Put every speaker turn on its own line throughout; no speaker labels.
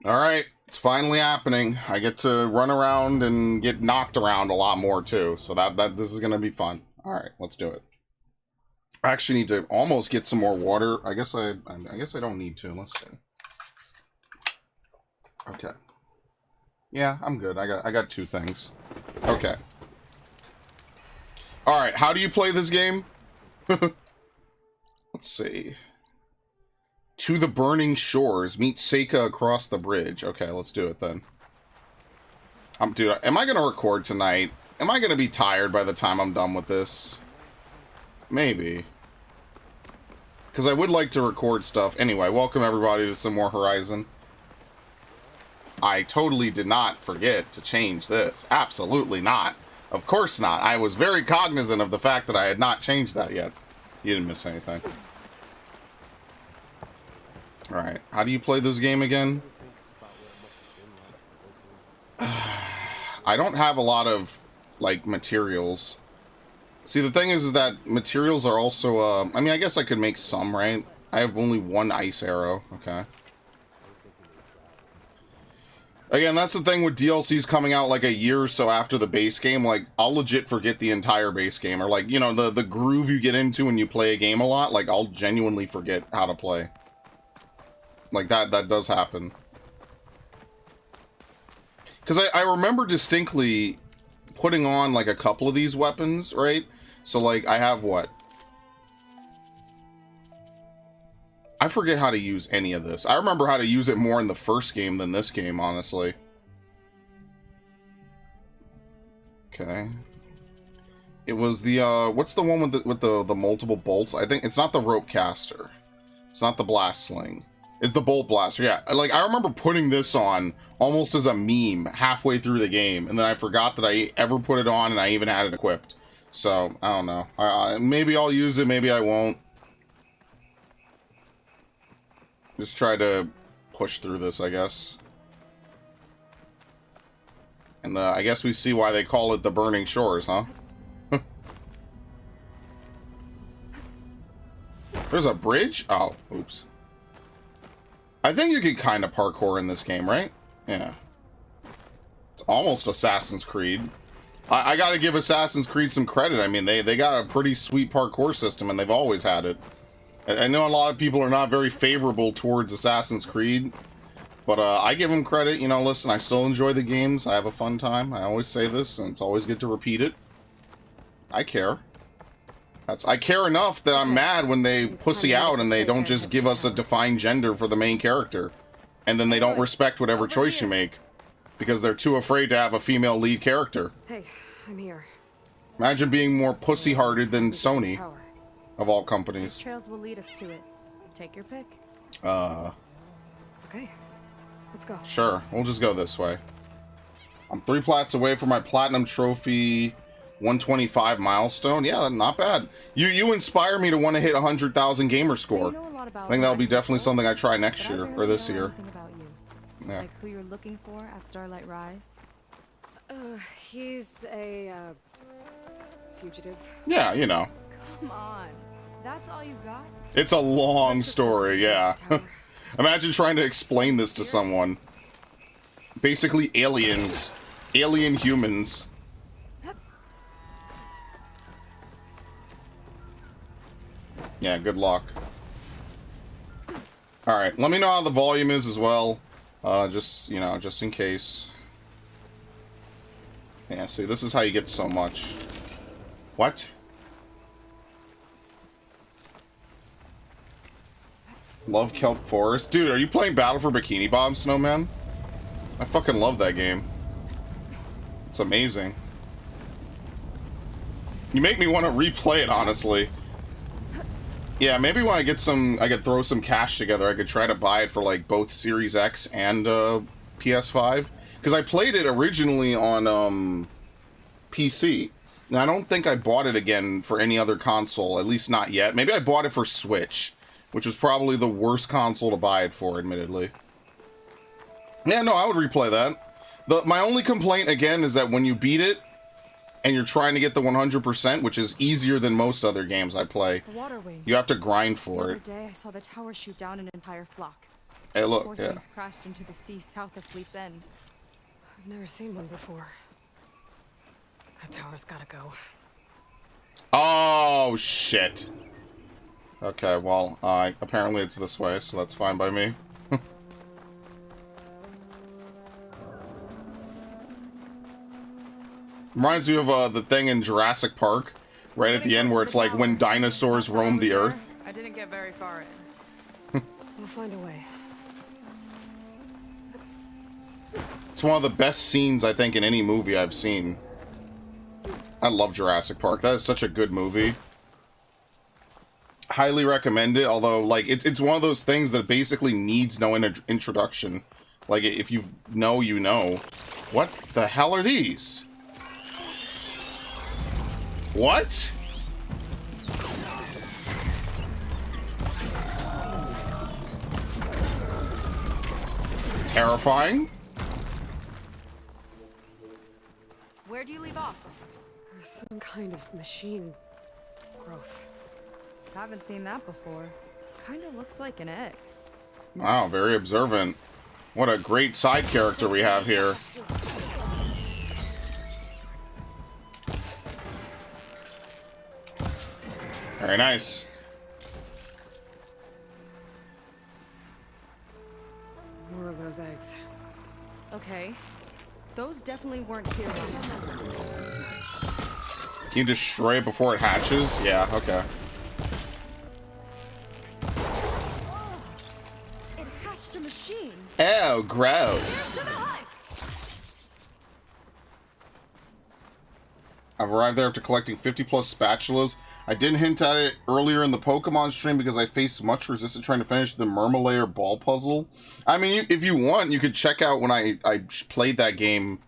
All right, it's finally happening. I get to run around and get knocked around a lot more too. So that this is gonna be fun. All right, let's do it. I actually need to almost get some more water. I guess I don't need to. Let's see. Okay. Yeah, I'm good. I got two things. Okay. All right. How do you play this game? Let's see. To the Burning Shores. Meet Seika across the bridge. Okay, let's do it then. Dude, am I gonna record tonight? Am I gonna be tired by the time I'm done with this? Maybe. Because I would like to record stuff. Anyway, welcome everybody to some more Horizon. I totally did not forget to change this. Absolutely not. Of course not. I was very cognizant of the fact that I had not changed that yet. You didn't miss anything. Alright, how do you play this game again? I don't have a lot of, like, materials. See, the thing is that materials are also, I mean, I guess I could make some, right? I have only one ice arrow. Okay. Again, that's the thing with DLCs coming out like a year or so after the base game. Like, I'll legit forget the entire base game. Or, like, you know, the groove you get into when you play a game a lot. Like, I'll genuinely forget how to play. Like, that does happen. Because I remember distinctly putting on, like, a couple of these weapons, right? So, like, I have what? I forget how to use any of this. I remember how to use it more in the first game than this game, honestly. Okay. It was the, what's the one with the multiple bolts? I think it's not the rope caster. It's not the blast sling. It's the bolt blaster, yeah. Like, I remember putting this on almost as a meme halfway through the game, and then I forgot that I ever put it on, and I even had it equipped. So, I don't know. Maybe I'll use it, maybe I won't. Just try to push through this, I guess. And I guess we see why they call it the Burning Shores, huh? There's a bridge? Oh, oops. I think you can kind of parkour in this game, right? Yeah. It's almost Assassin's Creed. I gotta give Assassin's Creed some credit. I mean, they got a pretty sweet parkour system, and they've always had it. I know a lot of people are not very favorable towards Assassin's Creed, but I give them credit. You know, listen, I still enjoy the games. I have a fun time. I always say this, and it's always good to repeat it. I care. I care enough that I'm mad when they pussy out and they don't just give us a defined gender for the main character. And then they don't respect whatever choice you make. Because they're too afraid to have a female lead character.
Hey, I'm here.
Imagine being more pussy-hearted than Sony. Of all companies.
Trails will lead us to it. Take your pick. Okay. Let's go.
Sure. We'll just go this way. I'm 3 plats away from my platinum trophy 125 milestone. Yeah, not bad. You inspire me to want to hit 100,000 gamer score. I think that'll be definitely something I try next year or this year.
Yeah. Like who you're looking for at Starlight Rise? He's a fugitive.
Yeah, you know.
Come on. That's all you got?
It's a long story, yeah. Imagine trying to explain this to someone. Basically aliens. Alien humans. Yeah, good luck. Alright, let me know how the volume is as well. Just, you know, just in case. Yeah, see, this is how you get so much. What? Love Kelp Forest? Dude, are you playing Battle for Bikini Bottom, Snowman? I fucking love that game. It's amazing. You make me want to replay it, honestly. Yeah, maybe when I get I could throw some cash together, I could try to buy it for, like, both Series X and, PS5. Because I played it originally on, PC. And I don't think I bought it again for any other console, at least not yet. Maybe I bought it for Switch, which was probably the worst console to buy it for, admittedly. Yeah, no, I would replay that. My only complaint, again, is that when you beat it, and you're trying to get the 100%, which is easier than most other games I play, you have to grind for it.
The other day, I saw the tower shoot down an entire flock.
Hey, look,
Poor
yeah.
things crashed into the sea south of Fleet's End.
I've never seen one before. That tower's gotta go.
Oh, shit. Okay, well, apparently it's this way, so that's fine by me. Reminds me of the thing in Jurassic Park, right at the end, where it's like when dinosaurs roamed the earth.
I didn't get very far in.
We'll find a way.
It's one of the best scenes, I think, in any movie I've seen. I love Jurassic Park. That is such a good movie. Highly recommend it, although, like, it's one of those things that basically needs no introduction. Like, if you know, you know. What the hell are these? What? Terrifying.
Where do you leave off?
There's some kind of machine growth.
Haven't seen that before. Kinda looks like an egg.
Wow, very observant. What a great side character we have here. Very nice.
More of those eggs.
Okay. Those definitely weren't here last time.
Can you destroy it before it hatches? Yeah, okay.
It hatched a machine.
Ew, gross. I've arrived there after collecting 50 plus spatulas. I didn't hint at it earlier in the Pokemon stream because I faced much resistance trying to finish the Murmalayer ball puzzle. I mean, if you want, you could check out when I played that game,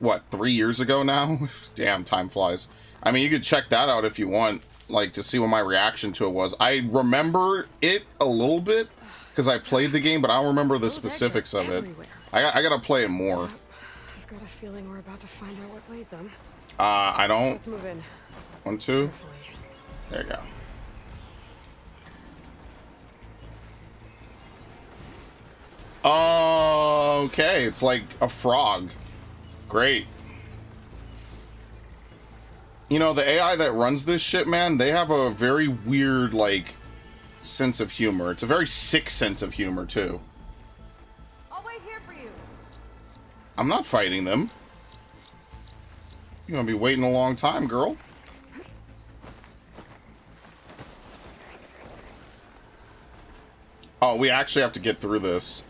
what, 3 years ago now? Damn, time flies. I mean, you could check that out if you want, like, to see what my reaction to it was. I remember it a little bit because I played the game, but I don't remember the specifics of it. I gotta play it more.
I've got a feeling we're about to find out what laid them.
I don't.
Let's move in.
1, 2.
Carefully.
There you go. Okay, it's like a frog. Great. You know, the AI that runs this shit, man, they have a very weird, like, sense of humor. It's a very sick sense of humor, too.
I'll wait here for you.
I'm not fighting them. You're gonna be waiting a long time, girl. Oh, we actually have to get through this.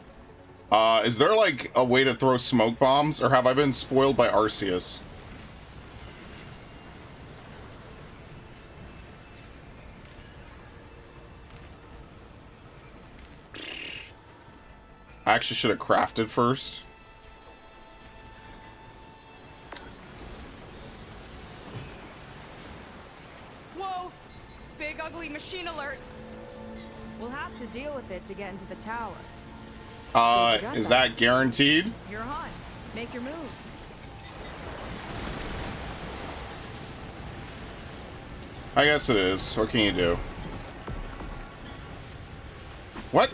Is there, like, a way to throw smoke bombs? Or have I been spoiled by Arceus? I actually should have crafted first.
Whoa! Big ugly machine alert. We'll have to deal with it to get into the tower.
Is that guaranteed?
You're on. Make your move.
I guess it is. What can you do? What?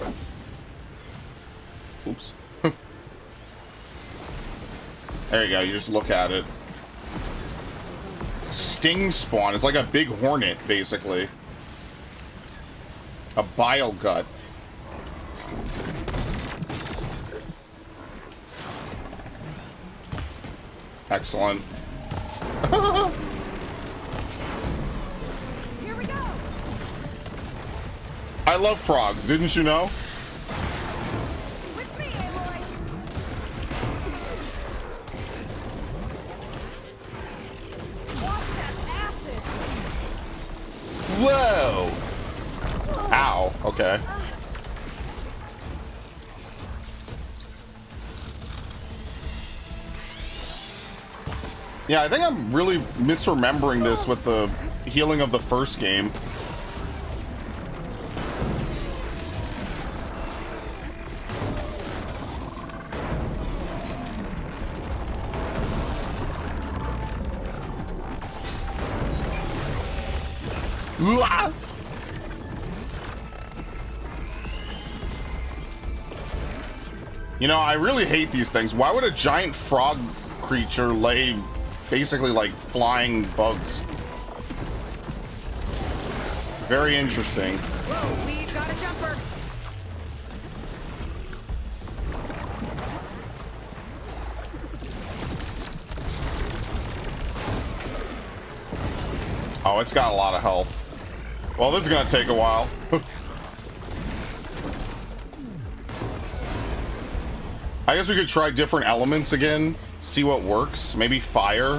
Oops. There you go. You just look at it. Sting spawn. It's like a big hornet, basically. A bile gut. Excellent.
Here we go.
I love frogs, didn't you know?
With me, Aloy. Watch that acid.
Whoa! Ow. Okay. Yeah, I think I'm really misremembering this with the healing of the first game. You know, I really hate these things. Why would a giant frog creature lay basically like flying bugs? Very interesting.
Whoa, we've got a jumper.
Oh, it's got a lot of health. Well, this is gonna take a while. I guess we could try different elements again, see what works. Maybe fire.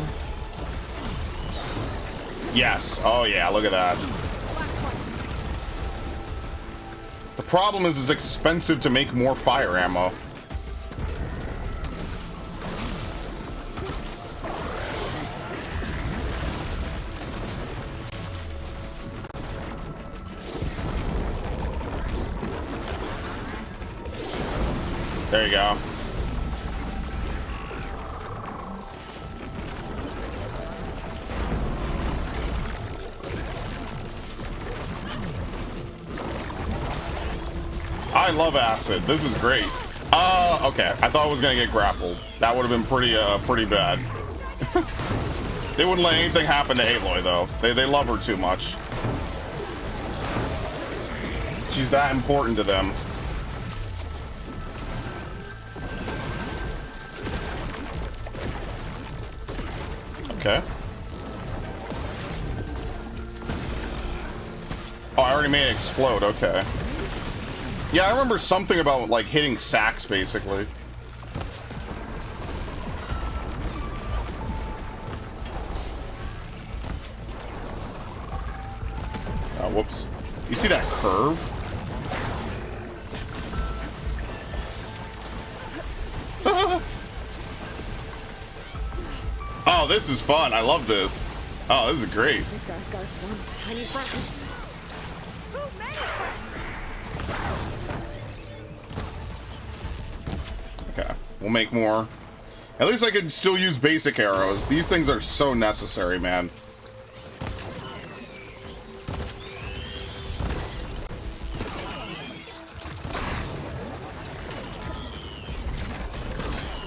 Yes. Oh yeah, look at that. The problem is it's expensive to make more fire ammo. There you go. I love acid. This is great. Okay. I thought I was gonna get grappled. That would have been pretty bad. They wouldn't let anything happen to Aloy, though. They love her too much. She's that important to them. Okay. Oh, I already made it explode. Okay. Yeah, I remember something about, like, hitting sacks, basically. Oh, whoops. You see that curve? Oh, this is fun. I love this. Oh, this is great.
This guy's got a swarm of tiny friends.
Who made it?
Okay, we'll make more. At least I can still use basic arrows. These things are so necessary, man.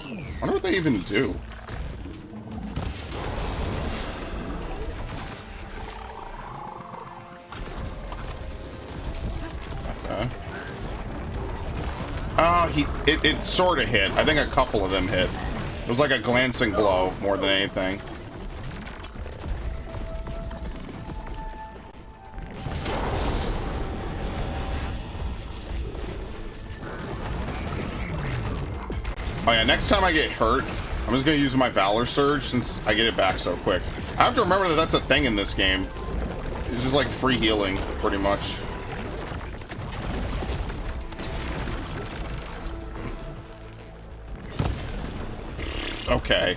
I wonder what they even do. Okay. It sort of hit. I think a couple of them hit. It was like a glancing blow more than anything. Oh yeah, next time I get hurt, I'm just gonna use my Valor Surge since I get it back so quick. I have to remember that that's a thing in this game. It's just like free healing, pretty much. Okay.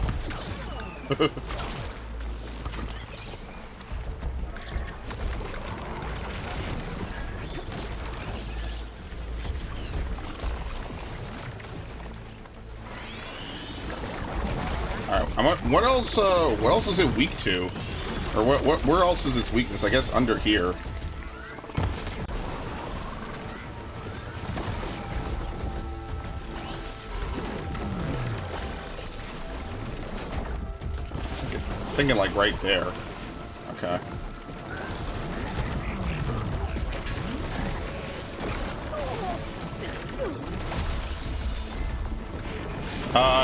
Alright, what else is it weak to? Or where else is its weakness? I guess under here. Thinking like right there. Okay.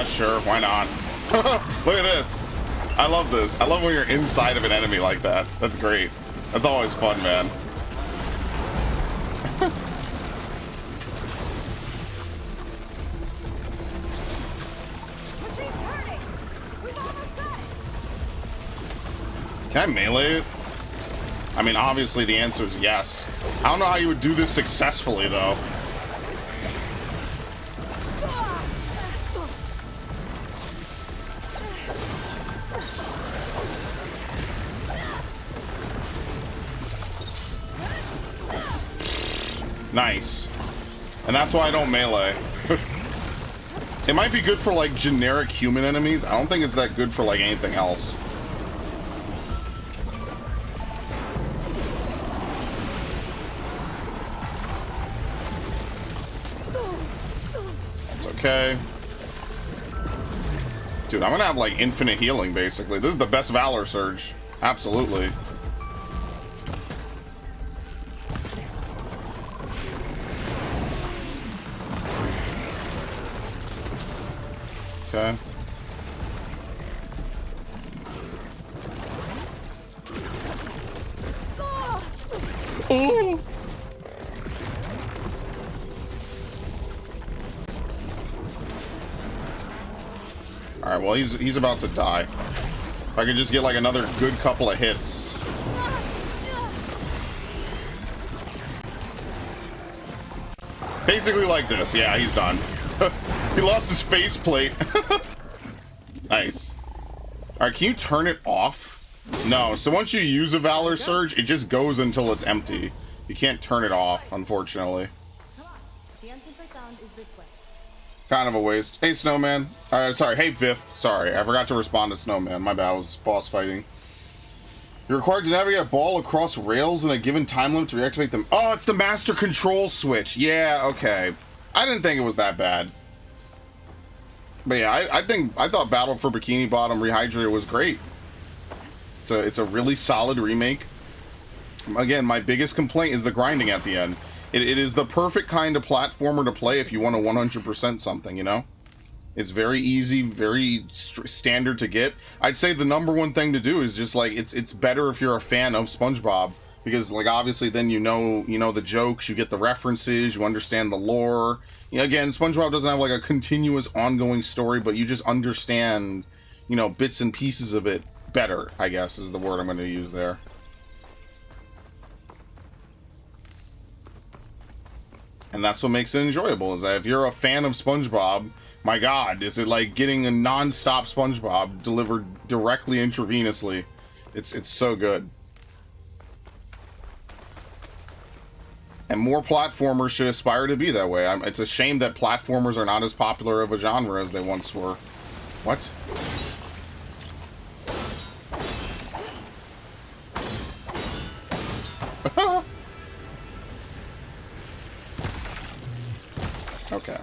Sure, why not? Look at this. I love this. I love when you're inside of an enemy like that. That's great. That's always fun, man. Can I melee it? I mean, obviously the answer is yes. I don't know how you would do this successfully, though. Nice. And that's why I don't melee. It might be good for, like, generic human enemies. I don't think it's that good for, like, anything else. Okay. Dude, I'm gonna have like infinite healing basically. This is the best Valor Surge. Absolutely. Okay. Ooh. Alright, well he's about to die. If I could just get like another good couple of hits. Basically like this. Yeah, he's done. He lost his faceplate. Nice. Alright, can you turn it off? No, so once you use a Valor Surge, it just goes until it's empty. You can't turn it off, unfortunately.
The entrance I found is this way.
Kind of a waste. Hey, Snowman. Sorry, hey, Viff. Sorry, I forgot to respond to Snowman. My bad, I was boss fighting. You're required to navigate a ball across rails in a given time limit to reactivate them. Oh, it's the master control switch. Yeah, okay. I didn't think it was that bad. But yeah, I thought Battle for Bikini Bottom Rehydrator was great. It's a really solid remake. Again, my biggest complaint is the grinding at the end. It is the perfect kind of platformer to play if you want to 100% something, you know? It's very easy, very standard to get. I'd say the number one thing to do is just like, it's better if you're a fan of SpongeBob. Because like, obviously then you know the jokes, you get the references, you understand the lore. You know, again, SpongeBob doesn't have like a continuous ongoing story, but you just understand, you know, bits and pieces of it better, I guess is the word I'm going to use there. And that's what makes it enjoyable, is that if you're a fan of SpongeBob, my god, is it like getting a non-stop SpongeBob delivered directly intravenously. It's so good. And more platformers should aspire to be that way. It's a shame that platformers are not as popular of a genre as they once were. What? Okay.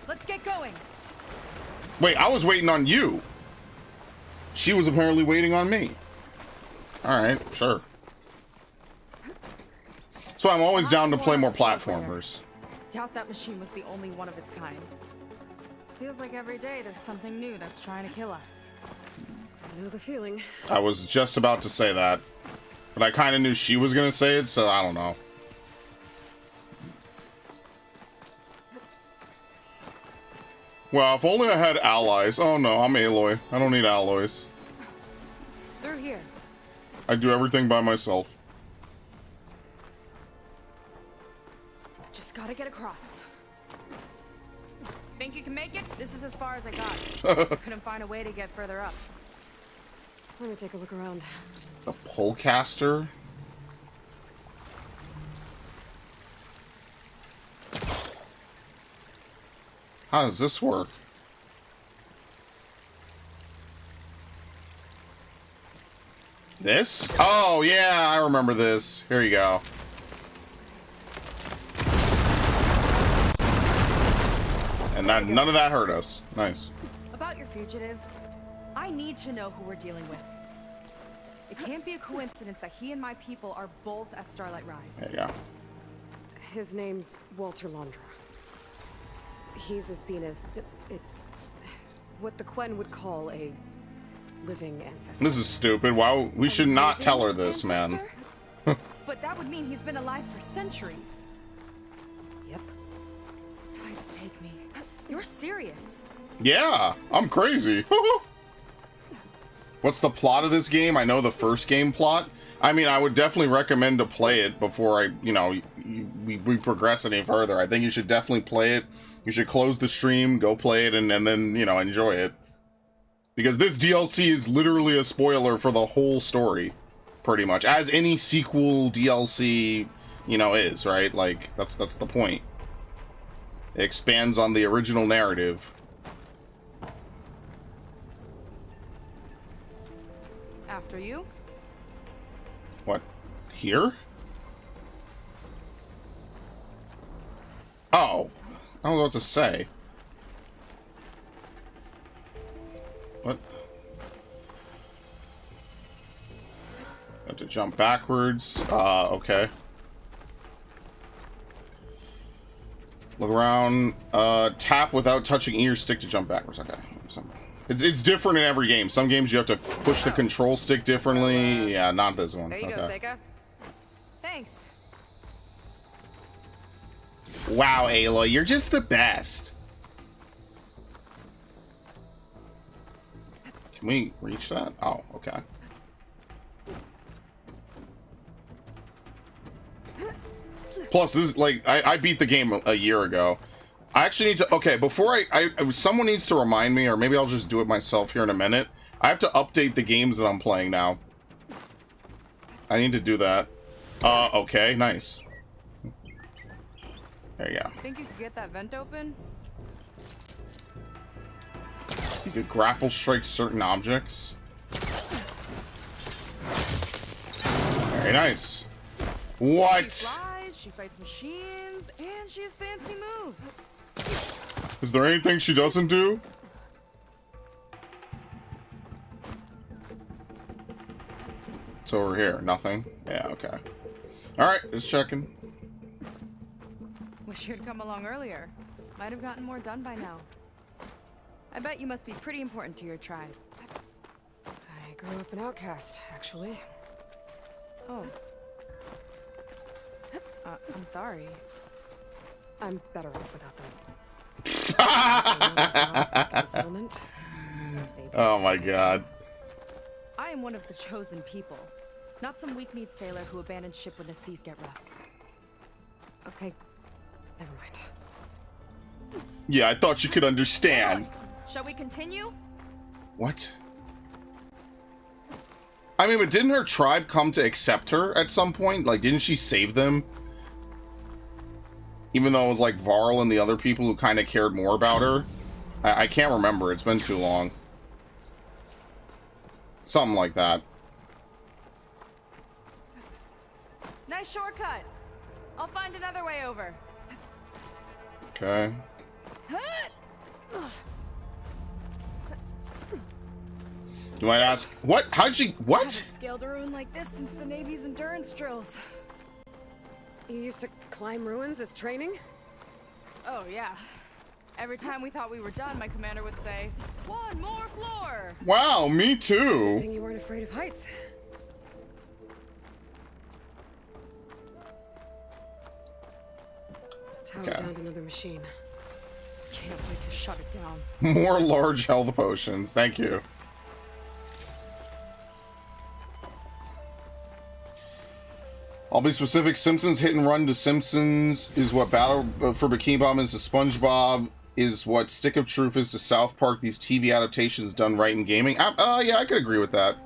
Let's get going.
Wait, I was waiting on you. She was apparently waiting on me. Alright, sure. So I'm always down to play more platformers.
Doubt that machine was the only one of its kind. Feels like every day there's something new that's trying to kill us.
I know the feeling.
I was just about to say that. But I kind of knew she was going to say it, so I don't know. Well, if only I had allies. Oh no, I'm Aloy. I don't need alloys.
They're here.
I do everything by myself.
Just gotta get across. Think you can make it? This is as far as I got. Couldn't find a way to get further up.
Let me take a look around.
The Pullcaster? How does this work? This? Oh, yeah, I remember this. Here you go. And that none of that hurt us. Nice.
About your fugitive, I need to know who we're dealing with. It can't be a coincidence that he and my people are both at Starlight Rise.
There you go.
His name's Walter Londra. He's a Zenith. It's what the Quen would call a living ancestor.
This is stupid. Wow, we should not tell her this, man.
But that would mean he's been alive for centuries.
Yep.
Tides take me. You're serious.
Yeah, I'm crazy. What's the plot of this game? I know the first game plot. I mean, I would definitely recommend to play it before we progress any further. I think you should definitely play it. You should close the stream, go play it, and then, enjoy it. Because this DLC is literally a spoiler for the whole story, pretty much. As any sequel DLC, is, right? Like, that's the point. It expands on the original narrative.
After you?
What? Here? Oh. I don't know what to say. What? Have to jump backwards. Okay. Look around. Tap without touching E or stick to jump backwards. Okay. It's different in every game. Some games you have to push the control stick differently. Yeah, not this one.
There you go, Seika. Thanks.
Wow, Aloy, you're just the best. Can we reach that? Oh, okay. Plus, this is like I beat the game a year ago. I actually need to. Okay, before someone needs to remind me, or maybe I'll just do it myself here in a minute. I have to update the games that I'm playing now. I need to do that. Okay, nice. There you go.
Think you could get that vent open?
You could grapple strike certain objects. Very nice. What?
She flies, she fights machines, and she has fancy moves.
Is there anything she doesn't do? It's over here. Nothing. Yeah, okay. Alright, just checking.
Wish you'd come along earlier. Might have gotten more done by now. I bet you must be pretty important to your tribe.
I grew up an outcast, actually.
Oh. I'm sorry.
I'm better off without that. Settlement.
Oh my god.
I am one of the chosen people. Not some weak-kneed sailor who abandons ship when the seas get rough.
Okay, never mind.
Yeah, I thought you could understand.
Shall we continue?
What? I mean, but didn't her tribe come to accept her at some point? Like, didn't she save them? Even though it was like Varl and the other people who kind of cared more about her? I can't remember. It's been too long. Something like that.
Nice shortcut. I'll find another way over.
Okay. You might ask, what? How'd she,
I
what?
haven't scaled a ruin like this since the Navy's endurance drills.
You used to climb ruins as training?
Oh, yeah. Every time we thought we were done, my commander would say, "One more floor!"
Wow, me too.
Thing you weren't afraid of heights. Tower
Okay.
down another machine.
Can't wait to shut it down.
More large health potions. Thank you. I'll be specific. Simpsons Hit and Run to Simpsons is what Battle for Bikini Bottom is to SpongeBob, is what Stick of Truth is to South Park. These TV adaptations done right in gaming. Yeah, I could agree with that.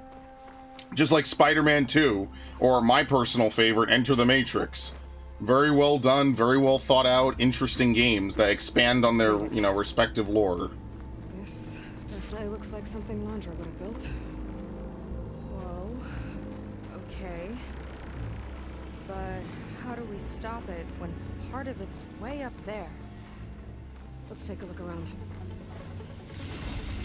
Just like Spider-Man 2, or my personal favorite, Enter the Matrix. Very well done, very well thought out, interesting games that expand on their, you know, respective lore.
This definitely looks like something Landra would have built.
Whoa. Okay. But how do we stop it when part of it's way up there?
Let's take a look around.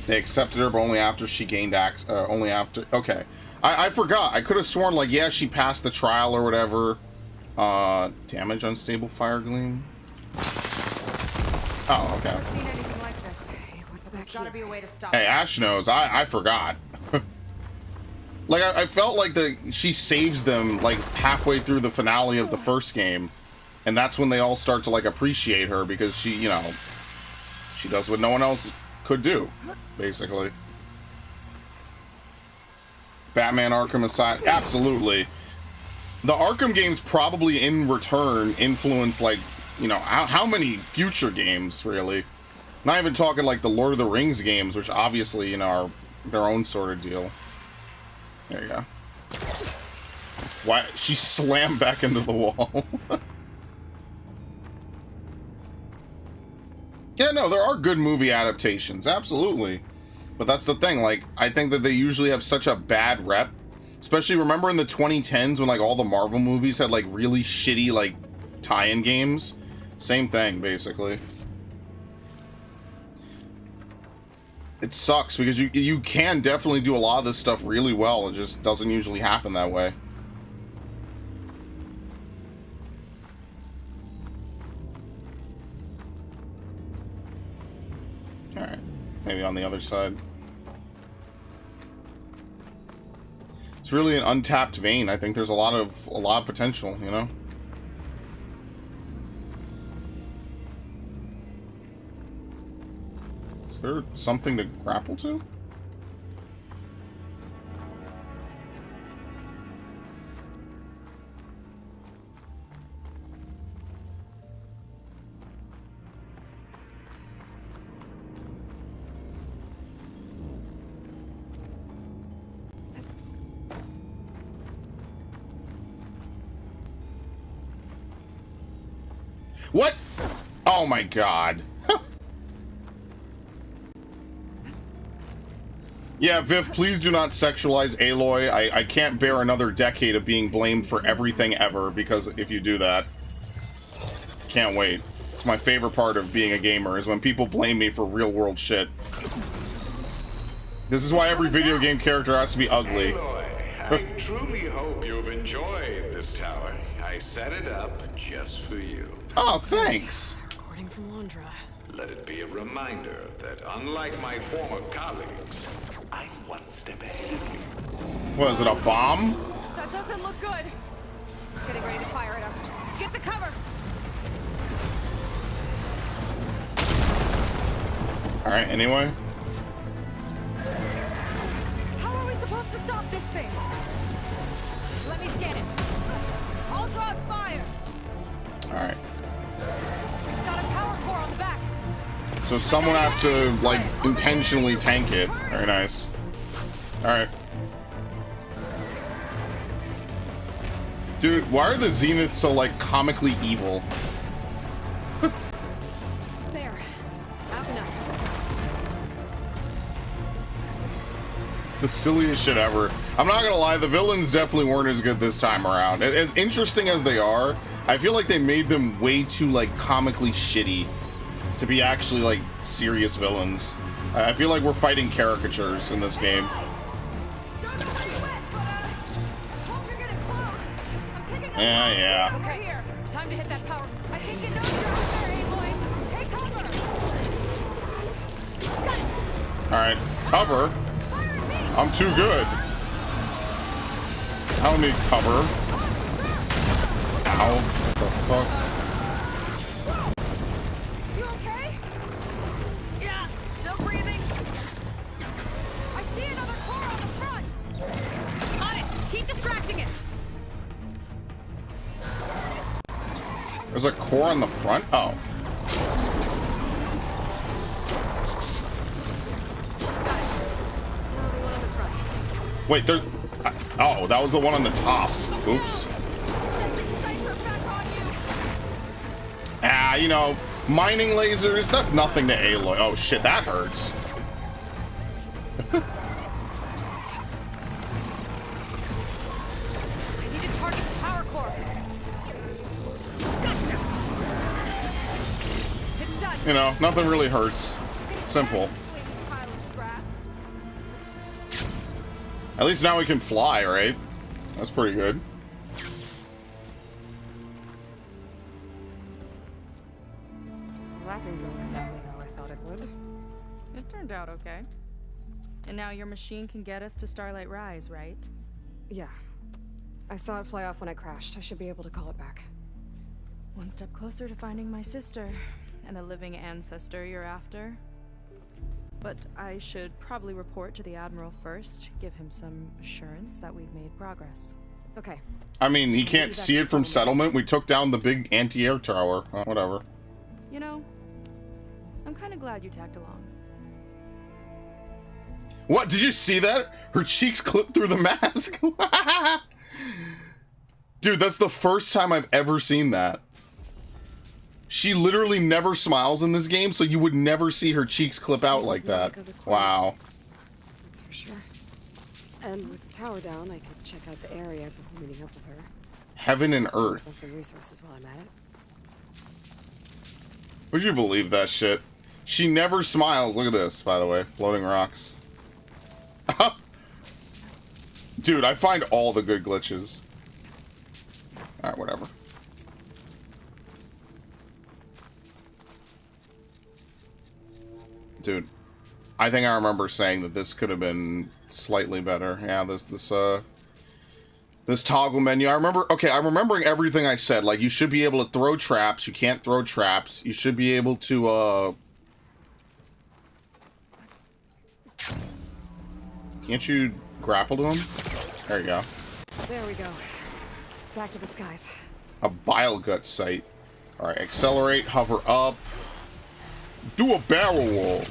They accepted her, but only after she gained access. Only after. Okay, I forgot. I could have sworn, like, yeah, she passed the trial or whatever. Damage unstable fire gleam. Oh, okay.
Never seen anything like this.
Hey, what's back
There's gotta
here?
be a way to stop
Hey,
it.
Ash knows. I forgot. Like, I felt like she saves them like halfway through the finale of the first game, and that's when they all start to like appreciate her because she, you know, she does what no one else could do, basically. Batman Arkham Asylum, absolutely. The Arkham games probably in return influence, like, you know, how many future games, really. Not even talking like the Lord of the Rings games, which obviously, you know, are their own sort of deal. There you go. Why? She slammed back into the wall. Yeah, no, there are good movie adaptations, absolutely. But that's the thing, like, I think that they usually have such a bad rep. Especially, remember in the 2010s when, like, all the Marvel movies had, like, really shitty, like, tie-in games? Same thing, basically. it sucks because you can definitely do a lot of this stuff really well. It just doesn't usually happen that way. Alright. Maybe on the other side. It's really an untapped vein. I think there's a lot of potential, you know? Is there something to grapple to? What? Oh my god. Yeah, Viv, please do not sexualize Aloy. I can't bear another decade of being blamed for everything ever, because if you do that... Can't wait. It's my favorite part of being a gamer, is when people blame me for real-world shit. This is why every video game character has to be ugly.
Aloy, I truly hope you've enjoyed this tower. I set it up just for you.
Oh, thanks!
Recording from Londra.
Let it be a reminder that unlike my former colleagues, I'm one step ahead of you.
What, is it a bomb?
That doesn't look good. Getting ready to fire at us. Get to cover.
Alright, anyway.
How are we supposed to stop this thing? Let me scan it. All drones fire.
Alright.
It's got a power core on the back.
So someone has to, like, intentionally tank it. Very nice. Alright. Dude, why are the Zeniths so, like, comically evil?
There. Out and up.
It's the silliest shit ever. I'm not gonna lie, the villains definitely weren't as good this time around. As interesting as they are, I feel like they made them way too, like, comically shitty to be actually, like, serious villains. I feel like we're fighting caricatures in this game. Yeah.
Okay, here. Time to hit that power. I think you know you're out there, Aloy. Take cover. Got it.
Alright. Cover?
Fire at me.
I'm too good. I don't need cover. Ow. What the fuck?
You okay? Yeah, still breathing. I see another core on the front. On it. Keep distracting it.
There's a core on the front? Oh.
Now the one on the front.
Wait, there's... Oh, that was the one on the top. Oops.
Sights are back on you.
Ah, you know, mining lasers, that's nothing to Aloy. Oh shit, that hurts.
I need to target the power core. Gotcha. It's done.
You know, nothing really hurts. Simple.
Pile of scrap.
At least now we can fly, right? That's pretty good.
Well, that didn't go exactly how I thought it would.
It turned out okay. And now your machine can get us to Starlight Rise, right?
Yeah. I saw it fly off when I crashed. I should be able to call it back.
One step closer to finding my sister and the living ancestor you're after. But I should probably report to the Admiral first, give him some assurance that we've made progress.
Okay.
I mean, he can't see it from settlement. We took down the big anti-air tower. Whatever.
You know, I'm kind of glad you tagged along.
What? Did you see that? Her cheeks clipped through the mask? Dude, that's the first time I've ever seen that. She literally never smiles in this game, so you would never see her cheeks clip out like that. Wow.
That's for sure. And with the tower down, I could check out the area before meeting up with her.
Heaven and
Also,
earth.
some resources while I'm at it.
Would you believe that shit? She never smiles. Look at this, by the way. Floating rocks. Dude, I find all the good glitches. Alright, whatever. Dude, I think I remember saying that this could have been slightly better. Yeah, this toggle menu. I remember, okay, I'm remembering everything I said. Like, you should be able to throw traps. You can't throw traps. You should be able to, can't you grapple to him? There you go.
There we go. Back to the skies.
A bile gut site. Alright, accelerate, hover up. Do a barrel roll.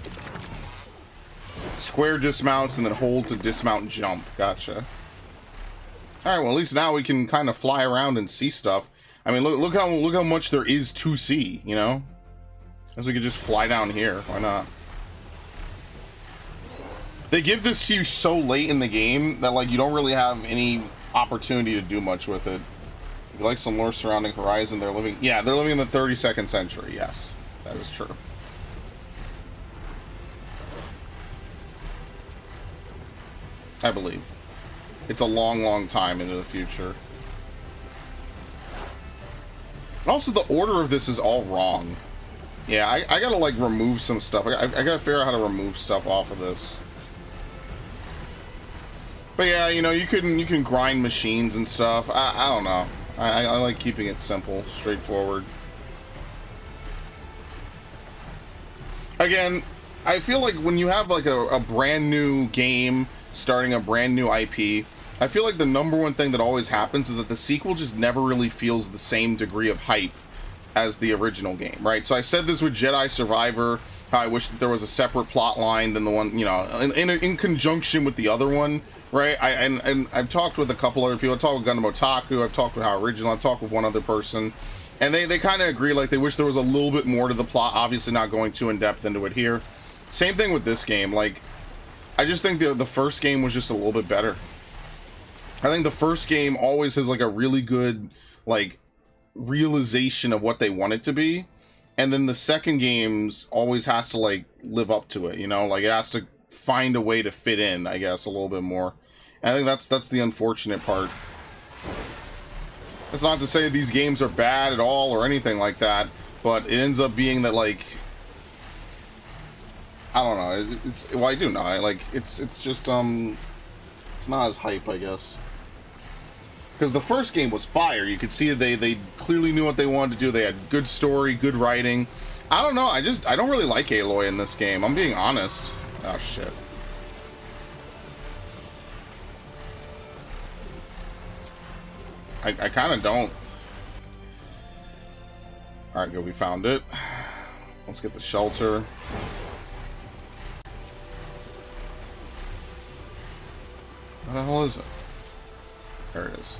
Square dismounts and then hold to dismount and jump. Gotcha. Alright, well at least now we can kind of fly around and see stuff. I mean, look how much there is to see, you know? As we could just fly down here. Why not? They give this to you so late in the game that, like, you don't really have any opportunity to do much with it. If you like some lore surrounding Horizon, they're living in the 32nd century. Yes, that is true. I believe. It's a long, long time into the future. Also, the order of this is all wrong. Yeah, I gotta, like, remove some stuff. I gotta figure out how to remove stuff off of this. But yeah, you know, you can grind machines and stuff. I don't know. I like keeping it simple, straightforward. Again, I feel like when you have, like, a brand new game starting a brand new IP, I feel like the number one thing that always happens is that the sequel just never really feels the same degree of hype as the original game, right? So I said this with Jedi Survivor, how I wish that there was a separate plot line than the one, you know, in conjunction with the other one, right? And I've talked with a couple other people. I talked with Gundam Otaku, I've talked with How Original, I've talked with one other person, and they kind of agree, like, they wish there was a little bit more to the plot, obviously not going too in-depth into it here. Same thing with this game. Like, I just think the first game was just a little bit better. I think the first game always has, like, a really good, like, realization of what they want it to be, and then the second game's always has to, like, live up to it, you know? Like, it has to find a way to fit in, I guess, a little bit more. And I think that's the unfortunate part. It's not to say these games are bad at all or anything like that, but it ends up being that, like, I don't know, well, I do know, like, it's just, it's not as hype, I guess. Because the first game was fire. You could see that they clearly knew what they wanted to do. They had good story, good writing. I don't know, I don't really like Aloy in this game, I'm being honest. Oh, shit. I kind of don't. Alright, good, we found it. Let's get the shelter. Where the hell is it? There it is.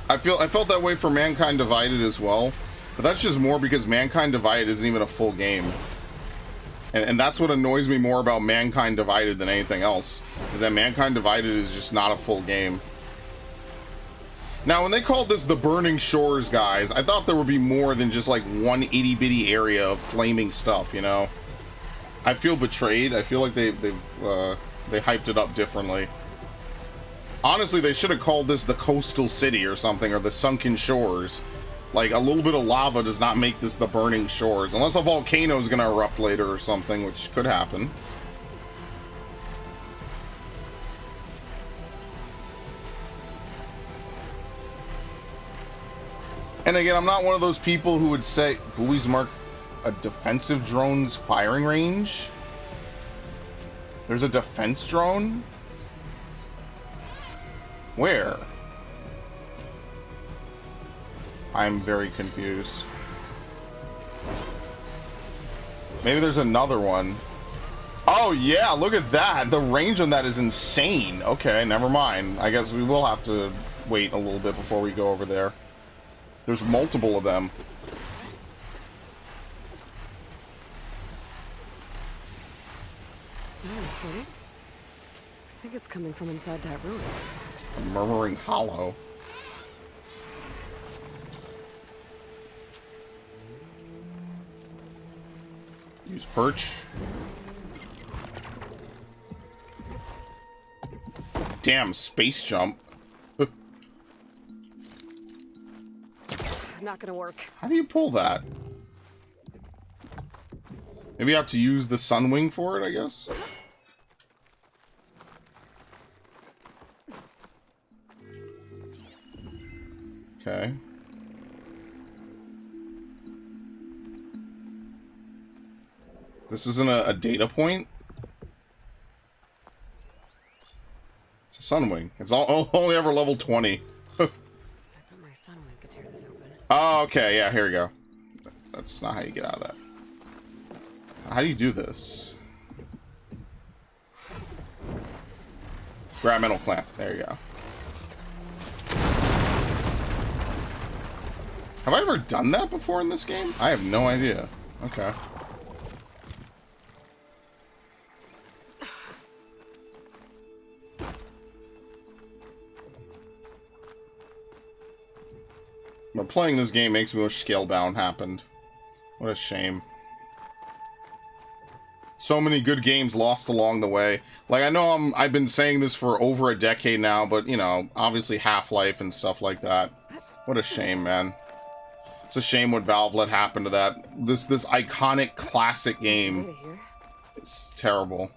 I felt that way for Mankind Divided as well, but that's just more because Mankind Divided isn't even a full game. And that's what annoys me more about Mankind Divided than anything else, is that Mankind Divided is just not a full game. Now, when they called this the Burning Shores, guys, I thought there would be more than just, like, one itty-bitty area of flaming stuff, you know? I feel betrayed. I feel like they hyped it up differently. Honestly, they should have called this the Coastal City or something, or the Sunken Shores. Like, a little bit of lava does not make this the Burning Shores, unless a volcano is going to erupt later or something, which could happen. And again, I'm not one of those people who would say buoys mark a defensive drone's firing range. There's a defense drone? Where? I'm very confused. Maybe there's another one. Oh yeah, look at that. The range on that is insane. Okay, never mind. I guess we will have to wait a little bit before we go over there. There's multiple of them.
Is that recording? I think it's coming from inside that room.
A murmuring hollow. Use perch. Damn, space jump.
Not gonna work.
How do you pull that? Maybe you have to use the Sunwing for it, I guess? Okay. This isn't a data point? It's a Sunwing. It's only ever level 20.
I bet my Sunwing could tear this open.
Oh, okay. Yeah, here we go. That's not how you get out of that. How do you do this? Grab metal clamp. There you go. Have I ever done that before in this game? I have no idea. Okay. But playing this game makes me wish Scalebound happened. What a shame. So many good games lost along the way. Like, I know I've been saying this for over a decade now, but, you know, obviously Half-Life and stuff like that. What a shame, man. It's a shame what Valve let happen to that. This iconic classic game. It's terrible.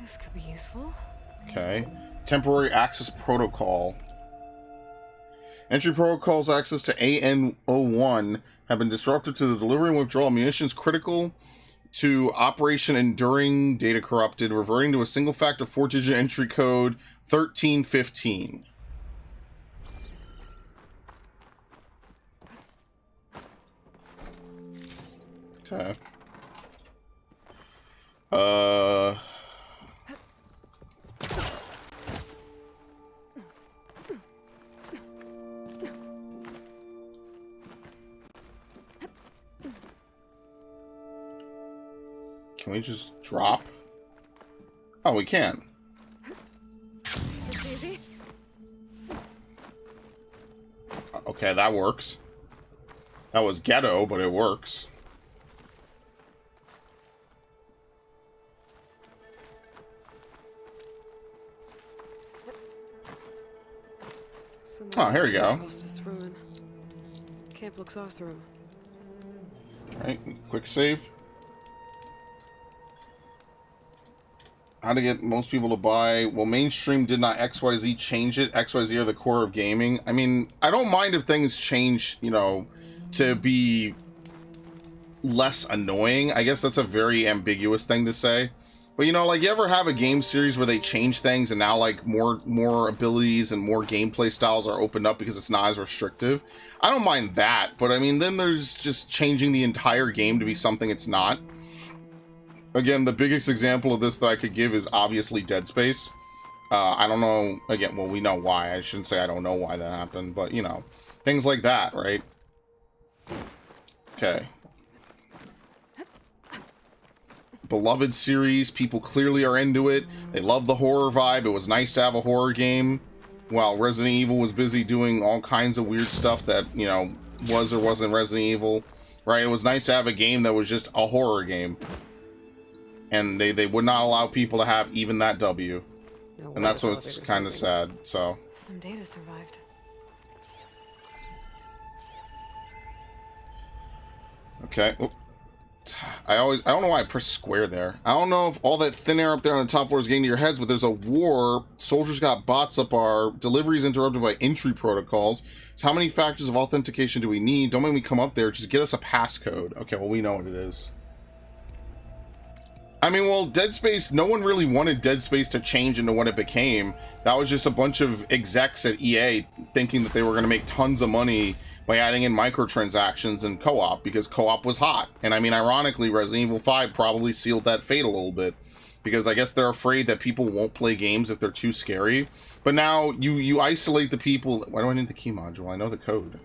This could be useful.
Okay. Temporary access protocol. Entry protocols access to AN01 have been disrupted to the delivery and withdrawal of munitions critical to Operation Enduring, data corrupted, reverting to a single factor 4-digit entry code 1315. Okay. Can we just drop? Oh, we can.
It's easy.
Okay, that works. That was ghetto, but it works. Oh, here we go.
Camp Luxosarum.
Alright, quick save. How to get most people to buy. Well, mainstream did not XYZ change it. XYZ are the core of gaming. I mean, I don't mind if things change, you know, to be less annoying. I guess that's a very ambiguous thing to say. But, you know, like, you ever have a game series where they change things and now, like, more abilities and more gameplay styles are opened up because it's not as restrictive? I don't mind that, but, I mean, then there's just changing the entire game to be something it's not. Again, the biggest example of this that I could give is obviously Dead Space. I don't know, again, well, we know why. I shouldn't say I don't know why that happened, but, you know, things like that, right? Okay. Beloved series, people clearly are into it. They love the horror vibe. It was nice to have a horror game while Resident Evil was busy doing all kinds of weird stuff that, you know, was or wasn't Resident Evil, right? It was nice to have a game that was just a horror game. And they would not allow people to have even that W.
No,
and that's what's kind of sad, so.
Some data survived.
Okay. Oop. I don't know why I pressed square there. I don't know if all that thin air up there on the top floor is getting to your heads, but there's a war. Soldiers got bots up our deliveries interrupted by entry protocols. So how many factors of authentication do we need? Don't make me come up there. Just get us a passcode. Okay, well, we know what it is. I mean, well, Dead Space, no one really wanted Dead Space to change into what it became. That was just a bunch of execs at EA thinking that they were going to make tons of money by adding in microtransactions and co-op, because co-op was hot. And I mean, ironically, Resident Evil 5 probably sealed that fate a little bit, because I guess they're afraid that people won't play games if they're too scary. But now you isolate the people. Why do I need the key module? I know the code.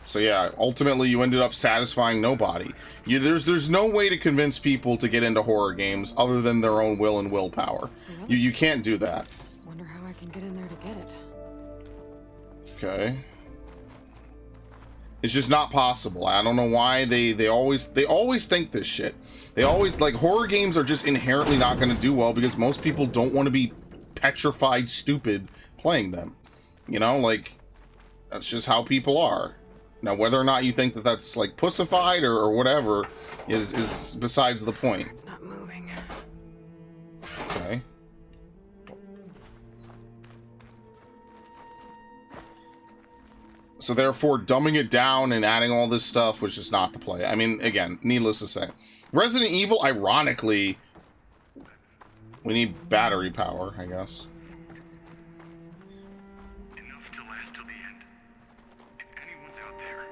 So yeah, ultimately you ended up satisfying nobody. There's no way to convince people to get into horror games other than their own will and willpower. You can't do that.
Wonder how I can get in there to get it.
Okay. It's just not possible. I don't know why they always think this shit. They always, like, horror games are just inherently not going to do well because most people don't want to be petrified stupid playing them. You know, like, that's just how people are. Now, whether or not you think that that's, like, pussified or whatever is besides the point.
It's not moving.
Okay. So therefore, dumbing it down and adding all this stuff was just not the play. I mean, again, needless to say. Resident Evil, ironically, we need battery power, I guess.
Enough to last till the end. If anyone's out there,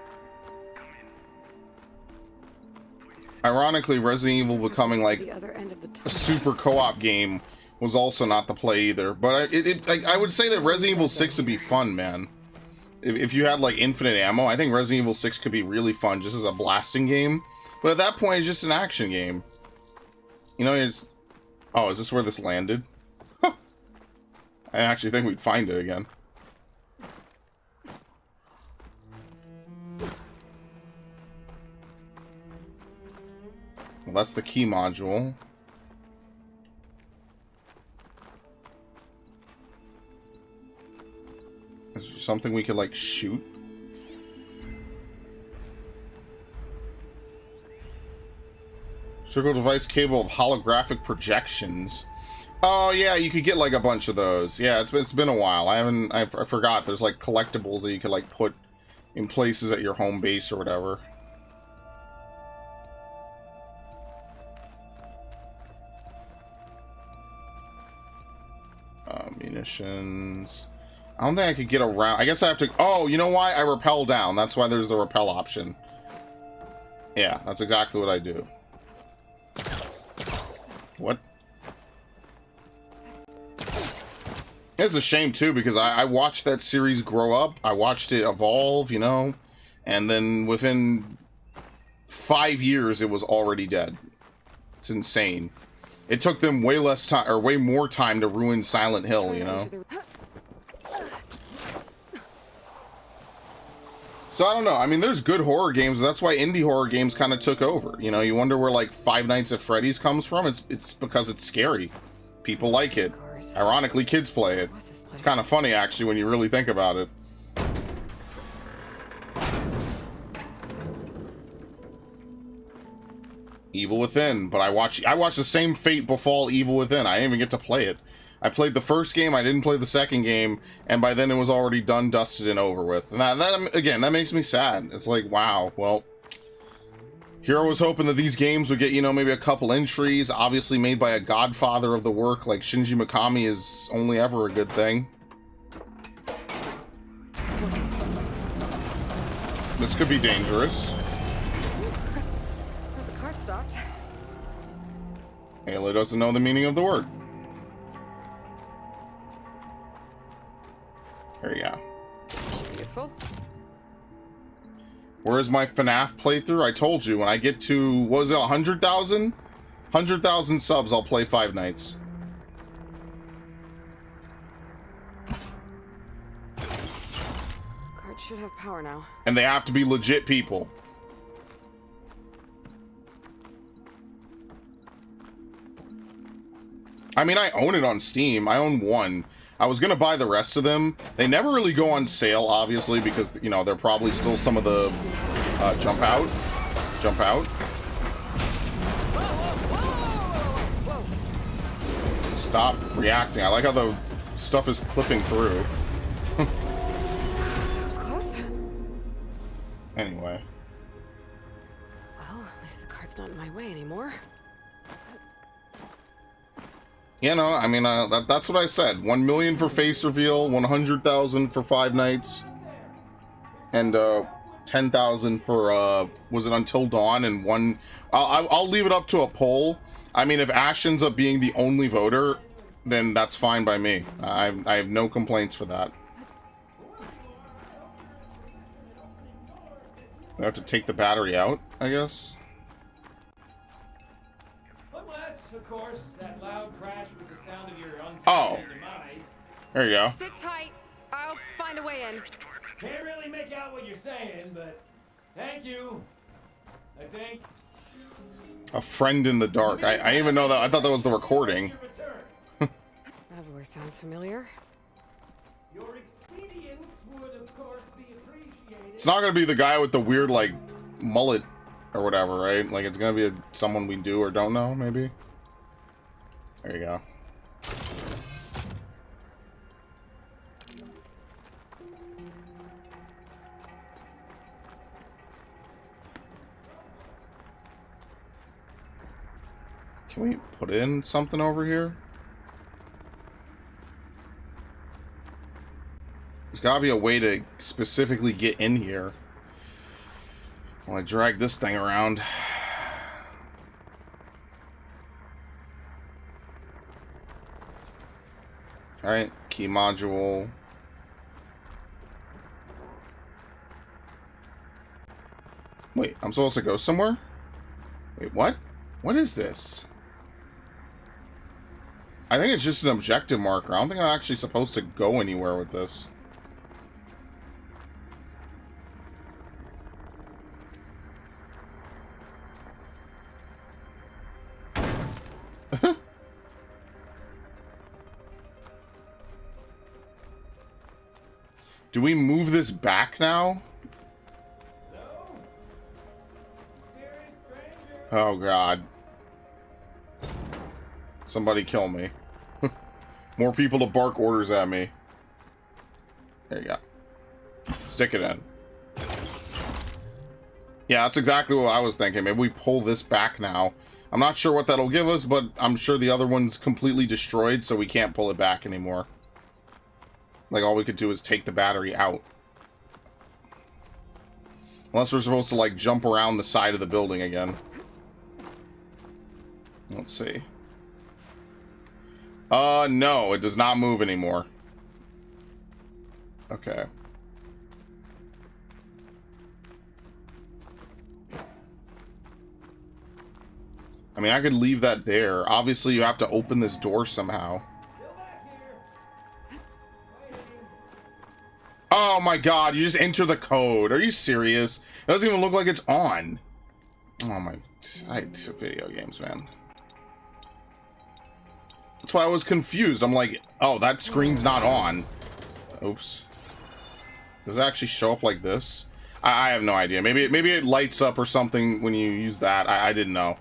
come in.
Ironically, Resident Evil becoming like
The other end of the
a
tunnel.
super co-op game was also not the play either. But I would say that Resident Evil 6 would be fun, man. If you had like infinite ammo, I think Resident Evil 6 could be really fun just as a blasting game. But at that point, it's just an action game. You know, it's... Oh, is this where this landed? I actually think we'd find it again. Well, that's the key module. Is there something we could, like, shoot? Circle device capable of holographic projections. Oh, yeah, you could get, like, a bunch of those. Yeah, it's been a while. I forgot. There's, like, collectibles that you could, like, put in places at your home base or whatever. Munitions. I don't think I could get around. I guess I have to... Oh, you know why? I rappel down. That's why there's the rappel option. Yeah, that's exactly what I do. What? It's a shame, too, because I watched that series grow up. I watched it evolve, you know? And then within 5 years, it was already dead. It's insane. It took them way less time, or way more time to ruin Silent Hill, you know? So I don't know. I mean, there's good horror games. That's why indie horror games kind of took over. You know, you wonder where like Five Nights at Freddy's comes from. It's because it's scary. People like it. Ironically, kids play it. It's kind of funny actually when you really think about it. Evil Within, but I watched the same fate befall Evil Within. I didn't even get to play it. I played the first game, I didn't play the second game, and by then it was already done, dusted, and over with. And that again, that makes me sad. It's like, wow, well, here I was hoping that these games would get, you know, maybe a couple entries, obviously made by a godfather of the work like Shinji Mikami is only ever a good thing. This could be dangerous.
The cart stopped.
Ayla doesn't know the meaning of the word. There you go.
Useful.
Where's my FNAF playthrough? I told you, when I get to, what was it, 100,000? 100,000 subs, I'll play Five Nights.
Cart should have power now.
And they have to be legit people. I mean, I own it on Steam. I own one. I was gonna buy the rest of them. They never really go on sale, obviously, because, you know, they're probably still some of the jump out. Stop reacting. I like how the stuff is clipping through.
That was close.
Anyway.
Well, at least the cart's not in my way anymore.
You know, I mean, that's what I said. 1 million for face reveal, 100,000 for Five Nights, and 10,000 for was it Until Dawn? And one, I'll leave it up to a poll. I mean, if Ash ends up being the only voter, then that's fine by me. I have no complaints for that. I have to take the battery out, I guess.
Unless, of course, that loud crash was the sound of your
Oh.
untimely demise.
There you go.
Sit tight. I'll find a way in.
Can't really make out what you're saying, but Thank you. I think.
A friend in the dark. I didn't even know that. I thought that was the recording.
Your return.
That voice sounds familiar.
Your expedience would, of course, be appreciated.
It's not gonna be the guy with the weird, like, mullet or whatever, right? Like, it's gonna be someone we do or don't know, maybe? There you go. Can we put in something over here? There's gotta be a way to specifically get in here. While I drag this thing around. Alright, key module. Wait, I'm supposed to go somewhere? Wait, what? What is this? I think it's just an objective marker. I don't think I'm actually supposed to go anywhere with this. Do we move this back now? Oh, God. Somebody kill me. More people to bark orders at me. There you go. Stick it in. Yeah, that's exactly what I was thinking. Maybe we pull this back now. I'm not sure what that'll give us, but I'm sure the other one's completely destroyed, so we can't pull it back anymore. Like, all we could do is take the battery out. Unless we're supposed to, like, jump around the side of the building again. Let's see. No, it does not move anymore. Okay. I mean, I could leave that there. Obviously, you have to open this door somehow. Oh my God, you just enter the code. Are you serious? It doesn't even look like it's on. Oh my... I hate video games, man. That's why I was confused. I'm like, oh, that screen's not on. Oops. Does it actually show up like this? I have no idea. Maybe it lights up or something when you use that. I didn't know.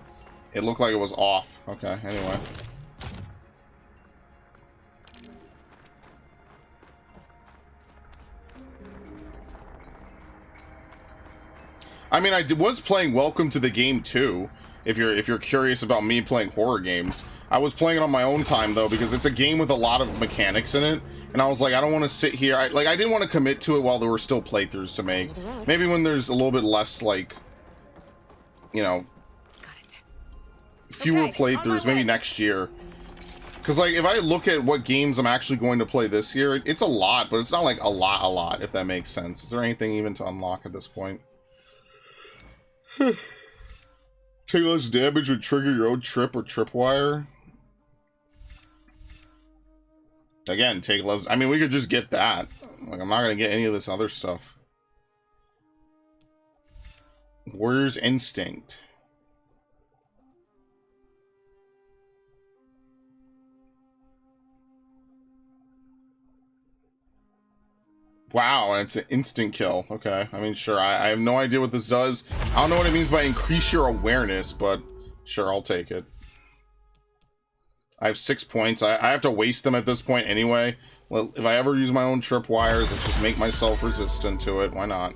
It looked like it was off. Okay, anyway. I mean, I was playing Welcome to the Game too. If you're curious about me playing horror games, I was playing it on my own time though, because it's a game with a lot of mechanics in it, and I was like, I don't want to sit here. I didn't want to commit to it while there were still playthroughs to make. Maybe when there's a little bit less, like, you know, fewer playthroughs, maybe next year. Because, like, if I look at what games I'm actually going to play this year, it's a lot, but it's not like a lot, if that makes sense. Is there anything even to unlock at this point? Take less damage would trigger your own trip or tripwire. Again, take less... I mean, we could just get that. Like, I'm not going to get any of this other stuff. Warrior's Instinct. Wow, and it's an instant kill. Okay, I mean, sure, I have no idea what this does. I don't know what it means by increase your awareness, but sure, I'll take it. I have 6 points. I have to waste them at this point anyway. Well, if I ever use my own tripwires, let's just make myself resistant to it. Why not?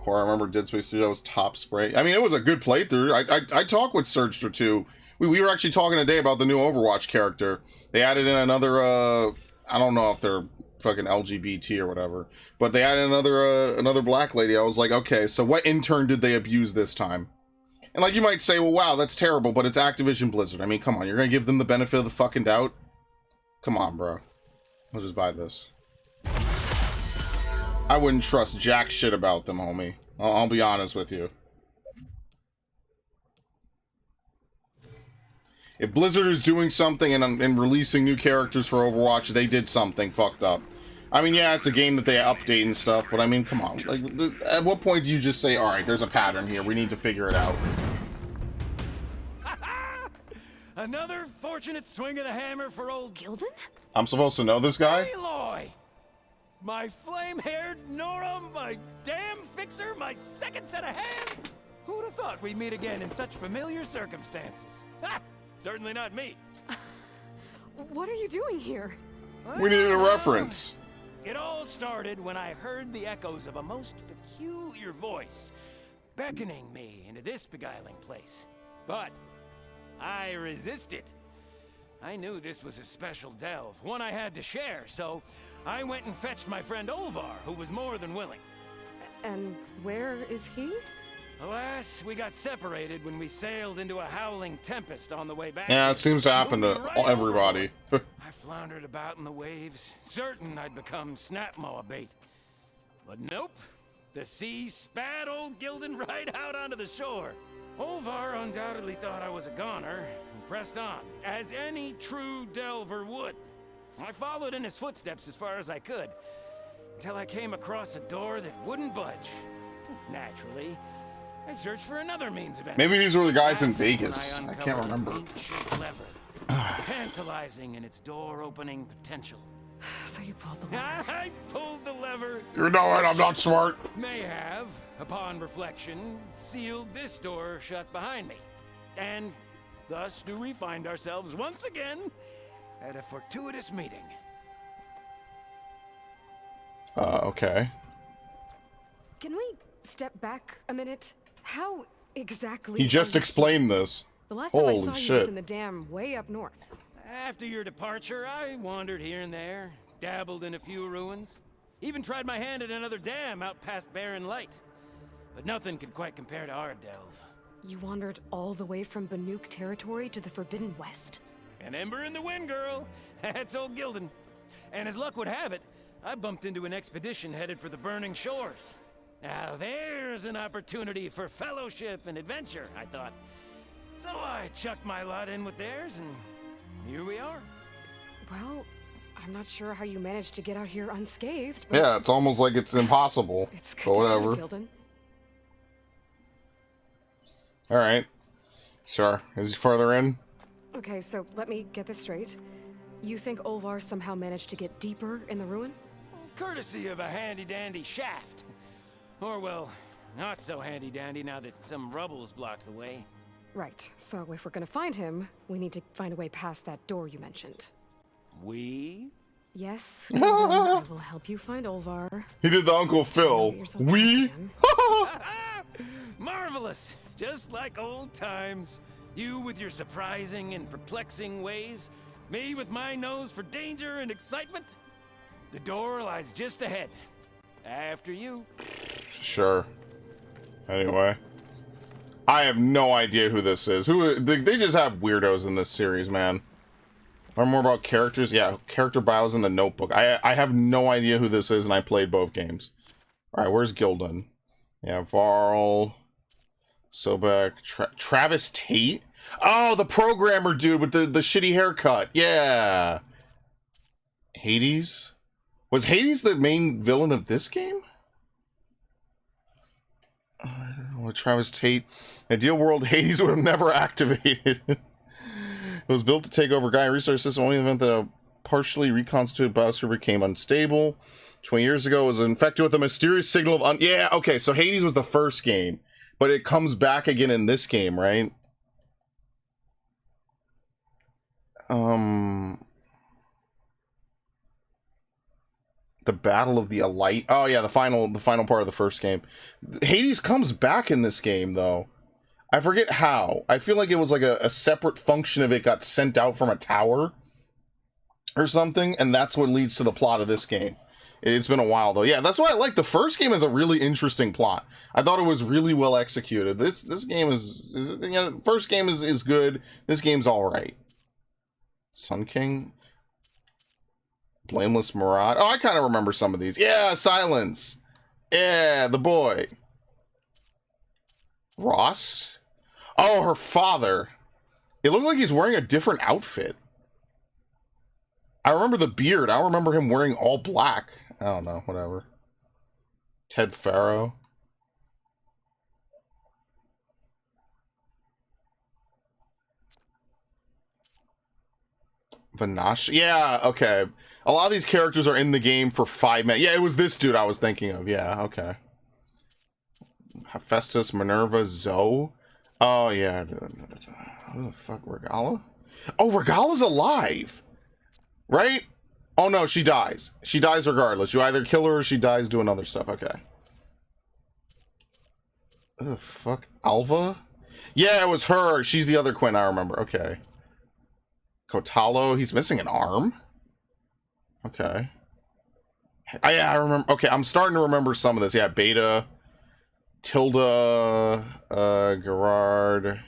Or I remember Dead Space 3, that was top spray. I mean, it was a good playthrough. I talked with Surge or two. We were actually talking today about the new Overwatch character. They added in another, I don't know if they're fucking LGBT or whatever, but they added another black lady. I was like, okay, so what intern did they abuse this time? And like, you might say, well, wow, that's terrible, but it's Activision Blizzard. I mean, come on, you're gonna give them the benefit of the fucking doubt? Come on, bro. I'll just buy this. I wouldn't trust jack shit about them, homie. I'll be honest with you. If Blizzard is doing something and releasing new characters for Overwatch, they did something fucked up. I mean, yeah, it's a game that they update and stuff, but I mean, come on. Like, at what point do you just say, all right, there's a pattern here, we need to figure it out?
Another fortunate swing of the hammer for old
Gildan?
I'm supposed to know this guy?
Aloy! My flame-haired Nora, my damn fixer, my second set of hands! Who'd have thought we'd meet again in such familiar circumstances? Ha! Certainly not me.
What are you doing here?
We needed a reference.
It all started when I heard the echoes of a most peculiar voice beckoning me into this beguiling place. But I resisted. I knew this was a special delve, one I had to share, so I went and fetched my friend Olvar, who was more than willing.
And where is he?
Alas, we got separated when we sailed into a howling tempest on the way back.
Yeah, it seems to happen to
Moving right
everybody.
overboard. I floundered about in the waves, certain I'd become snapmaw bait. But nope, the sea spat old Gildan right out onto the shore. Olvar undoubtedly thought I was a goner and pressed on, as any true delver would. I followed in his footsteps as far as I could, until I came across a door that wouldn't budge. Naturally, I searched for another means of entry.
Maybe these were the guys in
That's when
Vegas. I can't
uncovered
remember.
an ancient lever, tantalizing in its door-opening potential.
So you pulled the lever.
I pulled the lever.
You know it, I'm not smart.
May have, upon reflection, sealed this door shut behind me. And thus do we find ourselves once again at a fortuitous meeting.
Okay.
Can we step back a minute? How exactly...
He just
are you-
explained this.
The last time I
Holy
saw you was
shit.
in the dam way up north.
After your departure, I wandered here and there, dabbled in a few ruins, even tried my hand at another dam out past Barren Light. But nothing could quite compare to our delve.
You wandered all the way from Banuk territory to the Forbidden West?
An ember in the wind, girl. That's old Gildan. And as luck would have it, I bumped into an expedition headed for the Burning Shores. Now there's an opportunity for fellowship and adventure, I thought. So I chucked my lot in with theirs, and here we are.
Well, I'm not sure how you managed to get out here unscathed, but
Yeah, it's almost like it's impossible.
it's good
But
to
whatever.
see you, Gildan.
Alright. Sure. Is he further in?
Okay, so let me get this straight. You think Olvar somehow managed to get deeper in the ruin?
Courtesy of a handy-dandy shaft. Or, well, not so handy-dandy now that some rubble's blocked the way.
Right, so if we're gonna find him, we need to find a way past that door you mentioned.
We?
Yes, Gildan, I will help you find Olvar.
He did the Uncle Phil.
Get yourself
We?
past him.
Marvelous! Just like old times. You with your surprising and perplexing ways. Me with my nose for danger and excitement. The door lies just ahead. After you.
Sure. Anyway. I have no idea who this is. They just have weirdos in this series, man. Learn more about characters? Yeah, character bios in the notebook. I have no idea who this is, and I played both games. Alright, where's Gildan? Yeah, Varl... Sobek... Travis Tate? Oh, the programmer dude with the shitty haircut. Yeah. Hades? Was Hades the main villain of this game? With Travis Tate. Ideal world, Hades would have never activated. It was built to take over Gaia research system only in the event that a partially reconstituted biosphere became unstable. 20 years ago, it was infected with a mysterious signal of yeah, okay, so Hades was the first game, but it comes back again in this game, right? The Battle of the Elite. Oh yeah, the final part of the first game. Hades comes back in this game though. I forget how. I feel like it was like a separate function of it got sent out from a tower or something, and that's what leads to the plot of this game. It's been a while though. Yeah, that's why I like the first game. Is a really interesting plot. I thought it was really well executed. This game is you know, first game is good. This game's all right. Sun King. Blameless Marauder. Oh, I kind of remember some of these. Yeah, Silence. Yeah, the boy. Ross? Oh, her father. It looked like he's wearing a different outfit. I remember the beard. I don't remember him wearing all black. I don't know, whatever. Ted Farrow. Vanash. Yeah, okay. A lot of these characters are in the game for 5 minutes. Yeah, it was this dude I was thinking of. Yeah, okay. Hephaestus, Minerva, Zoe. Oh, yeah. Who the fuck, Regala? Oh, Regala's alive! Right? Oh, no, she dies. She dies regardless. You either kill her or she dies doing other stuff. Okay. Who the fuck? Alva? Yeah, it was her. She's the other Quinn, I remember. Okay. Kotalo, he's missing an arm? Okay. Yeah, I remember. Okay, I'm starting to remember some of this. Yeah, Beta, Tilda, Gerard,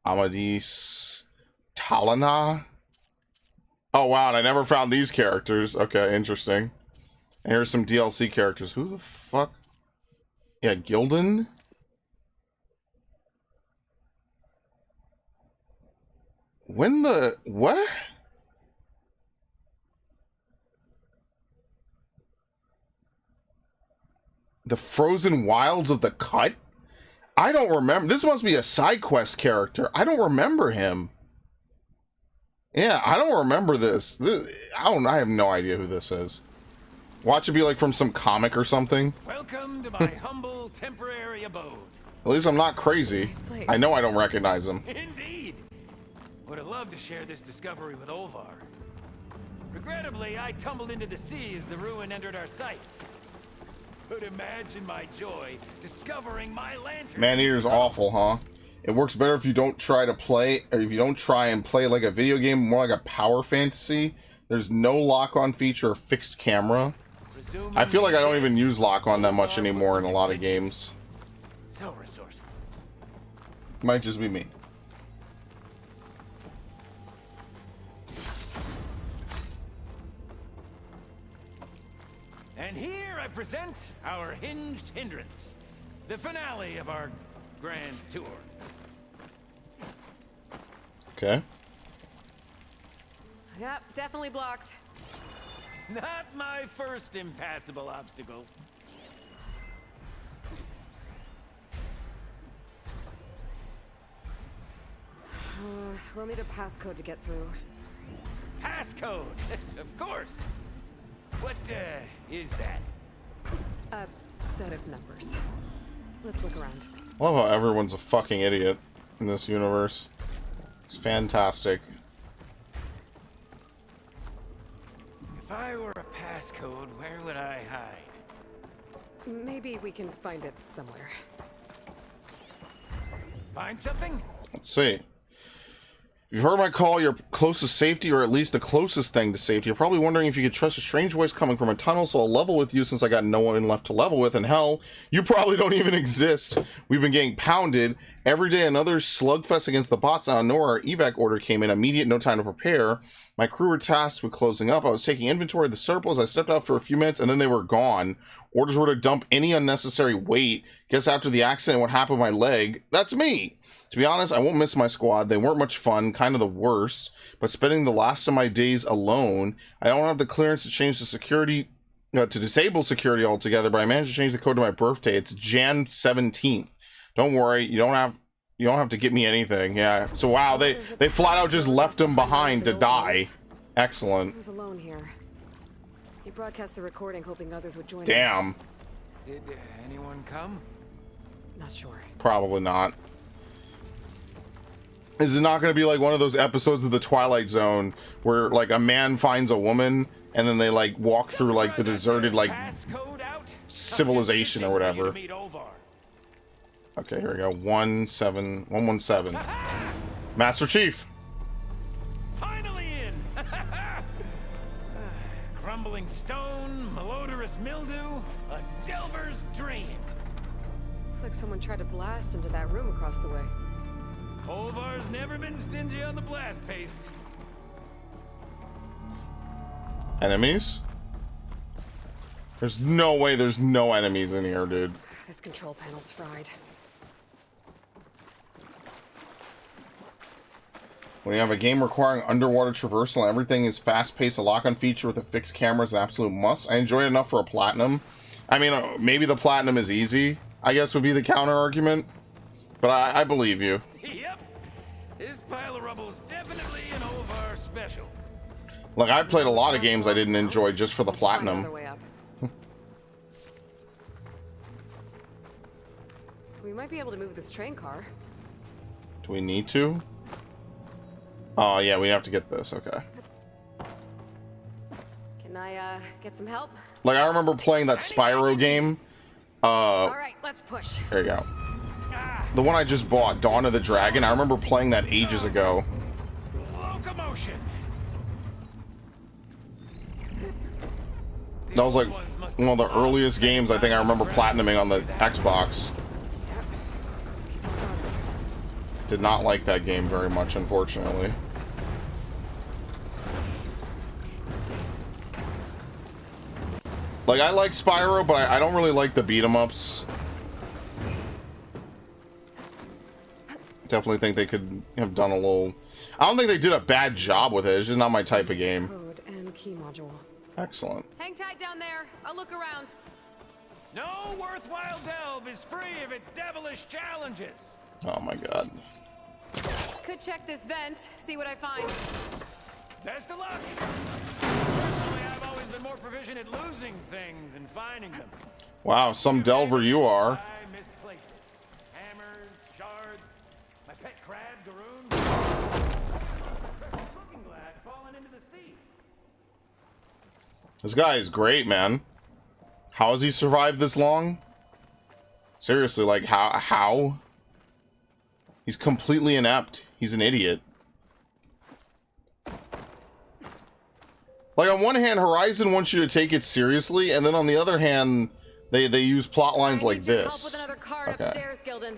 Amadis, Talana. Oh, wow, and I never found these characters. Okay, interesting. And here's some DLC characters. Who the fuck? Yeah, Gildan? When the... What? The Frozen Wilds of the Cut? I don't remember. This must be a side quest character. I don't remember him. Yeah, I don't remember this. I have no idea who this is. Watch it be like from some comic or something.
Welcome to my humble temporary abode.
At least I'm not crazy.
Nice place.
I know I don't recognize him.
Indeed. Would have loved to share this discovery with Olvar. Regrettably, I tumbled into the sea as the ruin entered our sights. But imagine my joy discovering my lantern.
Maneater's awful, huh? It works better if you don't try to play, or if you don't try and play like a video game, more like a power fantasy. There's no lock-on feature or fixed camera. I feel like I don't even use lock-on that much anymore in a lot of games.
So resourceful.
Might just be me.
And here I present our Hinged Hindrance, the finale of our grand tour.
Okay.
Yep, definitely blocked.
Not my first impassable obstacle.
We'll need a passcode to get through.
Passcode, of course. What is that?
A set of numbers. Let's look around.
I love how everyone's a fucking idiot in this universe. It's fantastic.
If I were a passcode, where would I hide?
Maybe we can find it somewhere.
Find something?
Let's see. You've heard my call, your closest safety, or at least the closest thing to safety. You're probably wondering if you could trust a strange voice coming from a tunnel, so I'll level with you since I got no one left to level with. And hell, you probably don't even exist. We've been getting pounded. Every day another slugfest against the bots. Out of nowhere, our evac order came in. Immediate, no time to prepare. My crew were tasked with closing up. I was taking inventory of the surplus. I stepped out for a few minutes, and then they were gone. Orders were to dump any unnecessary weight. Guess after the accident, what happened to my leg? That's me. To be honest, I won't miss my squad. They weren't much fun, kind of the worst. But spending the last of my days alone, I don't have the clearance to change the security, to disable security altogether. But I managed to change the code to my birthday. It's Jan 17th. Don't worry, you don't have to get me anything. Yeah. So wow, they flat out just left him behind to die. Excellent.
I was alone here. He broadcast the recording, hoping others would join.
Damn.
Did anyone come?
Not sure.
Probably not. This is not going to be like one of those episodes of the Twilight Zone where like a man finds a woman and then they like walk through like the deserted like civilization or whatever. Okay, here we go. 117. Master Chief.
Finally in. Crumbling stone, malodorous mildew, a delver's dream.
Looks like someone tried to blast into that room across the way.
Olvar's never been stingy on the blast paste.
Enemies? There's no way there's no enemies in here, dude.
This control panel's fried.
When you have a game requiring underwater traversal and everything is fast-paced, a lock-on feature with a fixed camera is an absolute must. I enjoy it enough for a platinum. I mean, maybe the platinum is easy, I guess would be the counter-argument. But I believe you.
Yep. This pile of rubble's definitely an Ovar special.
Look, I played a lot of games I didn't enjoy just for the
Find another
platinum.
way up. We might be able to move this train car.
Do we need to? Oh, yeah, we have to get this. Okay.
Can I get some help?
Like, I remember playing that Spyro game.
All right, let's push.
There you go. The one I just bought, Dawn of the Dragon. I remember playing that ages ago.
Locomotion.
That was like one of the earliest games I think I remember platinuming on the Xbox.
Let's keep on going.
Did not like that game very much, unfortunately. Like, I like Spyro, but I don't really like the beat-em-ups. Definitely think they could have done a little... I don't think they did a bad job with it. It's just not my type of game.
Code and key module.
Excellent.
Hang tight down there. I'll look around.
No worthwhile delve is free of its devilish challenges.
Oh my god.
Could check this vent, see what I find.
Best of luck. Personally, I've always been more proficient at losing things than finding them.
Wow, some delver you are.
I misplaced it. Hammers, shards, my pet crab, Garoon. Looking glass falling into the sea.
This guy is great, man. How has he survived this long? Seriously, like, how? He's completely inept. He's an idiot. Like, on one hand, Horizon wants you to take it seriously, and then on the other hand, they use plot lines like
I need your help
this.
with another card upstairs, Gildan.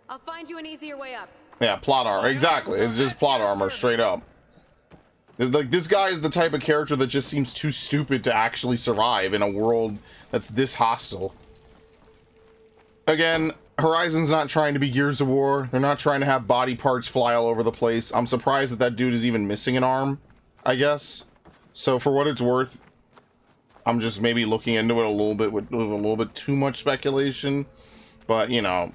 I'll find you an easier way up.
Yeah, plot armor. Exactly. It's just plot armor, straight up. It's like, this guy is the type of character that just seems too stupid to actually survive in a world that's this hostile. Again, Horizon's not trying to be Gears of War. They're not trying to have body parts fly all over the place. I'm surprised that that dude is even missing an arm, I guess. So for what it's worth, I'm just maybe looking into it a little bit with a little bit too much speculation. But, you know.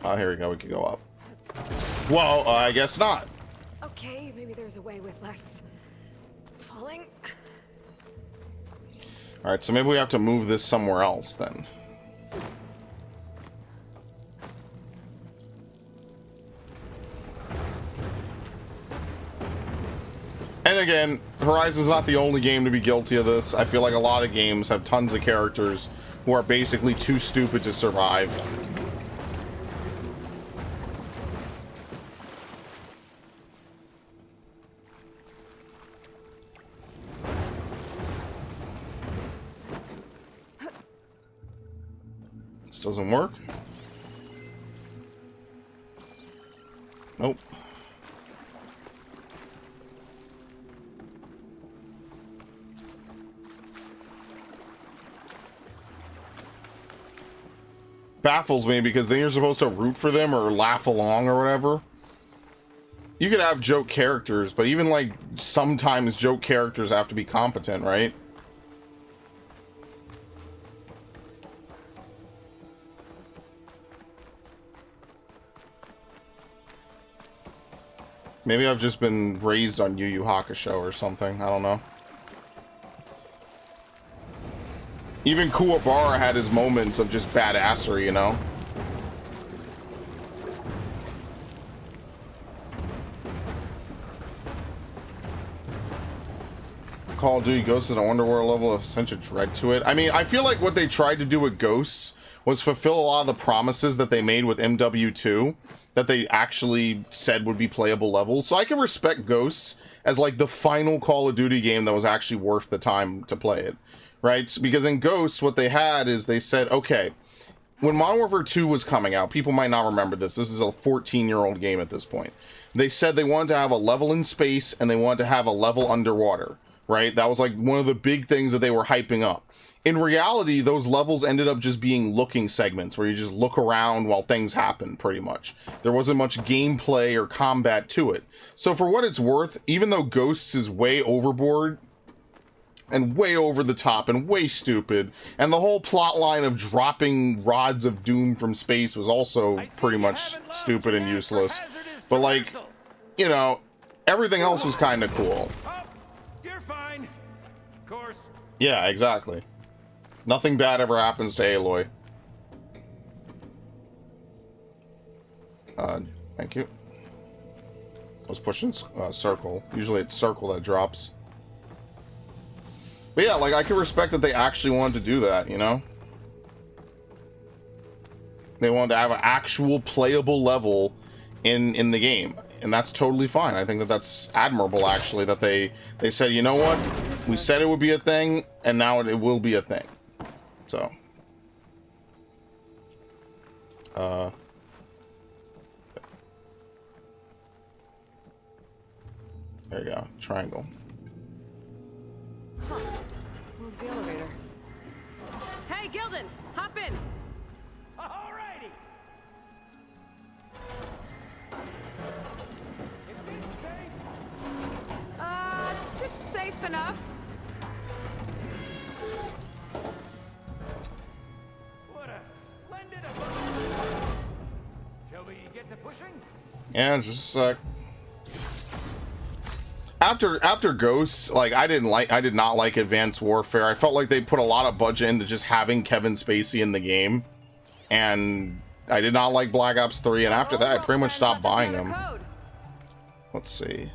Oh, here we go. We could go up. Well, I guess not.
Okay, maybe there's a way with less falling.
Alright, so maybe we have to move this somewhere else then. And again, Horizon's not the only game to be guilty of this. I feel like a lot of games have tons of characters who are basically too stupid to survive. This doesn't work. Nope. Baffles me because then you're supposed to root for them or laugh along or whatever. You could have joke characters, but even like sometimes joke characters have to be competent, right? Maybe I've just been raised on Yu Yu Hakusho or something. I don't know. Even Kuwabara had his moments of just badassery, you know? Call of Duty Ghosts has an underworld level of sense of dread to it. I mean, I feel like what they tried to do with Ghosts was fulfill a lot of the promises that they made with MW2 that they actually said would be playable levels. So I can respect Ghosts as like the final Call of Duty game that was actually worth the time to play it. Right? Because in Ghosts, what they had is they said, okay, when Modern Warfare 2 was coming out, people might not remember this. This is a 14-year-old game at this point. They said they wanted to have a level in space and they wanted to have a level underwater. Right? That was like one of the big things that they were hyping up. in reality, those levels ended up just being looking segments where you just look around while things happen, pretty much. There wasn't much gameplay or combat to it. So for what it's worth, even though Ghosts is way overboard and way over the top and way stupid, and the whole plot line of dropping rods of doom from space was also pretty much stupid and useless. But like, you know, everything else was kind of cool.
Oh, you're fine. Of course.
Yeah, exactly. Nothing bad ever happens to Aloy. Thank you. I was pushing circle. Usually it's circle that drops. But yeah, like, I can respect that they actually wanted to do that, you know? They wanted to have an actual playable level in the game. And that's totally fine. I think that that's admirable, actually, that they said, you know what? We said it would be a thing, and now it will be a thing. So. There you go. Triangle.
Huh. Moves the elevator. Hey, Gildan! Hop in!
Alrighty. Is this safe?
It's safe enough.
What a splendid abode. Shall we get to pushing?
Yeah, just a sec. After Ghosts, like, I did not like Advanced Warfare. I felt like they put a lot of budget into just having Kevin Spacey in the game, and I did not like Black Ops 3. And after that, I pretty much stopped buying them. Let's see.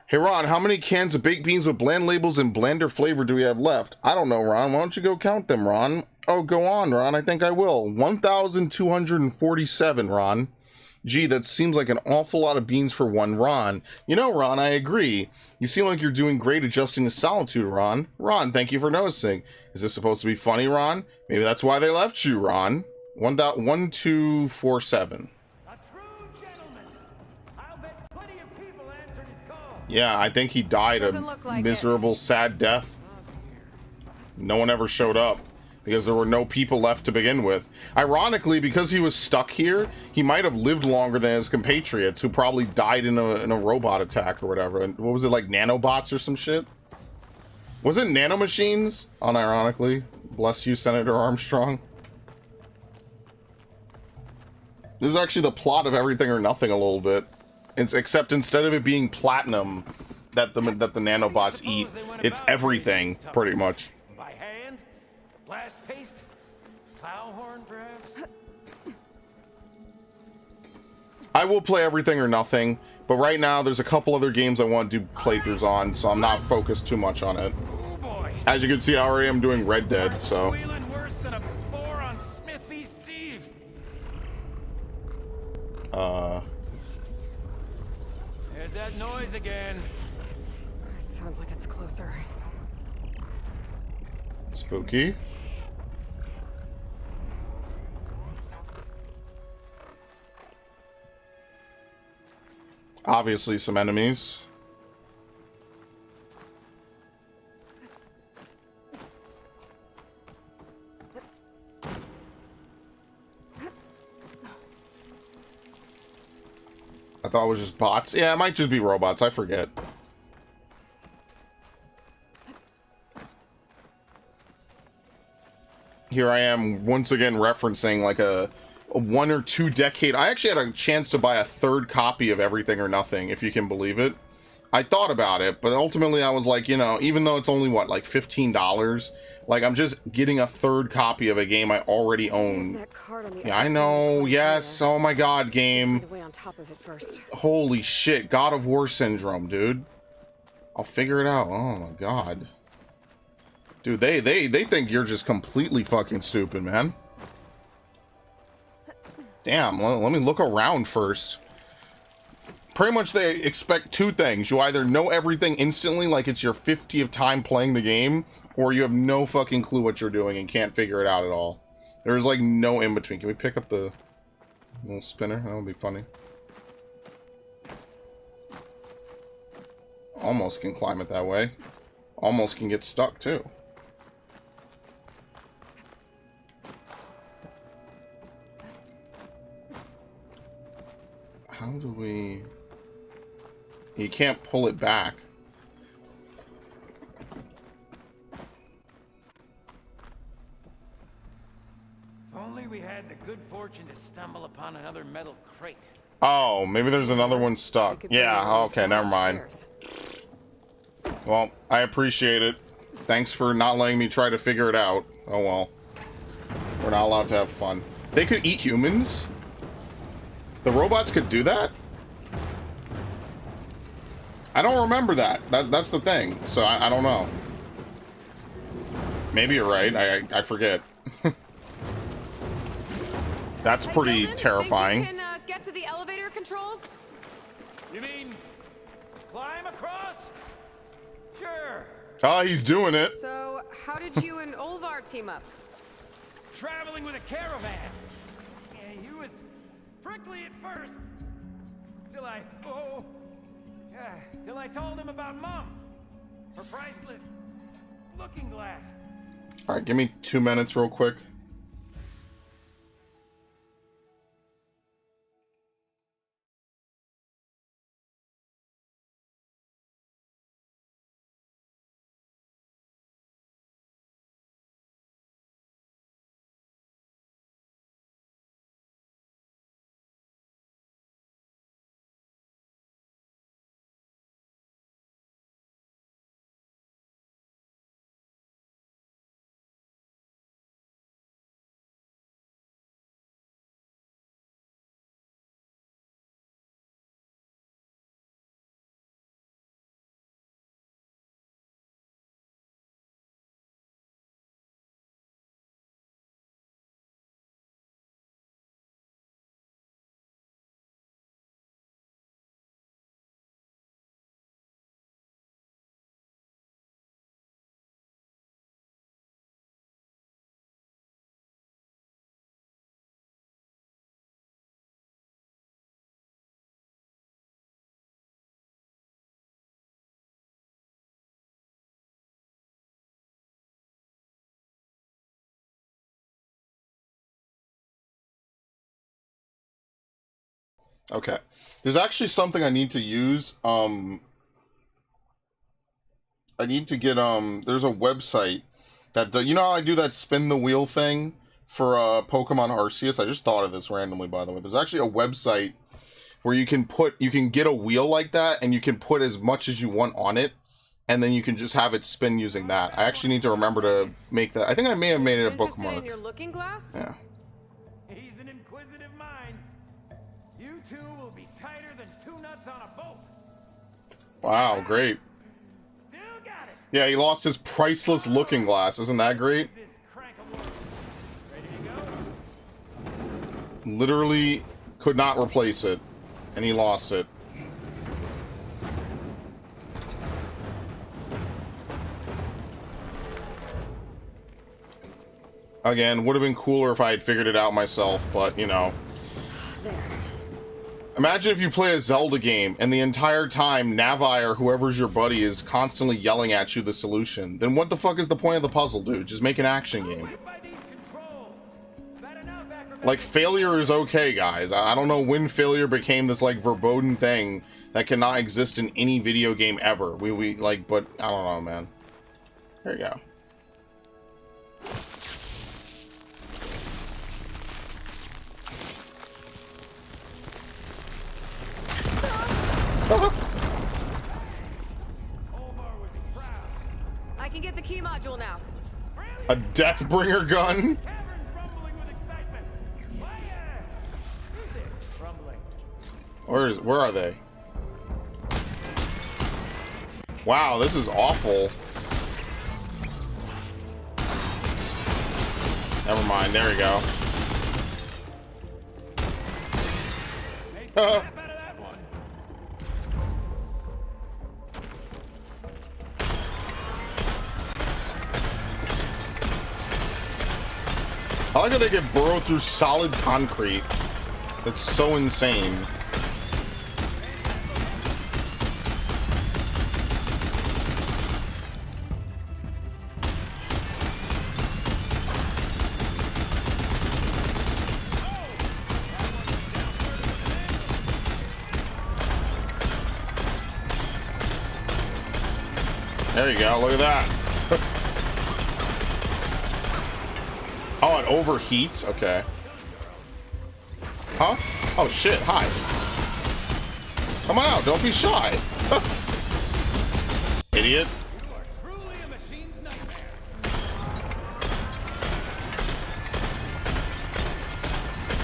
Hey Ron, how many cans of baked beans with bland labels and blander flavor do we have left? I don't know, Ron. Why don't you go count them, Ron? Oh, go on, Ron. I think I will. 1,247, Ron. Gee, that seems like an awful lot of beans for one Ron. You know, Ron, I agree. You seem like you're doing great adjusting to solitude, Ron. Ron, thank you for noticing. Is this supposed to be funny, Ron? Maybe that's why they left you, Ron. 1,247.
A true gentleman. I'll bet plenty of people answered his call.
Yeah, I think he died a
Doesn't look like
miserable, sad death. No one ever showed up because there were no people left to begin with. Ironically, because he was stuck here, he might have lived longer than his compatriots who probably died in a robot attack or whatever. And what was it, like nanobots or some shit? Was it nanomachines? Unironically. Bless you, Senator Armstrong. This is actually the plot of Everything or Nothing a little bit. Except instead of it being platinum that the nanobots eat, it's everything, pretty much.
By hand? Blast paste? Plow horn, perhaps?
I will play Everything or Nothing, but right now there's a couple other games I want to do playthroughs on, so I'm not focused too much on it.
Oh boy.
As you can see, I already am doing Red Dead, so...
Squealing worse than a boar on Smith East Eve. There's that noise again.
It sounds like it's closer.
Spooky. Obviously some enemies. I thought it was just bots. Yeah, it might just be robots. I forget. Here I am once again referencing like a 1 or 2 decade. I actually had a chance to buy a 3rd copy of Everything or Nothing, if you can believe it. I thought about it, but ultimately I was like, you know, even though it's only what, like $15, like I'm just getting a 3rd copy of a game I already own. Yeah, I know. Yes. Oh my God, game.
On top of it first.
Holy shit, God of War syndrome, dude. I'll figure it out. Oh my God. Dude, they think you're just completely fucking stupid, man. Damn, let me look around first. Pretty much they expect 2 things. You either know everything instantly, like it's your 50th time playing the game, or you have no fucking clue what you're doing and can't figure it out at all. There's like no in between. Can we pick up the little spinner? That would be funny. Almost can climb it that way. Almost can get stuck too. How do we... You can't pull it back.
If only we had the good fortune to stumble upon another metal crate.
Oh, maybe there's another one stuck. Yeah, okay, never mind. Well, I appreciate it. Thanks for not letting me try to figure it out. Oh well. We're not allowed to have fun. They could eat humans? The robots could do that? I don't remember that. That's the thing. So I don't know. Maybe you're right. I forget. That's pretty
Gilden,
terrifying.
Think you can get to the elevator controls?
You mean climb across? Sure.
Oh, he's doing it.
So, how did you and Olvar team up?
Traveling with a caravan. Yeah, he was prickly at first. Till I told him about Mom. Her priceless looking glass.
All right, give me 2 minutes real quick. Okay. There's actually something I need to use. I need to get, there's a website that, you know how I do that spin the wheel thing for, Pokemon Arceus? I just thought of this randomly, by the way. There's actually a website where you can get a wheel like that, and you can put as much as you want on it, and then you can just have it spin using that. I actually need to remember to make that. I think I may have made it a
Interested
bookmark.
in your looking glass?
Yeah.
He's an inquisitive mind. You two will be tighter than two nuts on a boat.
Wow, great.
Still got it.
Yeah, he lost his priceless looking glass. Isn't that great?
This crank of wood. Ready to go?
Literally could not replace it, and he lost it. Again, would have been cooler if I had figured it out myself, but, you know.
There.
Imagine if you play a Zelda game, and the entire time, Navi or whoever's your buddy is constantly yelling at you the solution. Then what the fuck is the point of the puzzle, dude? Just make an action game.
Wait by these controls. Better enough, acrobat.
Like, failure is okay, guys. I don't know when failure became this, like, verboten thing that cannot exist in any video game ever. We like, but, I don't know, man. There you go.
Omar would be proud.
I can get the key module now.
A Deathbringer gun?
Cavern's rumbling with excitement. Why, who's it? Rumbling.
Where are they? Wow, this is awful. Never mind, there we go.
Made some crap out of that one.
I like how they can burrow through solid concrete. That's so insane. There you go. Look at that. Oh, it overheats? Okay. Huh? Oh, shit. Hi. Come on out. Don't be shy. Idiot.
You are truly a machine's nightmare.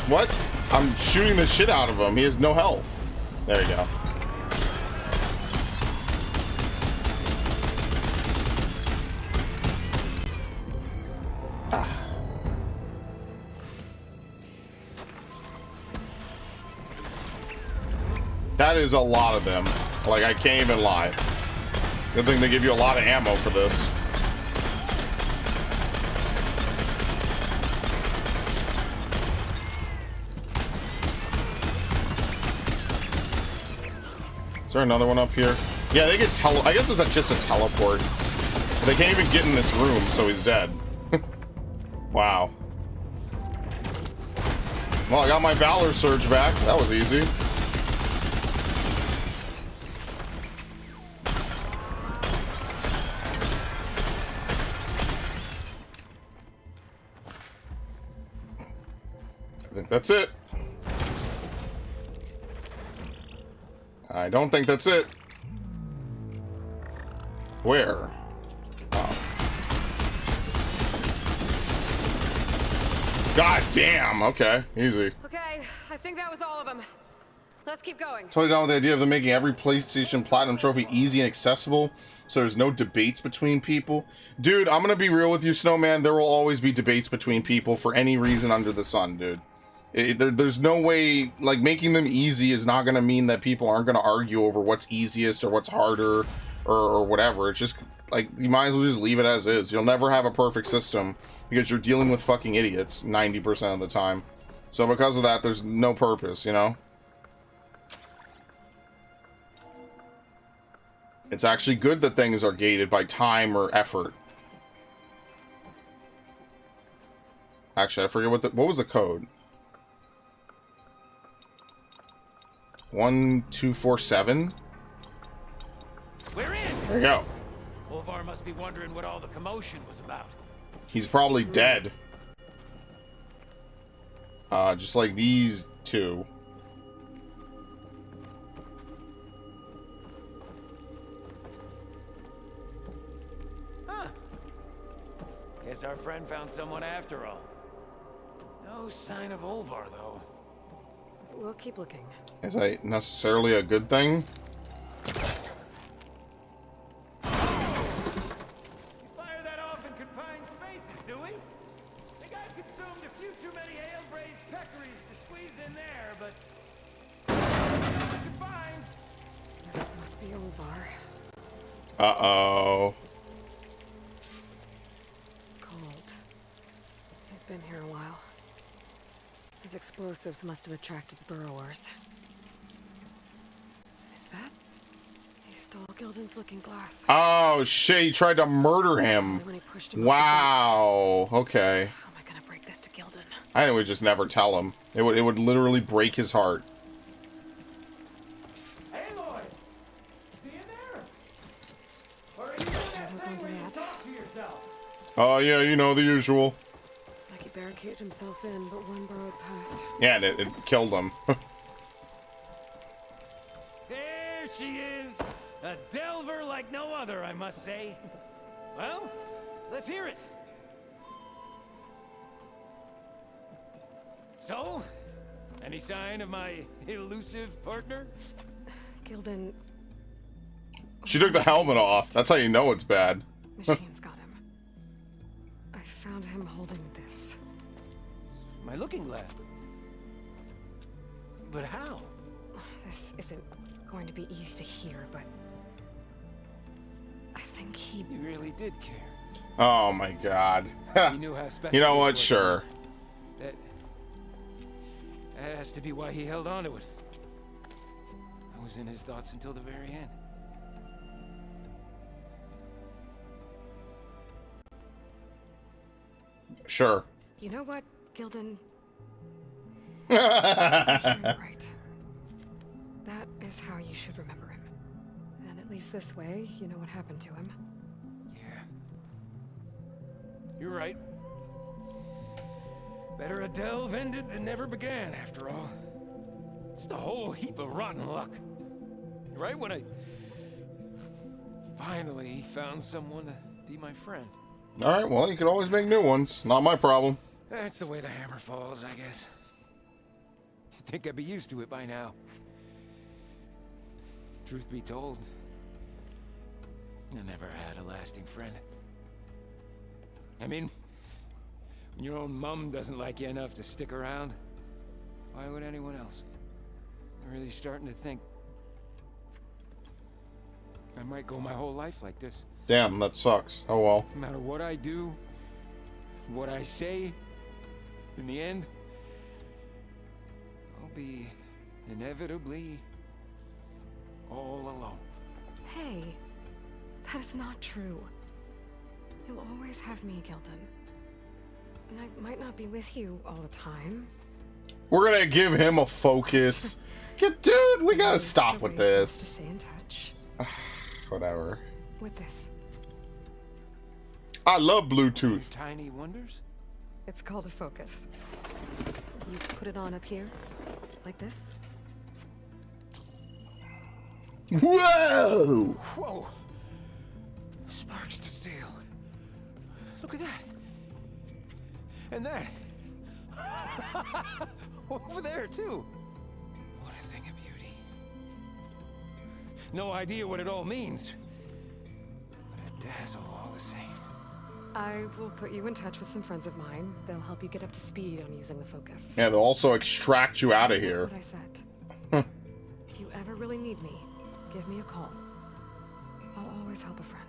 What? I'm shooting the shit out of him. He has no health. There you go. That is a lot of them. Like, I can't even lie. Good thing they give you a lot of ammo for this. Is there another one up here? Yeah, they get I guess it's just a teleport. But they can't even get in this room, so he's dead. Wow. Well, I got my Valor Surge back. That was easy. I think that's it. I don't think that's it. Where? Oh. God damn. Okay. Easy.
Okay, I think that was all of them. Let's keep going.
Totally down with the idea of them making every PlayStation Platinum trophy easy and accessible, so there's no debates between people. Dude, I'm gonna be real with you, Snowman. There will always be debates between people for any reason under the sun, dude. There's no way, like, making them easy is not gonna mean that people aren't gonna argue over what's easiest or what's harder or whatever. It's just, like, you might as well just leave it as is. You'll never have a perfect system because you're dealing with fucking idiots 90% of the time. So because of that, there's no purpose, you know? It's actually good that things are gated by time or effort. Actually, I forget what was the code? 1247?
We're in!
There you go.
Olvar must be wondering what all the commotion was about.
He's probably dead. Just like these two.
Huh. Guess our friend found someone after all. No sign of Olvar, though.
We'll keep looking.
Is that necessarily a good thing?
Fire that off in confined spaces, do we? Think I've consumed a few too many ale-braised peccaries to squeeze in there, but... confined.
This must be Olvar.
Uh-oh.
Cold. He's been here a while. His explosives must have attracted burrowers. Is that? He stole Gildan's looking glass.
Oh, shit, he tried to murder him.
When he pushed him
Wow. Okay.
How am I gonna break this to Gildan?
I would just never tell him. It would literally break his heart.
Aloy! Is he in there? Or are you doing that
Don't
thing
do
where you
that.
talk to yourself?
Oh, yeah, you know, the usual.
Looks like he barricaded himself in, but one burrowed past.
Yeah, and it killed him.
There she is! A delver like no other, I must say. Well, let's hear it. So, any sign of my elusive partner?
Gildan,
She took the helmet off. That's how you know it's bad.
machines got him. I found him holding this.
My looking glass. But how?
This isn't going to be easy to hear, but I think he...
He really did care.
Oh my god.
He knew how special
You know
this
what?
was.
Sure.
That has to be why he held on to it. I was in his thoughts until the very end.
Sure.
You know what, Gildan? You're right. That is how you should remember him. And at least this way, you know what happened to him.
You're right. Better a delve ended than never began, after all. Just a whole heap of rotten luck. Right when I finally found someone to be my friend.
Alright, well, you can always make new ones. Not my problem.
That's the way the hammer falls, I guess. You'd think I'd be used to it by now. Truth be told, I never had a lasting friend. I mean, when your own mum doesn't like you enough to stick around, why would anyone else? I'm really starting to think I might go my whole life like this.
Damn, that sucks. Oh well.
No matter what I do, what I say, in the end, I'll be inevitably all alone.
Hey, that is not true. You'll always have me, Gildan. And I might not be with you all the time.
We're gonna give him a focus. Dude, we gotta stop with this.
Stay in touch.
Whatever.
With this.
I love Bluetooth.
Tiny wonders?
It's called a focus. You put it on up here, like this.
Whoa!
Whoa! Sparks to steel. Look at that. And that. Over there, too. What a thing of beauty. No idea what it all means. But a dazzle all the same.
I will put you in touch with some friends of mine. They'll help you get up to speed on using the focus.
Yeah, they'll also extract you out of here.
What I said. If you ever really need me, give me a call. I'll always help a friend.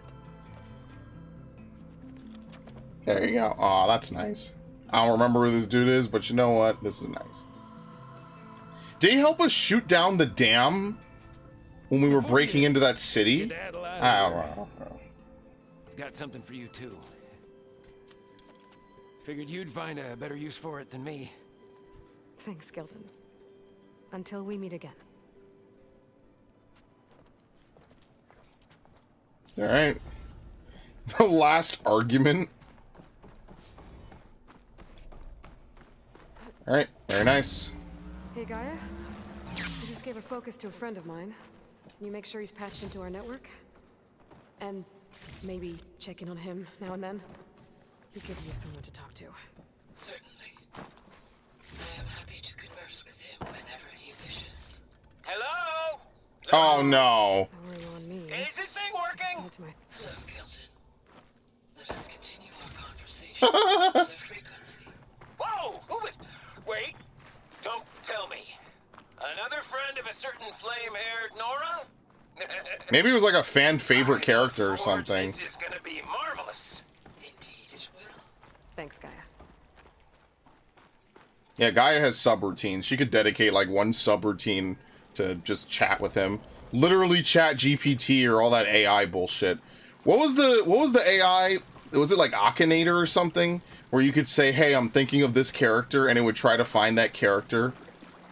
There you go. Aw, that's nice. I don't remember who this dude is, but you know what? This is nice. Did he help us shoot down the dam when we were breaking into that city? I don't know.
Got something for you, too. Figured you'd find a better use for it than me.
Thanks, Gildan. Until we meet again.
Alright. The last argument. Alright, very nice.
Hey, Gaia. I just gave a focus to a friend of mine. Can you make sure he's patched into our network? And maybe check in on him now and then? He could use someone to talk to.
Certainly. I am happy to converse with him whenever he wishes.
Hello?
Oh no.
Don't worry on me.
Is this thing working?
Send it to my...
Hello, Gildan. Let us continue our conversation on the frequency.
Whoa! Who was... Wait. Don't tell me. Another friend of a certain flame-haired Nora?
Maybe it was like a fan favorite character or something.
This is gonna be marvelous.
Indeed it will.
Thanks, Gaia.
Yeah, Gaia has subroutines. She could dedicate like one subroutine to just chat with him. Literally chat GPT or all that AI bullshit. What was the AI? Was it like Akinator or something? Where you could say, hey, I'm thinking of this character, and it would try to find that character.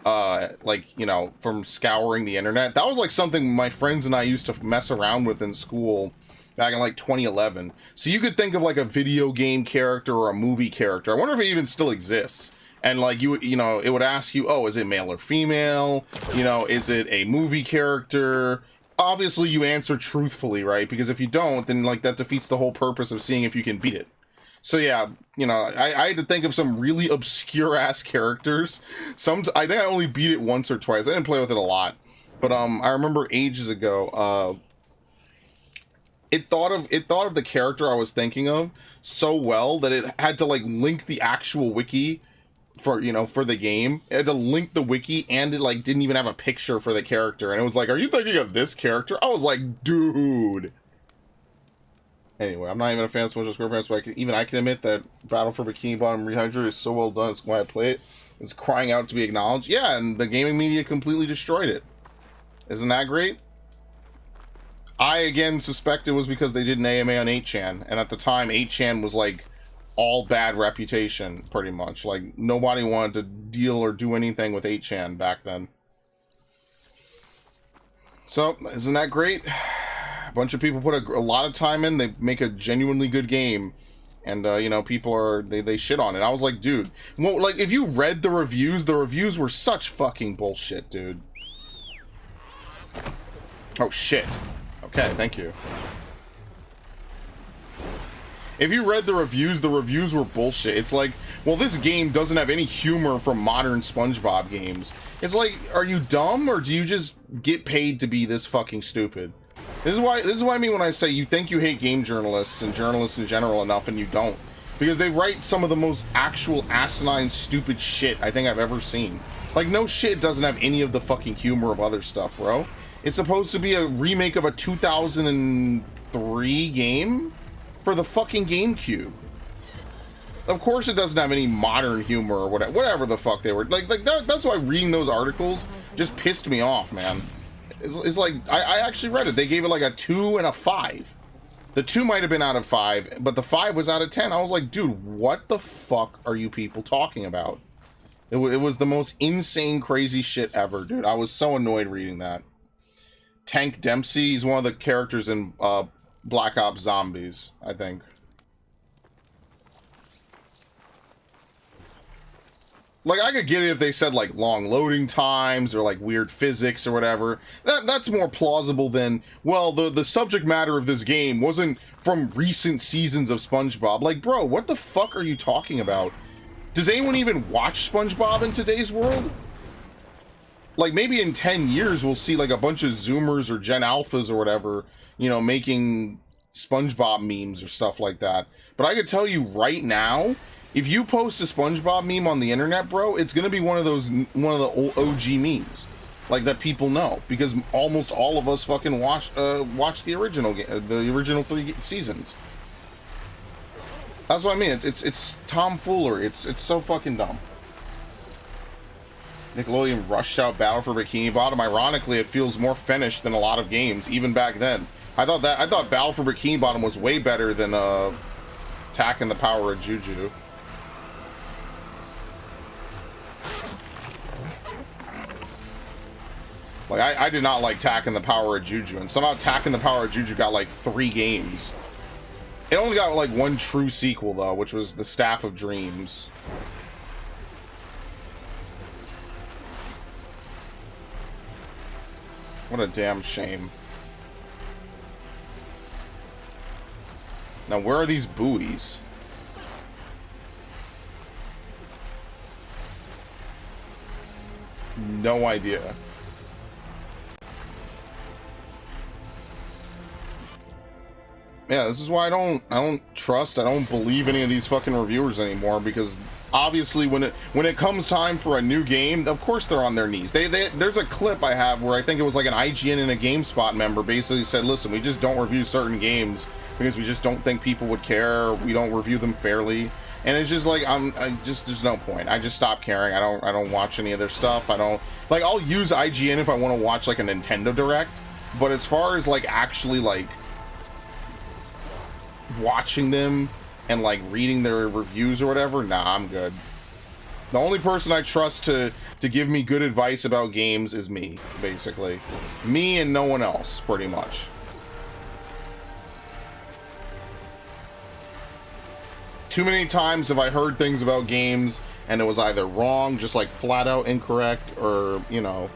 Like, you know, from scouring the internet. That was like something my friends and I used to mess around with in school back in like 2011. So you could think of like a video game character or a movie character. I wonder if it even still exists. And like you know, it would ask you, oh, is it male or female? You know, is it a movie character? Obviously you answer truthfully, right? Because if you don't, then like that defeats the whole purpose of seeing if you can beat it. So yeah, you know, I had to think of some really obscure ass characters. I think I only beat it once or twice. I didn't play with it a lot, but I remember ages ago, it thought of the character I was thinking of so well that it had to like link the actual wiki for, you know, for the game. It had to link the wiki, and it like didn't even have a picture for the character, and it was like, are you thinking of this character? I was like, dude. Anyway, I'm not even a fan of SpongeBob SquarePants, but I can admit that Battle for Bikini Bottom Rehydrate is so well done. It's why I play it. It's crying out to be acknowledged. Yeah, and the gaming media completely destroyed it. Isn't that great? I, again, suspect it was because they did an AMA on 8chan, and at the time, 8chan was, like, all bad reputation, pretty much. Like, nobody wanted to deal or do anything with 8chan back then. So, isn't that great? A bunch of people put a lot of time in, they make a genuinely good game, And, you know, people are, they shit on it. I was like, dude, well, like, if you read the reviews were such fucking bullshit, dude. Oh, shit. Okay, thank you. If you read the reviews were bullshit. It's like, well, this game doesn't have any humor from modern SpongeBob games. It's like, are you dumb, or do you just get paid to be this fucking stupid? This is what I mean when I say you think you hate game journalists and journalists in general enough, and you don't. Because they write some of the most actual asinine, stupid shit I think I've ever seen. Like, no shit doesn't have any of the fucking humor of other stuff, bro. It's supposed to be a remake of a 2003 game for the fucking GameCube. Of course it doesn't have any modern humor or whatever the fuck they were. Like that's why reading those articles just pissed me off, man. It's like, I actually read it. They gave it like a 2 and a 5. The 2 might have been out of 5, but the 5 was out of 10. I was like, dude, what the fuck are you people talking about? It was the most insane, crazy shit ever, dude. I was so annoyed reading that. Tank Dempsey, he's one of the characters in Black Ops Zombies, I think. Like, I could get it if they said, like, long loading times or, like, weird physics or whatever. That's more plausible than, well, the subject matter of this game wasn't from recent seasons of SpongeBob. Like, bro, what the fuck are you talking about? Does anyone even watch SpongeBob in today's world? Like, maybe in 10 years we'll see, like, a bunch of Zoomers or Gen Alphas or whatever, you know, making SpongeBob memes or stuff like that. But I could tell you right now, if you post a SpongeBob meme on the internet, bro, it's gonna be one of the OG memes, like, that people know, because almost all of us fucking watched the original 3 seasons. That's what I mean. It's tomfoolery. It's so fucking dumb. Nickelodeon rushed out Battle for Bikini Bottom. Ironically, it feels more finished than a lot of games, even back then. I thought Battle for Bikini Bottom was way better than Tak and the Power of Juju. Like, I did not like Tak and the Power of Juju, and somehow Tak and the Power of Juju got like 3 games. It only got like 1 true sequel though, which was the Staff of Dreams. What a damn shame. Now, where are these buoys? No idea. Yeah, this is why I don't believe any of these fucking reviewers anymore, because obviously when it comes time for a new game, of course they're on their knees. There's a clip I have where I think it was like an IGN and a GameSpot member basically said, listen, we just don't review certain games because we just don't think people would care. We don't review them fairly. And it's just like, there's no point. I just stopped caring. I don't watch any of their stuff. I'll use IGN if I want to watch like a Nintendo Direct, but as far as like actually like watching them and like reading their reviews or whatever, nah, I'm good. The only person I trust to give me good advice about games is me, basically. Me and no one else, pretty much. Too many times have I heard things about games and it was either wrong, just like flat out incorrect, or, you know,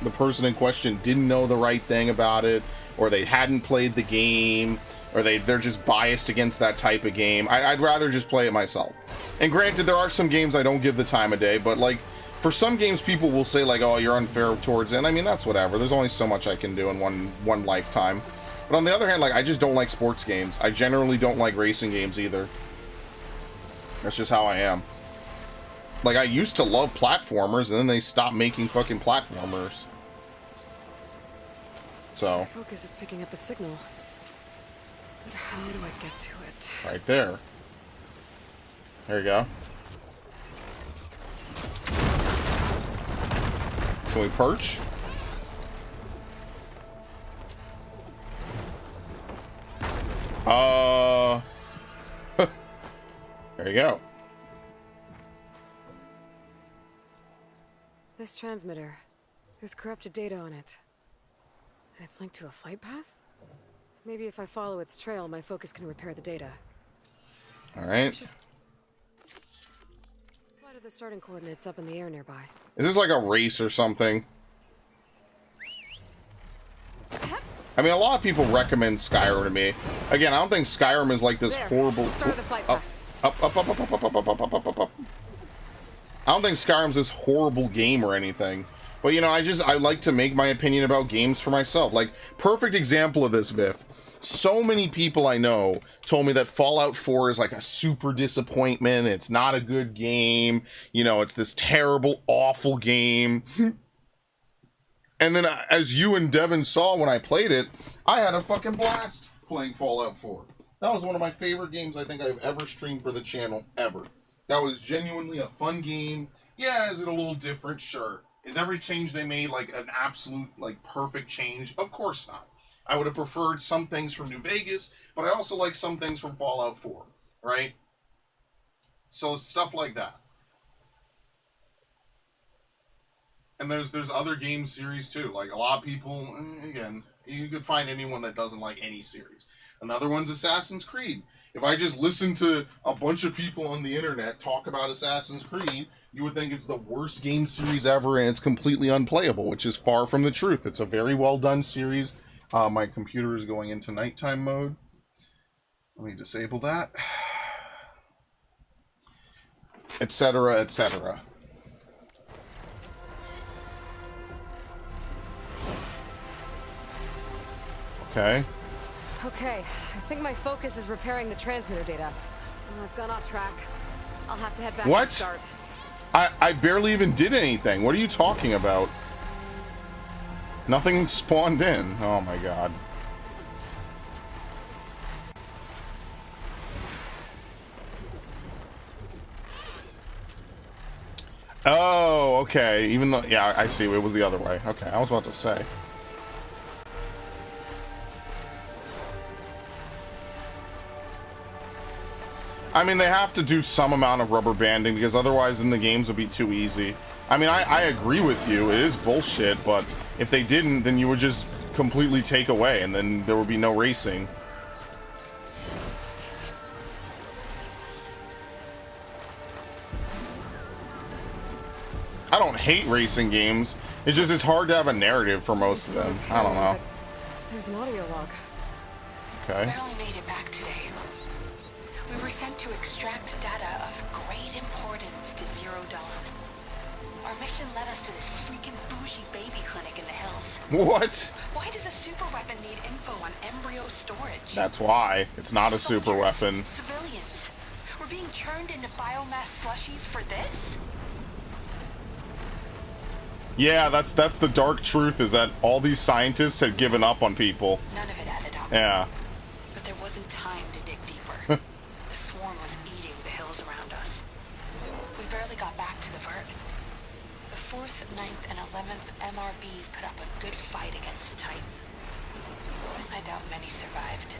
the person in question didn't know the right thing about it, or they hadn't played the game, or they're just biased against that type of game. I'd rather just play it myself. And granted, there are some games I don't give the time of day, but like, for some games people will say like, oh, you're unfair towards it, and I mean, that's whatever. There's only so much I can do in one lifetime. But on the other hand, like, I just don't like sports games. I generally don't like racing games either. That's just how I am. Like, I used to love platformers, and then they stopped making fucking platformers. So.
Focus is picking up a signal. How do I get to it?
Right there. There you go. Can we perch? There you go.
This transmitter. There's corrupted data on it. And it's linked to a flight path? Maybe if I follow its trail, my focus can repair the data.
All right.
Why are the starting coordinates up in the air nearby?
Is this like a race or something? I mean, a lot of people recommend Skyrim to me. Again, I don't think Skyrim is like this
There,
horrible.
start of the flight
Up,
path.
up, up, up, up, up, up, up, up, up, up, up, up. I don't think Skyrim's this horrible game or anything. But, you know, I like to make my opinion about games for myself. Like, perfect example of this, Viv. So many people I know told me that Fallout 4 is like a super disappointment. It's not a good game. You know, it's this terrible, awful game. And then, as you and Devin saw when I played it, I had a fucking blast playing Fallout 4. That was one of my favorite games I think I've ever streamed for the channel, ever. That was genuinely a fun game. Yeah, is it a little different? Sure. Is every change they made like an absolute, like, perfect change? Of course not. I would have preferred some things from New Vegas, but I also like some things from Fallout 4, right? So stuff like that. And there's other game series too. Like, a lot of people, again, you could find anyone that doesn't like any series. Another one's Assassin's Creed. If I just listen to a bunch of people on the internet talk about Assassin's Creed, you would think it's the worst game series ever and it's completely unplayable, which is far from the truth. It's a very well done series. My computer is going into nighttime mode. Let me disable that. Etc., etc. Okay.
Okay, I think my focus is repairing the transmitter data. I've gone off track. I'll have to head back
What?
to start.
I barely even did anything. What are you talking about? Nothing spawned in. Oh my god. Oh, okay. Even though, yeah, I see. It was the other way. Okay, I was about to say. I mean, they have to do some amount of rubber banding because otherwise then the games would be too easy. I mean, I agree with you. It is bullshit, but if they didn't, then you would just completely take away and then there would be no racing. I don't hate racing games. It's just it's hard to have a narrative for most of them. I don't know.
There's an audio log.
Okay.
Barely made it back today. We were sent to extract data of great importance to Zero Dawn. Our mission led us to this freaking bougie baby clinic in the hills.
What?
Why does a super weapon need info on embryo storage?
That's why. It's not a super
Soldiers,
weapon.
Civilians. We're being churned into biomass slushies for this?
Yeah, that's the dark truth, is that all these scientists had given up on people.
None of it added up.
Yeah.
But there wasn't time to dig deeper. The swarm was eating the hills around us. We barely got back to the vert. The 4th, 9th, and 11th MRBs put up a good fight against the Titan. I doubt many survived.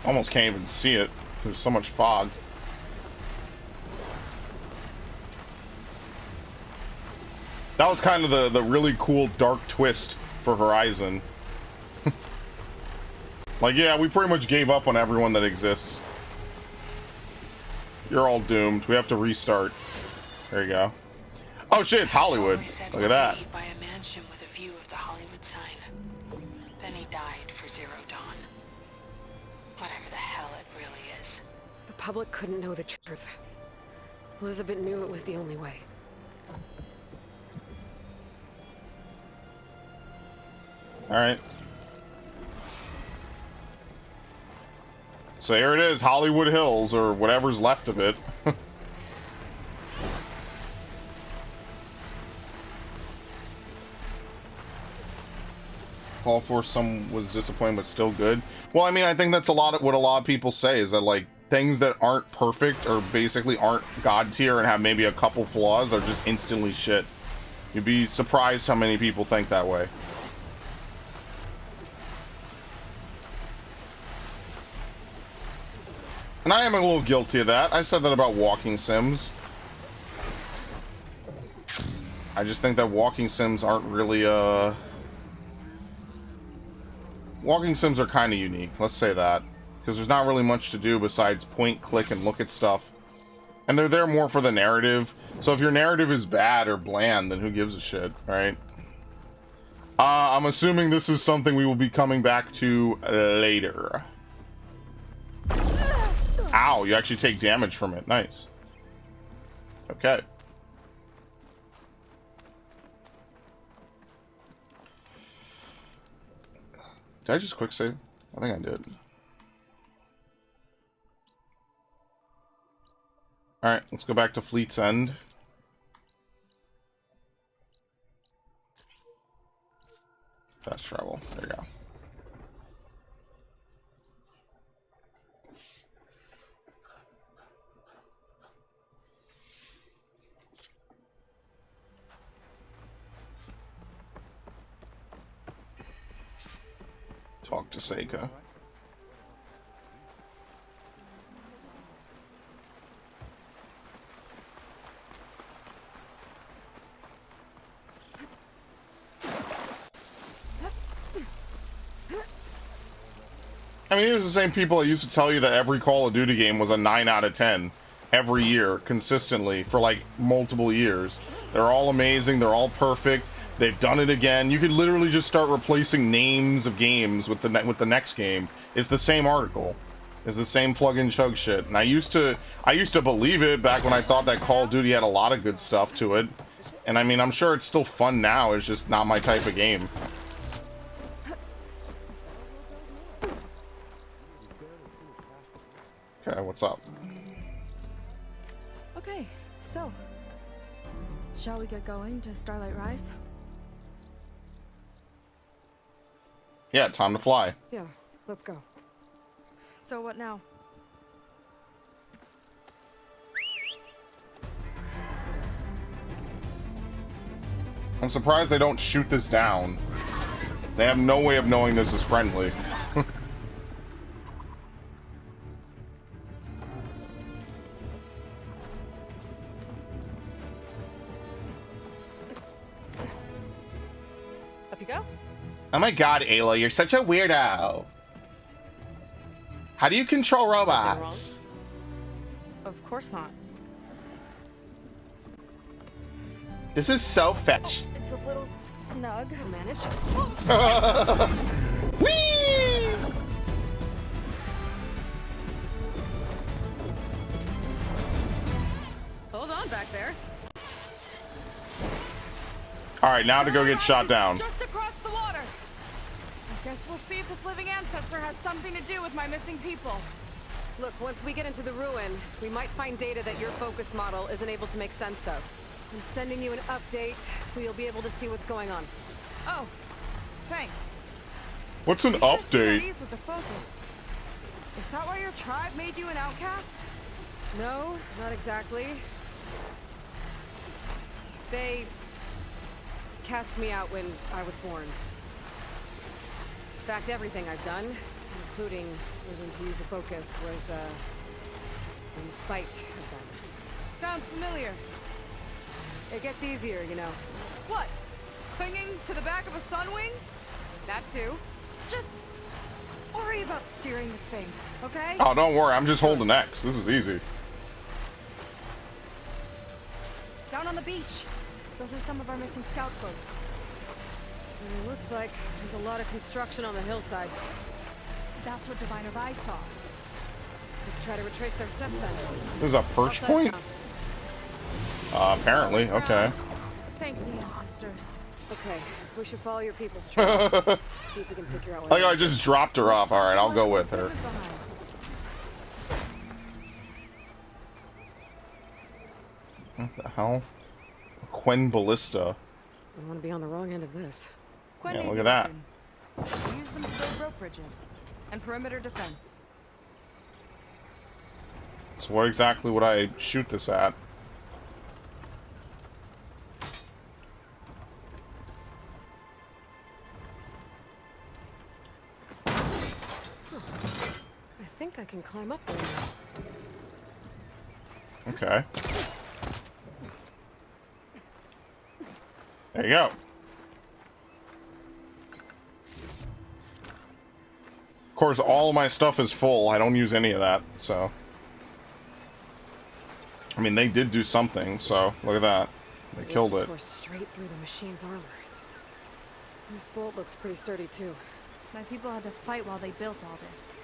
Almost can't even see it. There's so much fog. That was kind of the really cool dark twist for Horizon. Like, yeah, we pretty much gave up on everyone that exists. You're all doomed. We have to restart. There you go. Oh shit, it's Hollywood. Look at that.
By a mansion with a view of the Hollywood sign. Then he died for Zero Dawn. Whatever the hell it really is.
The public couldn't know the truth. Elizabeth knew it was the only way.
Alright. So here it is, Hollywood Hills, or whatever's left of it. Call for some was disappointing but still good. Well, I mean, I think that's what a lot of people say, is that, like, things that aren't perfect or basically aren't god tier and have maybe a couple flaws are just instantly shit. You'd be surprised how many people think that way. And I am a little guilty of that. I said that about walking sims. I just think that walking sims aren't really, walking sims are kind of unique. Let's say that. Because there's not really much to do besides point, click, and look at stuff. And they're there more for the narrative. So if your narrative is bad or bland, then who gives a shit, right? I'm assuming this is something we will be coming back to later. Ow, you actually take damage from it. Nice. Okay. Did I just quick save? I think I did. Alright, let's go back to Fleet's End. Fast travel. There you go. Talk to Seika. I mean, it was the same people that used to tell you that every Call of Duty game was a 9 out of 10 every year, consistently, for like multiple years. They're all amazing, they're all perfect, they've done it again. You could literally just start replacing names of games with the next game. It's the same article. It's the same plug and chug shit. And I used to believe it back when I thought that Call of Duty had a lot of good stuff to it. And I mean, I'm sure it's still fun now, it's just not my type of game. Okay, what's up?
Okay, so shall we get going to Starlight Rise?
Yeah, time to fly.
Yeah, let's go.
So what now?
I'm surprised they don't shoot this down. They have no way of knowing this is friendly.
Up you go.
Oh my god, Ayla, you're such a weirdo. How do you control robots?
Of course not.
This is so fetch.
It's a little snug.
I'll manage.
Whee!
Hold on back there.
Alright, now to go get shot down.
Just across the water. I guess we'll see if this living ancestor has something to do with my missing people.
Look, once we get into the ruin, we might find data that your focus model isn't able to make sense of. I'm sending you an update, so you'll be able to see what's going on.
Oh, thanks.
What's an
You sure seem at
update?
ease with the focus. Is that why your tribe made you an outcast?
No, not exactly. They cast me out when I was born. In fact, everything I've done, including learning to use the focus, was in spite of them.
Sounds familiar.
It gets easier, you know.
What? Clinging to the back of a sunwing?
That too.
Just worry about steering this thing, okay?
Oh, don't worry, I'm just holding X. This is easy.
Down on the beach. Those are some of our missing scout boats.
And it looks like there's a lot of construction on the hillside.
That's what Diviner Vi saw.
Let's try to retrace their steps then.
This is a perch
Outside
point?
town.
Apparently, okay.
Thank the ancestors.
Okay, we should follow your people's trail. See if we can figure out what.
Like, I just dropped her off. Alright, I'll go with her. What the hell? Quen Ballista.
I want to be on the wrong end of this.
Quinn
Yeah,
made
look
me
at that.
open. We use them to build rope bridges and perimeter defense.
So what exactly would I shoot this at?
I think I can climb up there now.
Okay. There you go. Of course, all of my stuff is full. I don't use any of that, so. I mean, they did do something, so look at that. They killed it.
Pour straight through the machine's armor. This bolt looks pretty sturdy too.
My people had to fight while they built all this,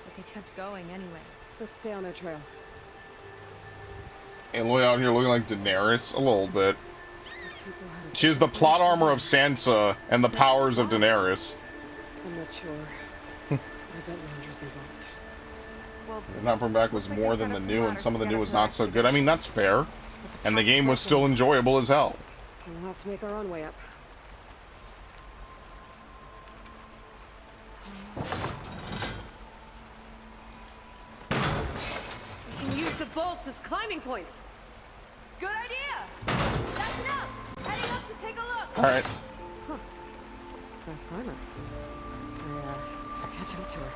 but they kept going anyway.
Let's stay on their trail.
Aloy out here looking like Daenerys a little bit.
People had a
She has the plot armor of Sansa and the powers of Daenerys.
I'm not sure. I bet Ranger's involved.
Well,
The number back was
like
more
they
than
set
the
up some
new, and
ladders
some of the
to
new
get
was
up
not
to
so
that
good. I mean, that's fair. And the game was still enjoyable as hell.
We'll have to make our own way up. We can use the bolts as climbing points.
good idea! That's enough! Heading up to take a look!
Alright.
Fast climber. I'll catch up to her.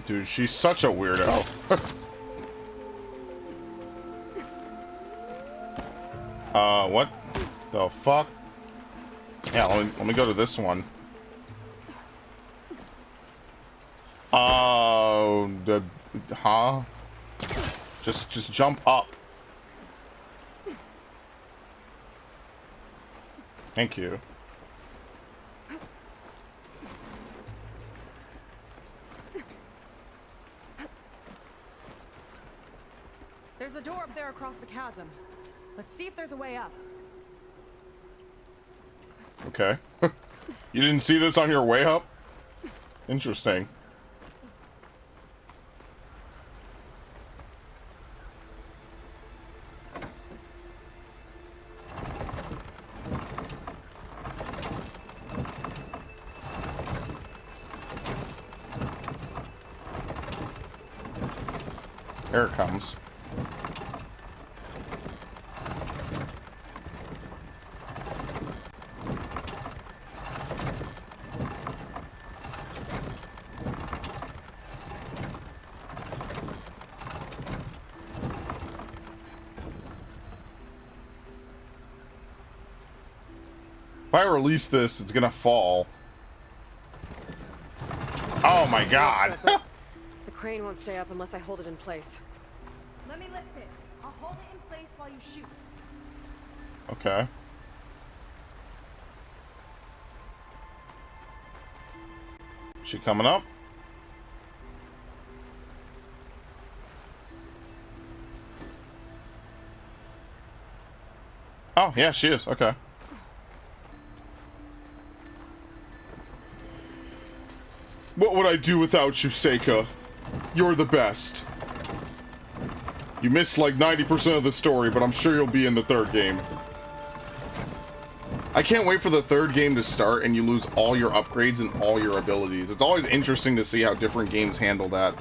Dude, she's such a weirdo. What the fuck? Yeah, let me go to this one. Huh? Just jump up. Thank you.
There's a door up there across the chasm. Let's see if there's a way up.
Okay. You didn't see this on your way up? Interesting. Here it comes. If I release this, it's gonna fall. Oh my god.
The crane won't stay up unless I hold it in place.
Let me lift it. I'll hold it in place while you shoot.
Okay. She coming up? Oh, yeah, she is. Okay. What would I do without you, Seika? You're the best. You missed like 90% of the story, but I'm sure you'll be in the third game. I can't wait for the third game to start and you lose all your upgrades and all your abilities. It's always interesting to see how different games handle that.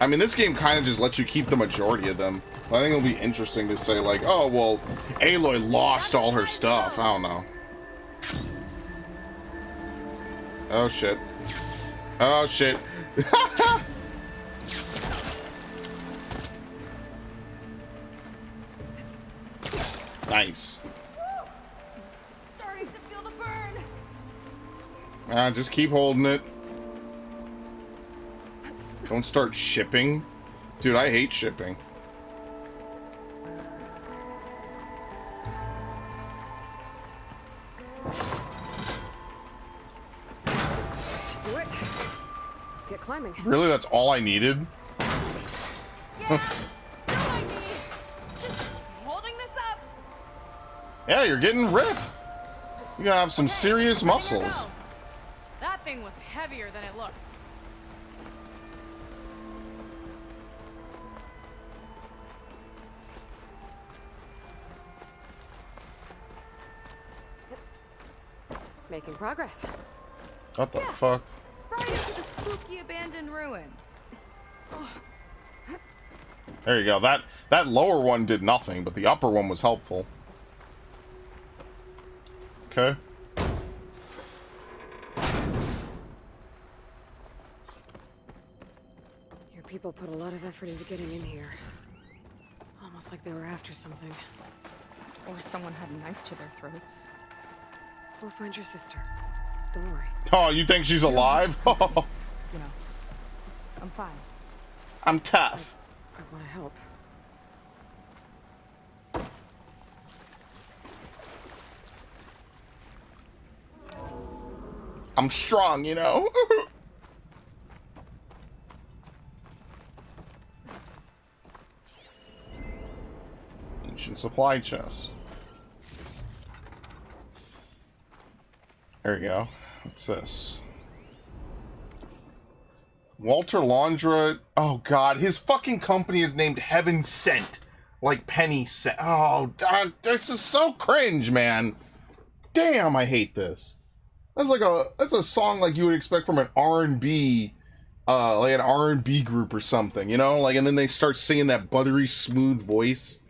I mean, this game kind of just lets you keep the majority of them. But I think it'll be interesting to say, like, oh, well, Aloy lost all her stuff. I don't know. Oh, shit. Oh, shit. Nice.
Starting to feel the burn.
Just keep holding it. Don't start shipping. Dude, I hate shipping.
Should do it. Let's get climbing.
Really, that's all I needed?
Yeah, doing me. Just holding this up.
Yeah, you're getting ripped. You're gonna have some serious
Letting her
muscles.
go. That thing was heavier than it looked.
Making progress.
What the fuck?
Right into the spooky abandoned ruin.
There you go. That lower one did nothing, but the upper one was helpful. Okay.
Your people put a lot of effort into getting in here. Almost like they were after something.
Or someone had a knife to their throats.
We'll find your sister. Don't worry.
Oh, you think she's alive?
You know, I'm fine.
I'm tough.
I want to help.
I'm strong, you know? Ancient supply chest. There we go. What's this? Walter Londra. Oh god, his fucking company is named Heaven Sent. Like Penny Sent. Oh, dog, this is so cringe, man. Damn, I hate this. That's a song like you would expect from an R&B, like an R&B group or something, you know? Like, and then they start singing that buttery smooth voice.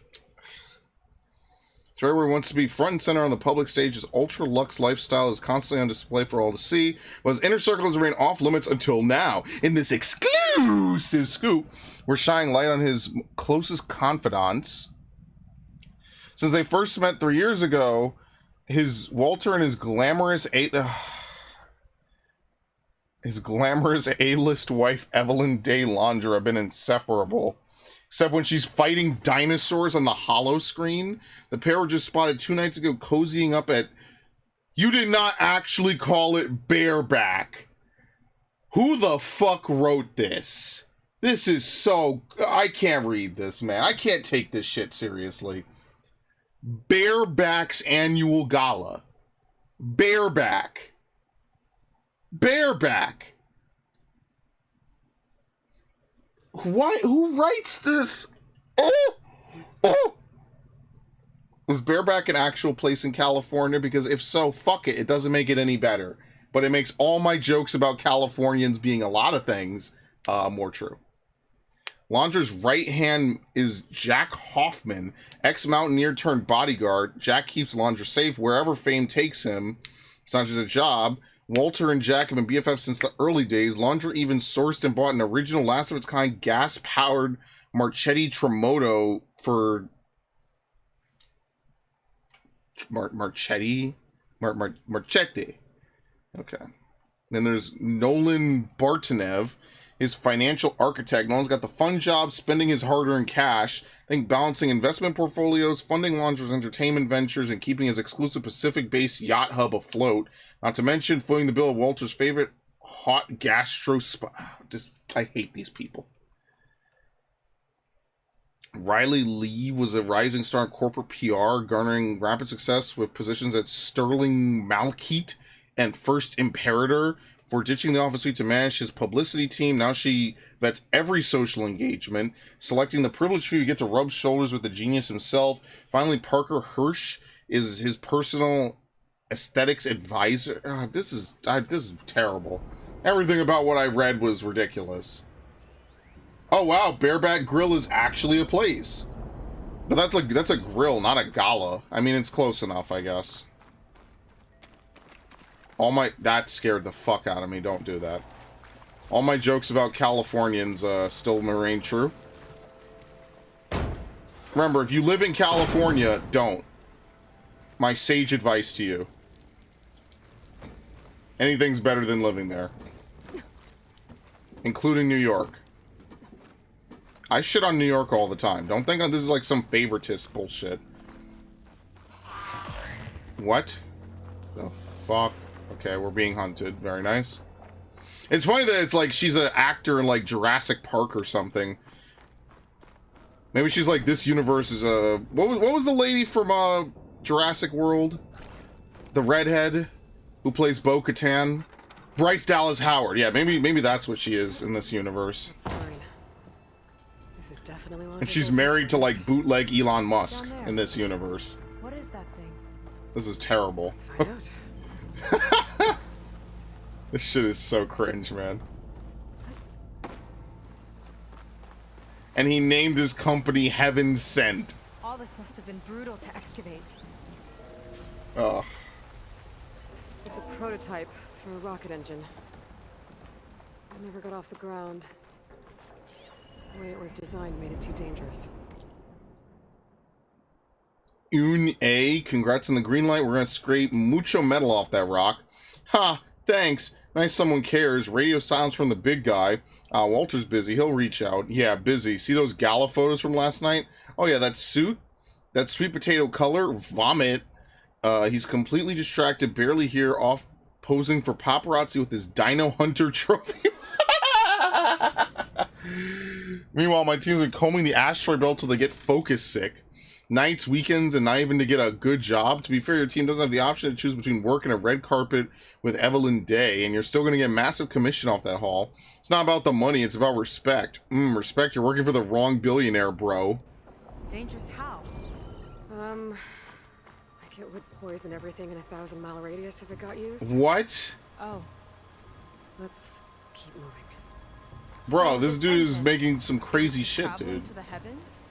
It's right where he wants to be front and center on the public stage. His ultra luxe lifestyle is constantly on display for all to see, but his inner circle has remained off limits until now. In this exclusive scoop, we're shining light on his closest confidants. Since they first met 3 years ago, Walter and his glamorous A-list wife Evelyn Day Londra have been inseparable. Except when she's fighting dinosaurs on the hollow screen. The pair were just spotted 2 nights ago cozying up at... You did not actually call it bareback. Who the fuck wrote this? This is so... I can't read this, man. I can't take this shit seriously. Bareback's annual gala. Bareback. Bareback. Why? Who writes this? Oh! Oh! Is Bareback an actual place in California? Because if so, fuck it. It doesn't make it any better. But it makes all my jokes about Californians being a lot of things more true. Londra's right hand is Jack Hoffman, ex-mountaineer turned bodyguard. Jack keeps Londra safe wherever fame takes him. It's not just a job. Walter and Jack have been BFFs since the early days. Londra even sourced and bought an original, last-of-its-kind, gas-powered Marchetti Tremoto for... Marchetti? Marchetti. Okay. Then there's Nolan Bartanev, his financial architect. Nolan's got the fun job, spending his hard-earned cash. I think balancing investment portfolios, funding Londra's entertainment ventures, and keeping his exclusive Pacific-based yacht hub afloat. Not to mention footing the bill of Walter's favorite hot gastro spot. I hate these people. Riley Lee was a rising star in corporate PR, garnering rapid success with positions at Sterling Malkeet and First Imperator. For ditching the office suite to manage his publicity team, now she vets every social engagement, selecting the privileged few who get to rub shoulders with the genius himself. Finally, Parker Hirsch is his personal aesthetics advisor. This is terrible. Everything about what I read was ridiculous. Oh wow, Bareback Grill is actually a place. But that's a grill, not a gala. I mean, it's close enough, I guess. That scared the fuck out of me. Don't do that. All my jokes about Californians still remain true. Remember, if you live in California, don't. My sage advice to you. Anything's better than living there. Including New York. I shit on New York all the time. Don't think this is like some favoritist bullshit. What? The fuck? Okay, we're being hunted. Very nice. It's funny that it's like she's an actor in like Jurassic Park or something. Maybe she's like, this universe is a... What was the lady from Jurassic World? The redhead who plays Bo-Katan? Bryce Dallas Howard. Yeah, maybe that's what she is in this universe.
This is definitely
and she's married to like bootleg Elon Musk in this universe.
What is that thing?
This is terrible.
Let's find out.
This shit is so cringe, man. And he named his company Heaven Sent.
All this must have been brutal to excavate.
Ugh.
It's a prototype for a rocket engine. It never got off the ground. The way it was designed made it too dangerous.
A, congrats on the green light. We're gonna scrape mucho metal off that rock. Ha, thanks. Nice someone cares. Radio silence from the big guy. Walter's busy. He'll reach out. Yeah, busy. See those gala photos from last night? Oh yeah, that suit? That sweet potato color? Vomit. He's completely distracted, barely here, off posing for paparazzi with his Dino Hunter trophy. Meanwhile, my team's been combing the asteroid belt till they get focus sick. Nights, weekends, and not even to get a good job. To be fair, your team doesn't have the option to choose between work and a red carpet with Evelyn Day, and you're still going to get massive commission off that haul. It's not about the money, it's about respect. Respect, you're working for the wrong billionaire, bro.
Dangerous how?
Like it would poison everything in a 1,000-mile radius if it got used.
What?
Oh,
Let's keep moving.
Bro, this dude is making some crazy shit,
traveling
dude.
to the heavens?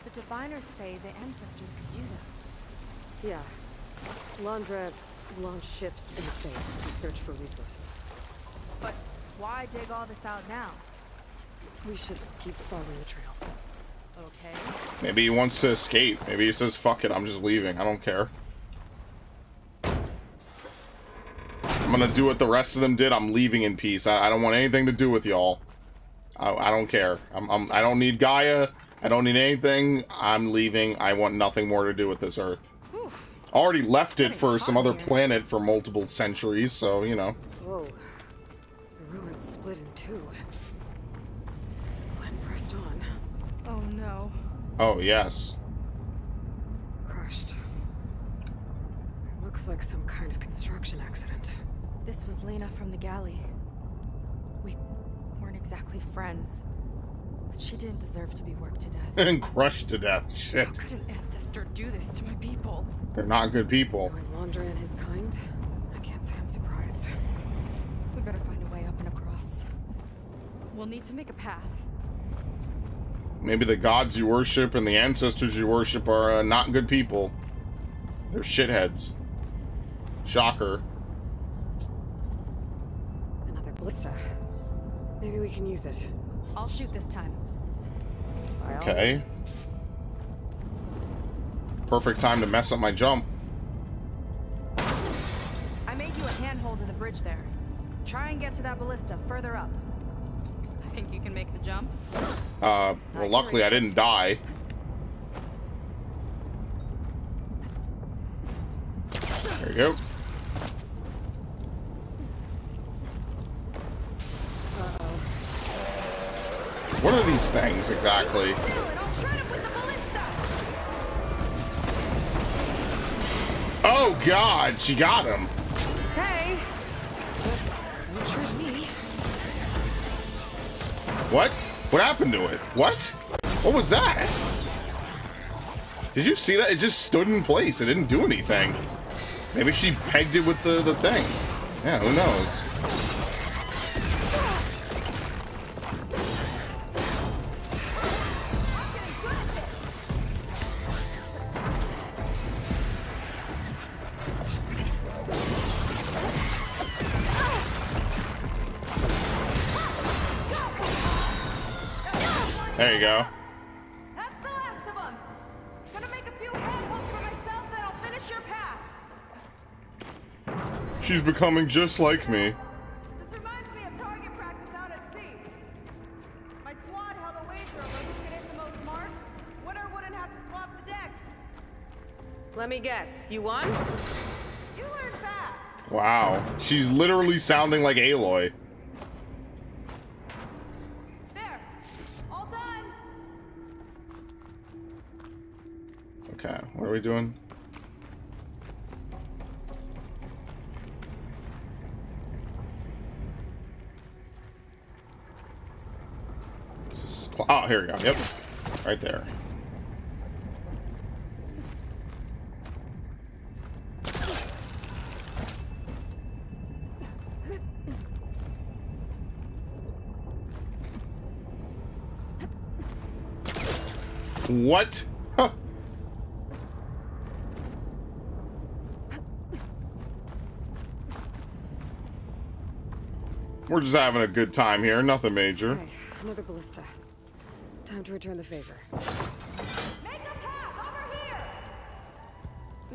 The diviners say the ancestors could do that.
Yeah. Londra launched ships in space to search for resources.
But why dig all this out now?
We should keep following the trail.
Okay.
Maybe he wants to escape. Maybe he says, fuck it, I'm just leaving. I don't care. I'm gonna do what the rest of them did. I'm leaving in peace. I don't want anything to do with y'all. I don't care. I don't need Gaia. I don't need anything. I'm leaving. I want nothing more to do with this Earth.
Whew.
Already left it for some other planet for multiple centuries, so, you know.
Whoa. The ruins split in two. When pressed on.
Oh no.
Oh, yes.
Crushed. Looks like some kind of construction accident.
This was Lena from the galley. We weren't exactly friends, but she didn't deserve to be worked to death.
And crushed to death.
How
Shit.
could an ancestor do this to my people?
They're not good people.
Knowing Londra and his kind, I can't say I'm surprised.
We better find a way up and across. We'll need to make a path.
Maybe the gods you worship and the ancestors you worship are not good people. They're shitheads. Shocker.
Another ballista. Maybe we can use it.
I'll shoot this time.
By all
Okay.
means.
Perfect time to mess up my jump.
I made you a handhold in the bridge there. Try and get to that ballista further up. I think you can make the jump.
Well, luckily I didn't die. There you go. What are these things exactly? Oh god, she got him.
Okay. Just don't trip me.
What? What happened to it? What? What was that? Did you see that? It just stood in place. It didn't do anything. Maybe she pegged it with the thing. Yeah, who knows? There you go.
That's the last of them. Gonna make a few handholds for myself, then I'll finish your path.
She's becoming just like me.
This reminds me of target practice out at sea. My squad held a wager over who could hit the most marks. Winner wouldn't have to swap the decks.
Let me guess. You won?
You learn fast.
Wow. She's literally sounding like Aloy.
There. All done.
Okay, what are we doing? This is oh, here we go. Yep. Right there. What? Huh. We're just having a good time here. Nothing major.
Okay, another ballista. Time to return the favor.
Make a path over here.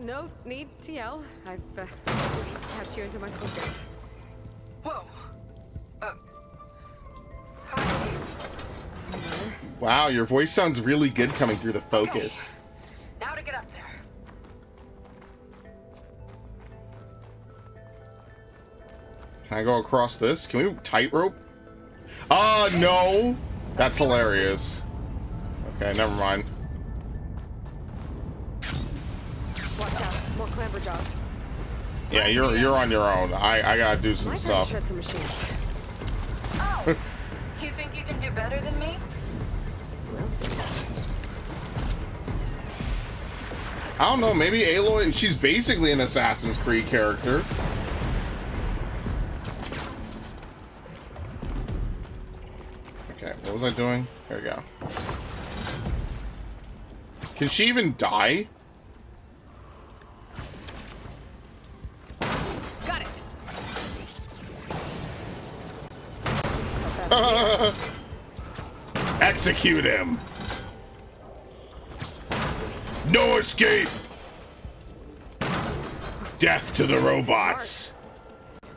No need to yell. I've tapped you into my focus.
Whoa. Hi.
Wow, your voice sounds really good coming through the focus.
Now to get up there.
Can I go across this? Can we tightrope? No! That's hilarious. Okay, never mind.
Watch out, more clamberjaws.
Yeah, you're on your own. I gotta do some
My turn to
stuff.
shred some machines.
Oh, you think you can do better than me?
We'll see.
I don't know, maybe Aloy, she's basically an Assassin's Creed character. Okay, what was I doing? There we go. Can she even die?
Got it.
Execute him! No escape! Death to the robots!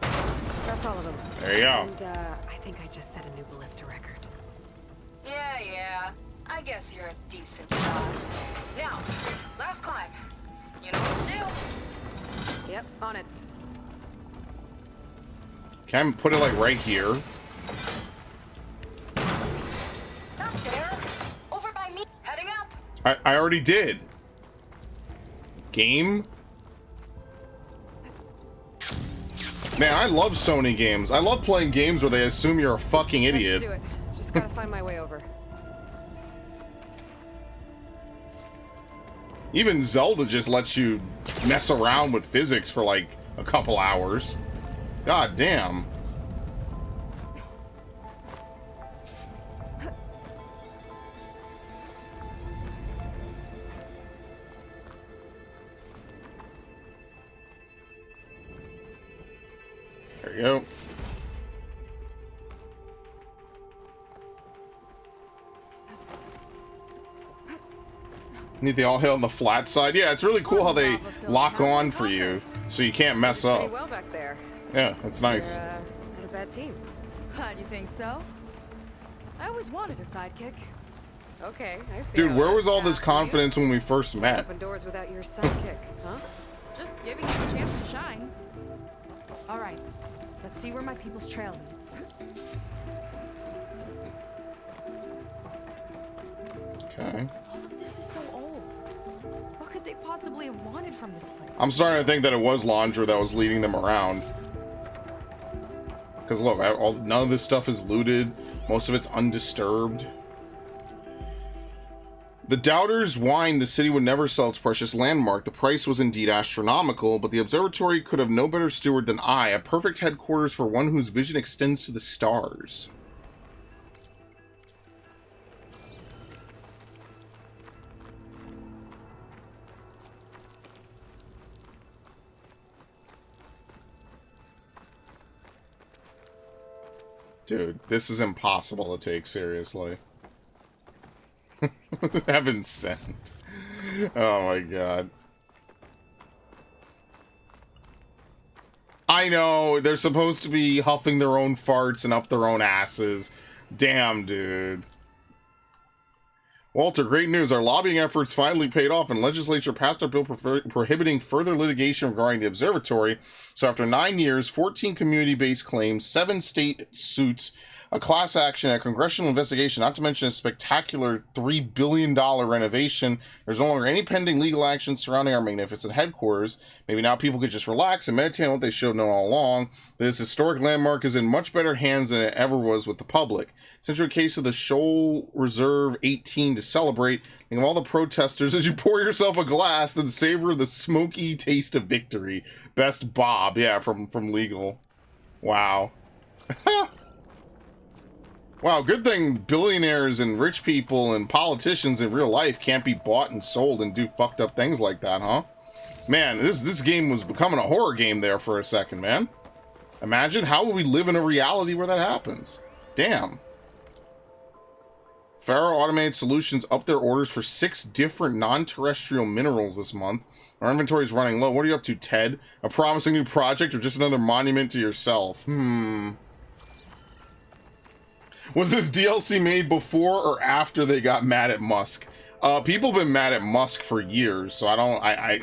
That's all of them.
There you go.
And I think I just set a new ballista record.
Yeah. I guess you're a decent shot. Now, last climb. You know what to do.
Yep, on it.
Can I put it like right here?
Not there. Over by me. Heading up.
I already did. Game? Man, I love Sony games. I love playing games where they assume you're a fucking
Let's
idiot.
do it. Just gotta find my way over.
Even Zelda just lets you mess around with physics for like a couple hours. God damn. There you go. Need the all hail on the flat side. Yeah, it's really cool how they lock on for you, so you can't mess
Pretty
up.
well back there.
Yeah, that's nice.
You're, not a bad team.
Glad you think so. I always wanted a sidekick.
Okay, I see.
Dude,
how
where
that
was all this
sounds to you.
confidence when we first met?
Open doors without your sidekick, huh?
Just giving you a chance to shine. All right, let's see where my people's trail leads.
Okay.
All of this is so old. What could they possibly have wanted from this place?
I'm starting to think that it was Laundra that was leading them around. Because look, none of this stuff is looted. Most of it's undisturbed. The doubters whined the city would never sell its precious landmark. The price was indeed astronomical, but the observatory could have no better steward than I, a perfect headquarters for one whose vision extends to the stars. Dude, this is impossible to take seriously. Heaven sent. Oh my god. I know, they're supposed to be huffing their own farts and up their own asses. Damn, dude. Walter, great news. Our lobbying efforts finally paid off, and legislature passed a bill prohibiting further litigation regarding the observatory. So after 9 years, 14 community-based claims, 7 state suits, a class action, a congressional investigation, not to mention a spectacular $3 billion renovation, there's no longer any pending legal action surrounding our magnificent headquarters. Maybe now people could just relax and meditate on what they should have known all along. This historic landmark is in much better hands than it ever was with the public. Since you're a case of the Shoal Reserve 18 to celebrate, think of all the protesters as you pour yourself a glass, then savor the smoky taste of victory. Best Bob, yeah, from Legal. Wow. Wow, good thing billionaires and rich people and politicians in real life can't be bought and sold and do fucked up things like that, huh? Man, this game was becoming a horror game there for a second, man. Imagine how would we live in a reality where that happens? Damn. Faro Automated Solutions upped their orders for 6 different non-terrestrial minerals this month. Our inventory is running low. What are you up to, Ted? A promising new project or just another monument to yourself? Was this DLC made before or after they got mad at Musk? People have been mad at Musk for years, so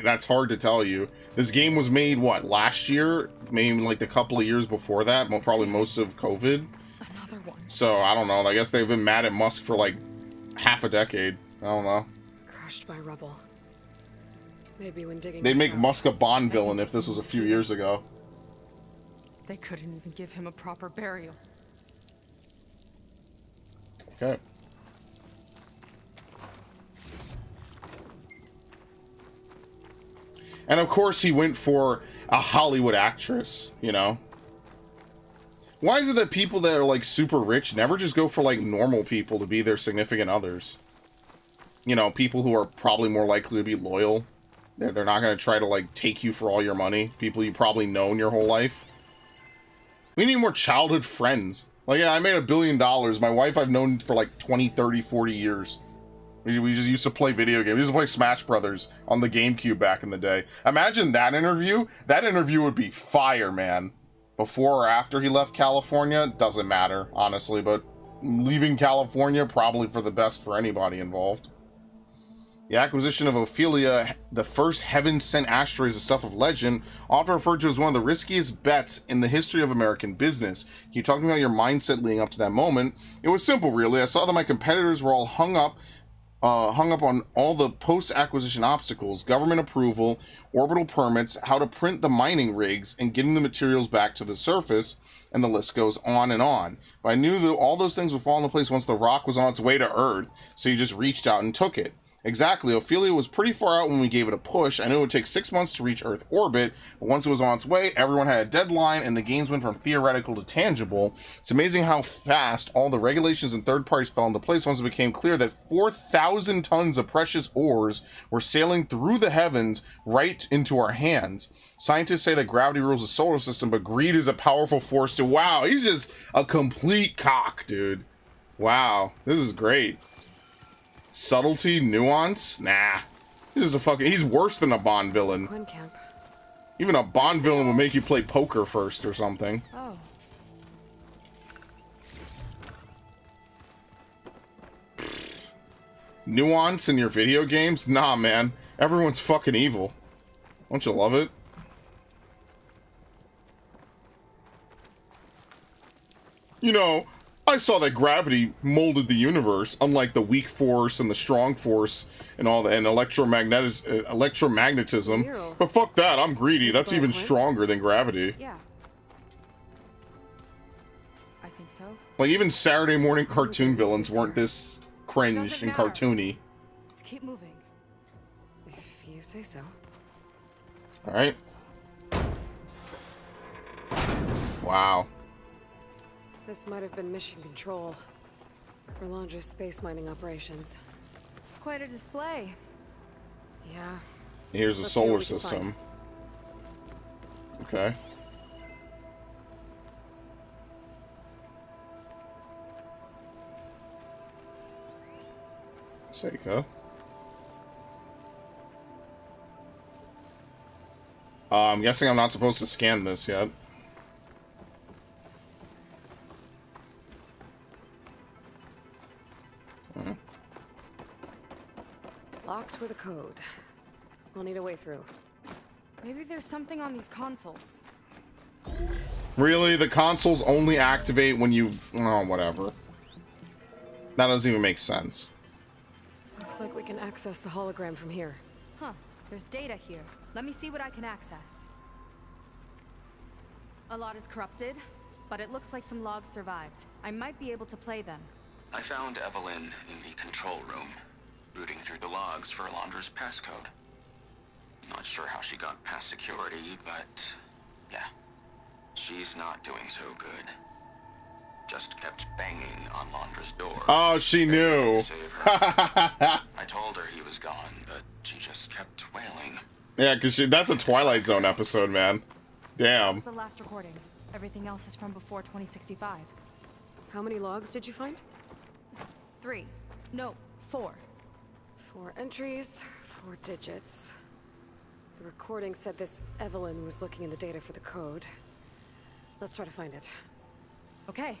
that's hard to tell you. This game was made, what, last year? Maybe like the couple of years before that, probably most of COVID.
Another one.
So, I don't know. I guess they've been mad at Musk for like half a decade. I don't know.
Crushed by rubble. Maybe when digging.
They'd
this
make
up,
Musk a Bond villain if this was a few years ago.
They couldn't even give him a proper burial.
Okay. And of course he went for a Hollywood actress, you know? Why is it that people that are like super rich never just go for like normal people to be their significant others? You know, people who are probably more likely to be loyal. They're not going to try to like take you for all your money. People you probably known your whole life. We need more childhood friends. Like, yeah, I made $1 billion. My wife I've known for like 20, 30, 40 years. We just used to play video games. We used to play Smash Brothers on the GameCube back in the day. Imagine that interview. That interview would be fire, man. Before or after he left California, doesn't matter, honestly. But leaving California, probably for the best for anybody involved. The acquisition of Ophelia, the first heaven-sent asteroid, is the stuff of legend, often referred to as one of the riskiest bets in the history of American business. Can you talk to me about your mindset leading up to that moment? It was simple, really. I saw that my competitors were all hung up on all the post-acquisition obstacles, government approval, orbital permits, how to print the mining rigs, and getting the materials back to the surface, and the list goes on and on. But I knew that all those things would fall into place once the rock was on its way to Earth, so you just reached out and took it. Exactly, Ophelia was pretty far out when we gave it a push. I knew it would take 6 months to reach Earth orbit, but once it was on its way, everyone had a deadline, and the gains went from theoretical to tangible. It's amazing how fast all the regulations and third parties fell into place once it became clear that 4,000 tons of precious ores were sailing through the heavens right into our hands. Scientists say that gravity rules the solar system, but greed is a powerful force to... Wow, he's just a complete cock, dude. Wow, this is great. Subtlety, nuance? Nah. He's worse than a Bond villain.
Quinn Camp.
Even a Bond villain would make you play poker first or something.
Oh.
Nuance in your video games? Nah, man. Everyone's fucking evil. Don't you love it? You know, I saw that gravity molded the universe, unlike the weak force and the strong force and all that, and electromagnetism.
Ew.
But fuck that, I'm greedy. That's even stronger than gravity.
Yeah. I think so.
Like, even Saturday morning cartoon villains weren't this cringe
Doesn't
and
matter.
cartoony.
Let's keep moving.
If you say so.
Alright. Wow.
This might have been mission control for Londra's space mining operations.
Quite a display.
Yeah.
Here's a
Let's see what
solar
we can
system. Okay. Seika. I'm guessing I'm not supposed to scan this yet.
Locked with a code. We'll need a way through.
Maybe there's something on these consoles.
Really? The consoles only activate when you... Oh, whatever. That doesn't even make sense.
Looks like we can access the hologram from here.
Huh. There's data here. Let me see what I can access. A lot is corrupted, but it looks like some logs survived. I might be able to play them.
I found Evelyn in the control room, rooting through the logs for Alondra's passcode. Not sure how she got past security, but yeah, she's not doing so good. Just kept banging on Londra's door.
Oh, she knew.
To save her. I told her he was gone, but she just kept wailing.
Yeah, because that's a Twilight Zone episode, man. Damn.
That's the last recording. Everything else is from before 2065.
How many logs did you find?
3. No, 4.
4 entries, 4 digits. The recording said this Evelyn was looking in the data for the code. Let's try to find it.
Okay.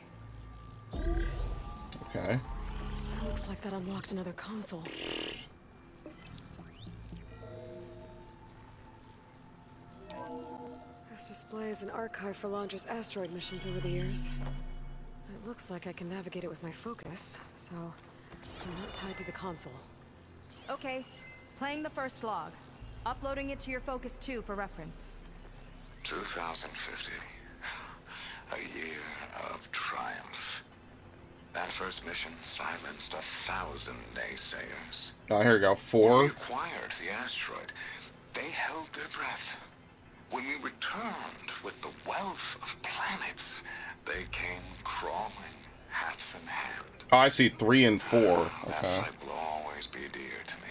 Okay.
Looks like that unlocked another console. This displays an archive for Londra's asteroid missions over the years. It looks like I can navigate it with my focus, so I'm not tied to the console.
Okay. Playing the first log. Uploading it to your Focus 2 for reference.
2050. A year of triumph. That first mission silenced 1,000 naysayers.
Oh, here we go.
When we
4.
acquired the asteroid, they held their breath. When we returned with the wealth of planets, they came crawling, hats in hand.
Oh, I see 3 and 4.
That
Okay.
site will always be dear to me.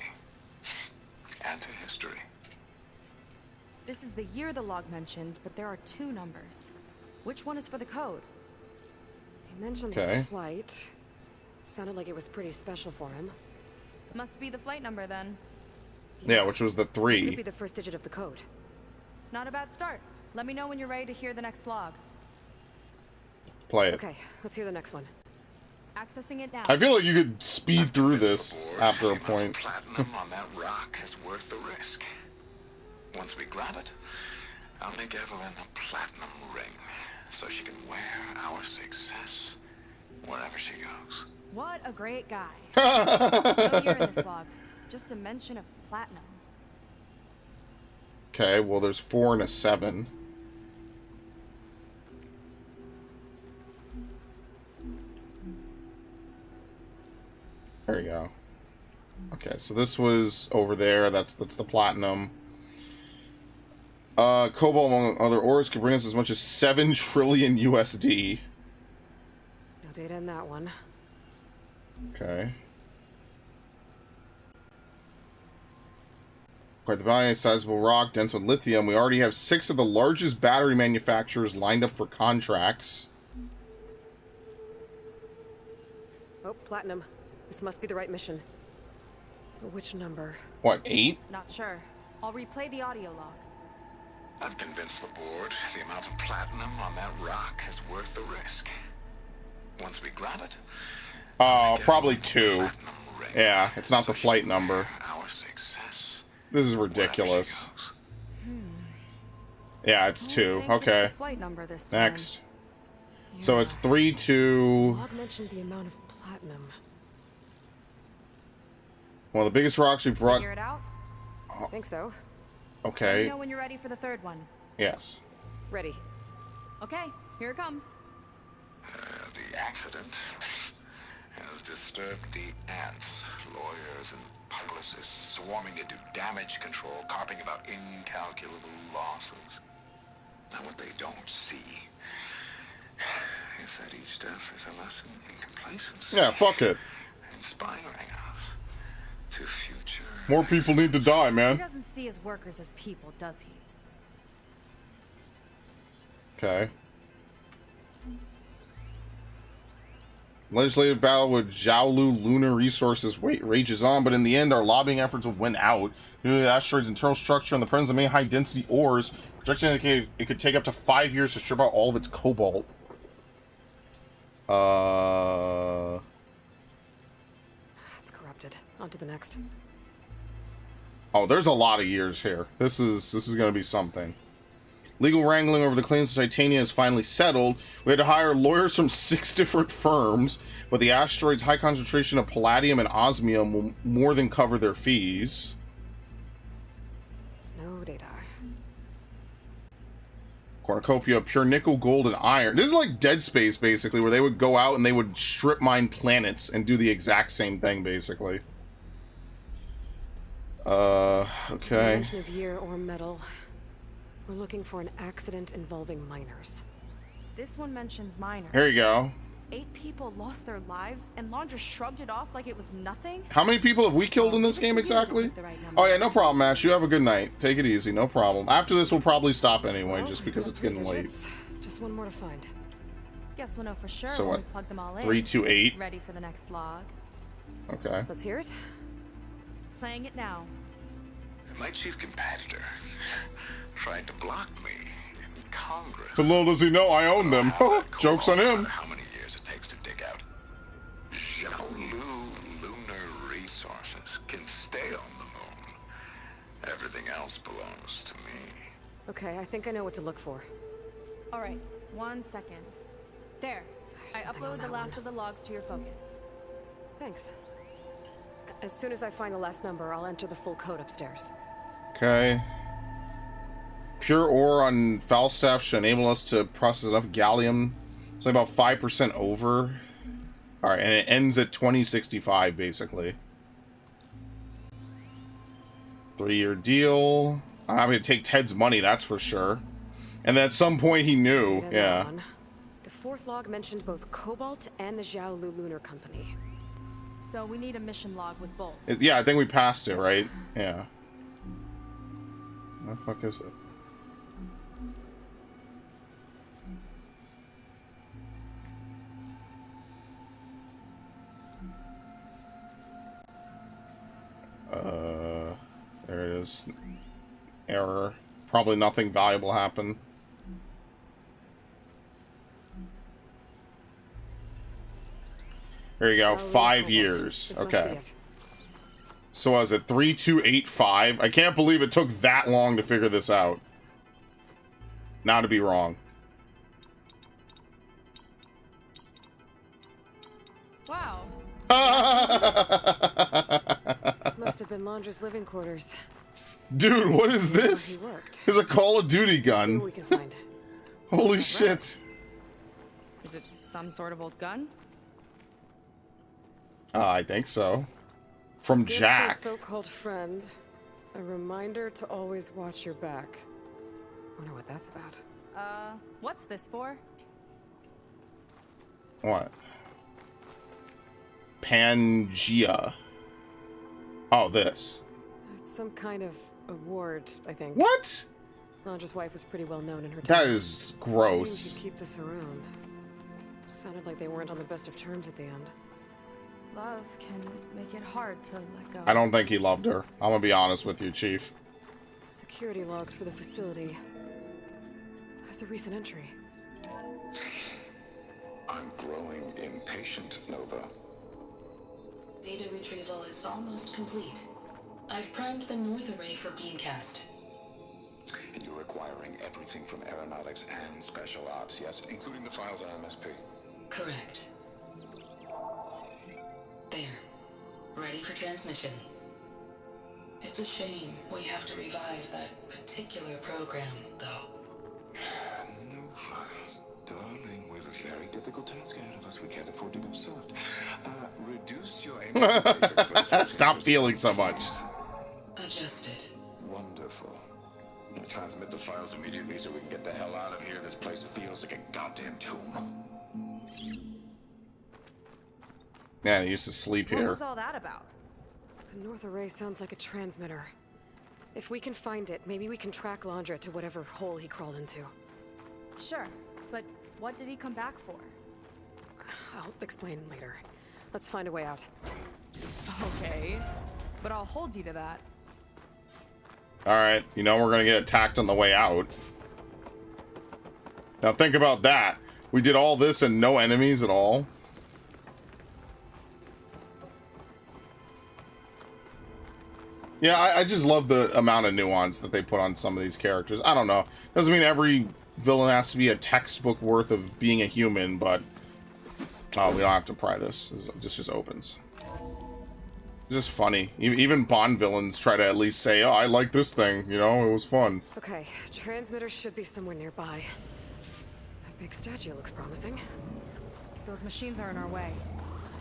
And to history.
This is the year the log mentioned, but there are 2 numbers. Which one is for the code?
He mentioned
Okay.
the flight. Sounded like it was pretty special for him.
Must be the flight number then.
Yeah, which was the
Could be
3.
the first digit of the code.
Not a bad start. Let me know when you're ready to hear the next log.
Play it.
Okay, let's hear the next one.
Accessing it now.
I feel like you could speed through this
Convince the board
after a
the amount of
point.
platinum on that rock is worth the risk. Once we grab it, I'll make Evelyn a platinum ring so she can wear our success wherever she goes.
What a great guy. No year in this log. Just a mention of platinum.
Okay, well, there's 4 and a 7. There you go. Okay, so this was over there. That's the platinum. Cobalt, among other ores, could bring us as much as 7 trillion USD.
No data in that one.
Okay. Quite the valiant, sizable rock, dense with lithium. We already have 6 of the largest battery manufacturers lined up for contracts.
Oh, platinum. This must be the right mission. But which number?
What, 8?
Not sure. I'll replay the audio log.
I've convinced the board the amount of platinum on that rock is worth the risk. Once we grab it,
Oh, probably 2.
platinum ring
Yeah, it's not the
so she
flight
can
number.
wear our success
This is
wherever she
ridiculous.
goes.
Yeah, it's 2.
I think it's
Okay.
the flight number this time.
Next. So it's 3, 2...
Log mentioned the amount of platinum.
One of the biggest rocks we brought...
Figure it out?
I think so.
Let me
Okay.
know when you're ready for the third one.
Yes.
Ready.
Okay, here it comes.
The accident has disturbed the ants, lawyers, and publicists swarming into damage control, carping about incalculable losses. Now, what they don't see is that each death is a lesson in complacency.
Yeah, fuck it.
Inspiring us to future.
More people need to die,
He
man.
doesn't see his workers as people, does he?
Okay. Legislative battle with Jiaolu Lunar Resources rages on, but in the end, our lobbying efforts will win out. Due to the asteroid's internal structure and the presence of many high-density ores, projections indicate it could take up to 5 years to strip out all of its cobalt.
It's corrupted. On to the next.
Oh, there's a lot of years here. This is going to be something. Legal wrangling over the claims of Titania is finally settled. We had to hire lawyers from 6 different firms, but the asteroid's high concentration of palladium and osmium will more than cover their fees.
No data.
Cornucopia, pure nickel, gold, and iron. This is like Dead Space, basically, where they would go out and they would strip mine planets and do the exact same thing, basically. Okay.
Mention of year or metal. We're looking for an accident involving miners.
This one mentions miners.
Here you go.
8 people lost their lives, and Laundra shrugged it off like it was nothing?
How many people have we killed in this game exactly? Oh yeah, no problem, Ash. You have a good night. Take it easy, no problem. After this, we'll probably stop anyway,
Well,
just because
we've
it's
got
getting
3
late.
digits. Just one more to find.
Guess we'll know for sure
So
when
what?
we plug them all in.
328.
Ready for the next log.
Okay.
Let's hear it.
Playing it now.
My chief competitor tried to block me in Congress.
But little does he know I own them. Joke's on him.
How many years it takes to dig out Xiaolu lunar resources can stay on the moon. Everything else belongs to me.
Okay, I think I know what to look for.
All right, 1 second. There. I
Something on
uploaded the
that
last
one.
of the logs to your focus.
Thanks. As soon as I find the last number, I'll enter the full code upstairs.
Okay. Pure ore on Falstaff should enable us to process enough gallium. It's like about 5% over. Alright, and it ends at 2065, basically. 3-year deal. I'm happy to take Ted's money, that's for sure. And then at some point he knew,
And
yeah.
on. The fourth log mentioned both Cobalt and the Xiaolu Lunar Company.
So we need a mission log with both.
Yeah, I think we passed it, right? Yeah. What the fuck is it? There it is. Error. Probably nothing valuable happened. There you go.
Xiaolu
5
Cobalt.
years.
This must be
Okay.
it.
So was it 3285? I can't believe it took that long to figure this out. Not to be wrong.
Wow.
This must have been Londra's living quarters.
Dude, what is
Where
this?
he worked.
It's a Call of Duty
See what
gun.
we can find.
Holy shit.
Is it some sort of old gun?
I think so. From
Give
Jack.
your so-called friend a reminder to always watch your back. Wonder what that's about.
What's this for?
What? Pangea. Oh, this.
It's some kind of award, I think.
What?
Londra's wife was pretty well known in her time.
That is gross.
Strange you'd keep this around. Sounded like they weren't on the best of terms at the end.
Love can make it hard to let go.
I don't think he loved her. I'm gonna be honest with you, Chief.
Security logs for the facility. That's a recent entry.
I'm growing impatient, Nova.
Data retrieval is almost complete. I've primed the North Array for beamcast.
And you're acquiring everything from aeronautics and special ops, yes? Including the files on MSP.
Correct. There. Ready for transmission. It's a shame we have to revive that particular program, though.
Nova, darling, we have a very difficult task ahead of us. We can't afford to go soft. Reduce your aim.
Stop feeling so much.
Adjusted.
Wonderful. Now transmit the files immediately so we can get the hell out of here. This place feels like a goddamn tomb.
Man, he used to sleep
What
here.
was all that about?
The North Array sounds like a transmitter. If we can find it, maybe we can track Londra to whatever hole he crawled into.
Sure, but what did he come back for?
I'll explain later. Let's find a way out.
Okay, but I'll hold you to that.
Alright, you know we're gonna get attacked on the way out. Now think about that. We did all this and no enemies at all. Yeah, I just love the amount of nuance that they put on some of these characters. I don't know. Doesn't mean every villain has to be a textbook worth of being a human, but... Oh, we don't have to pry this. This just opens. It's just funny. Even Bond villains try to at least say, oh, I like this thing. You know, it was fun.
Okay, transmitter should be somewhere nearby. That big statue looks promising.
Those machines are in our way.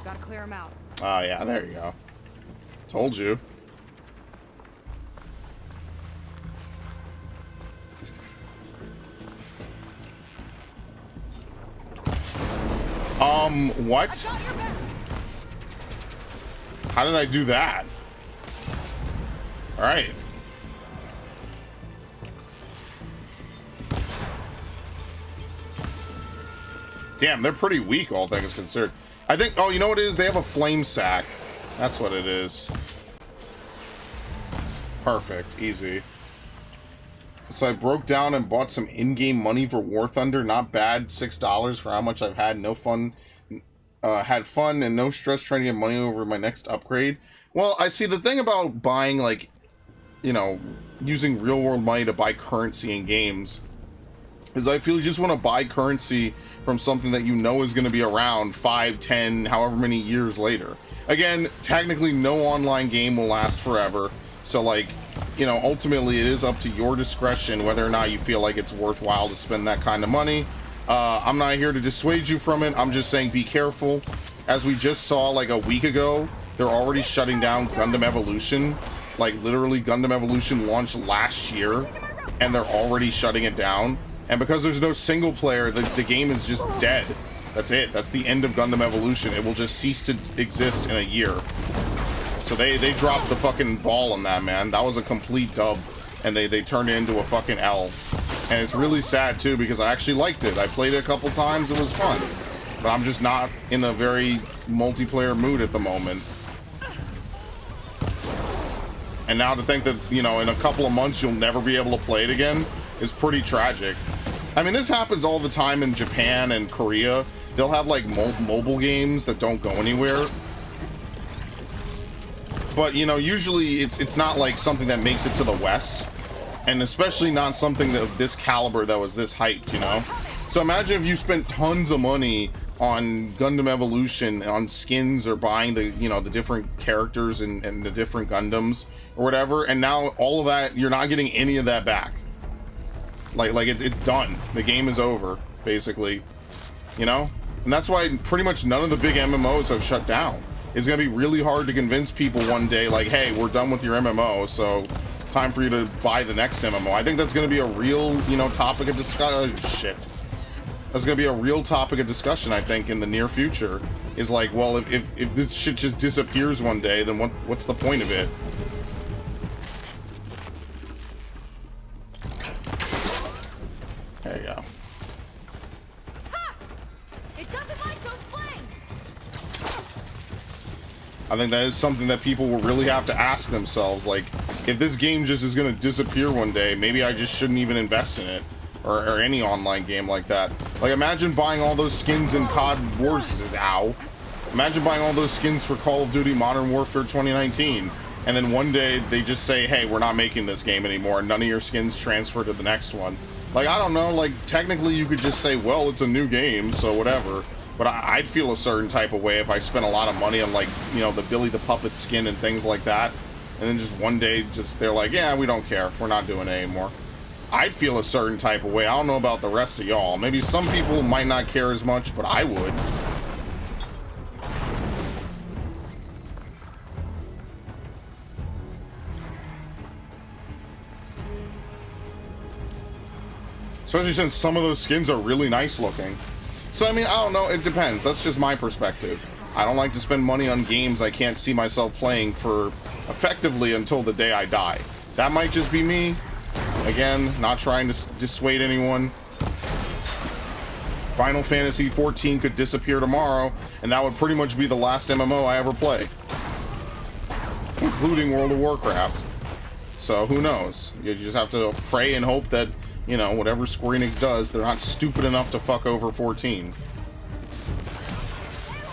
Gotta clear them out.
Oh, yeah, there you go. Told you. What? How did I do that? Alright. Damn, they're pretty weak, all things considered. I think, oh, you know what it is? They have a flame sack. That's what it is. Perfect. Easy. So I broke down and bought some in-game money for War Thunder. Not bad. $6 for how much I've had. No fun. Had fun and no stress trying to get money over my next upgrade. Well, I see the thing about buying, like, you know, using real-world money to buy currency in games is I feel you just want to buy currency from something that you know is going to be around 5, 10, however many years later. Again, technically no online game will last forever. So, like, you know, ultimately it is up to your discretion whether or not you feel like it's worthwhile to spend that kind of money. I'm not here to dissuade you from it. I'm just saying be careful. As we just saw like a week ago, they're already shutting down Gundam Evolution. Like, literally, Gundam Evolution launched last year, and they're already shutting it down. And because there's no single player, the game is just dead. That's it. That's the end of Gundam Evolution. It will just cease to exist in a year. So they dropped the fucking ball on that, man. That was a complete dub, and they turned it into a fucking L. And it's really sad, too, because I actually liked it. I played it a couple times. It was fun. But I'm just not in a very multiplayer mood at the moment. And now to think that, you know, in a couple of months you'll never be able to play it again is pretty tragic. I mean, this happens all the time in Japan and Korea. They'll have, like, mobile games that don't go anywhere. But, you know, usually it's not, like, something that makes it to the West. And especially not something of this caliber that was this hyped, you know? So imagine if you spent tons of money on Gundam Evolution, on skins, or buying the, you know, the different characters and the different Gundams or whatever, and now all of that, you're not getting any of that back. Like it's done. The game is over, basically, you know? And that's why pretty much none of the big MMOs have shut down. It's gonna be really hard to convince people one day, like, hey, we're done with your MMO, so time for you to buy the next MMO. I think that's gonna be a real, you know, topic of discussion. Shit. That's gonna be a real topic of discussion, I think, in the near future. Is like, well, if this shit just disappears one day, then what's the point of it? There you go.
Ha! It doesn't like those flames.
I think that is something that people will really have to ask themselves. Like, if this game just is gonna disappear one day, maybe I just shouldn't even invest in it. Or any online game like that. Like, imagine buying all those skins in COD Wars. Ow. Imagine buying all those skins for Call of Duty Modern Warfare 2019. And then one day they just say, hey, we're not making this game anymore. None of your skins transfer to the next one. Like, I don't know. Like, technically you could just say, well, it's a new game, so whatever. But I'd feel a certain type of way if I spent a lot of money on, like, you know, the Billy the Puppet skin and things like that. And then just one day, just they're like, yeah, we don't care. We're not doing it anymore. I'd feel a certain type of way. I don't know about the rest of y'all. Maybe some people might not care as much, but I would. Especially since some of those skins are really nice looking. So, I mean, I don't know. It depends. That's just my perspective. I don't like to spend money on games I can't see myself playing for effectively until the day I die. That might just be me. Again, not trying to dissuade anyone. Final Fantasy XIV could disappear tomorrow, and that would pretty much be the last MMO I ever play. Including World of Warcraft. So, who knows? You just have to pray and hope that, you know, whatever Square Enix does, they're not stupid enough to fuck over 14.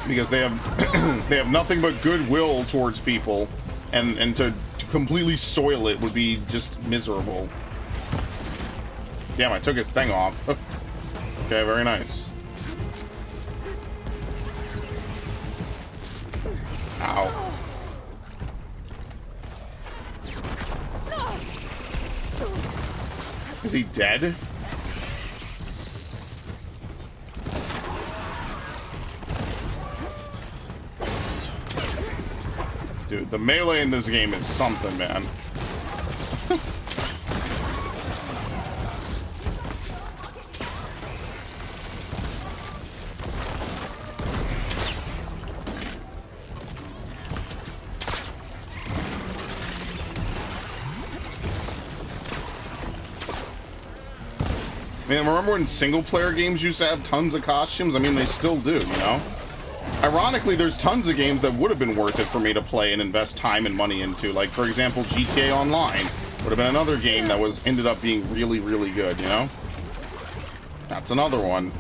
Because they have they have nothing but goodwill towards people, and to completely soil it would be just miserable. Damn, I took his thing off. Okay, very nice. Ow. Is he dead? Dude, the melee in this game is something, man. I mean, remember when single-player games used to have tons of costumes? I mean, they still do, you know? Ironically, there's tons of games that would have been worth it for me to play and invest time and money into. Like, for example, GTA Online would have been another game that ended up being really, really good, you know? That's another one.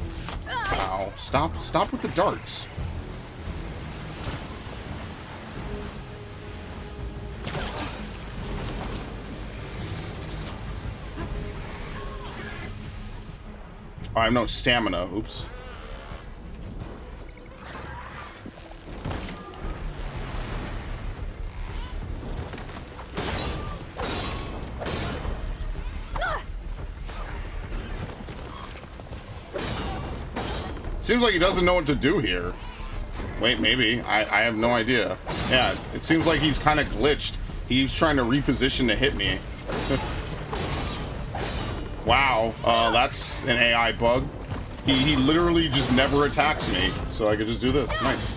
Wow. Stop with the darts. Oh, I have no stamina. Oops. Seems like he doesn't know what to do here. Wait, maybe. I have no idea. Yeah, it seems like he's kind of glitched. He's trying to reposition to hit me. Wow, that's an AI bug. He literally just never attacks me, so I could just do this. Nice.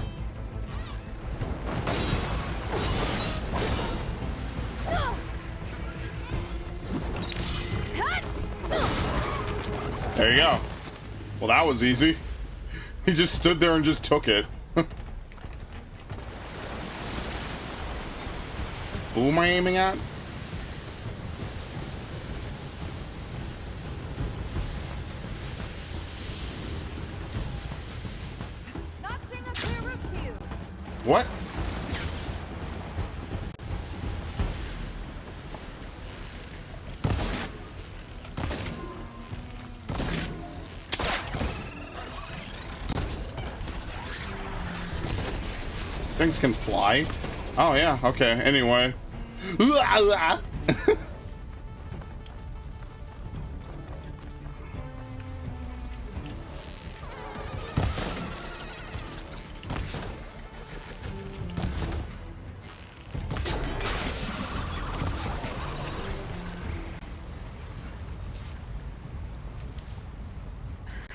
There you go. Well, that was easy. He just stood there and just took it. Who am I aiming at?
Not seeing a clear route to you.
What? Things can fly? Oh yeah, okay, anyway.
I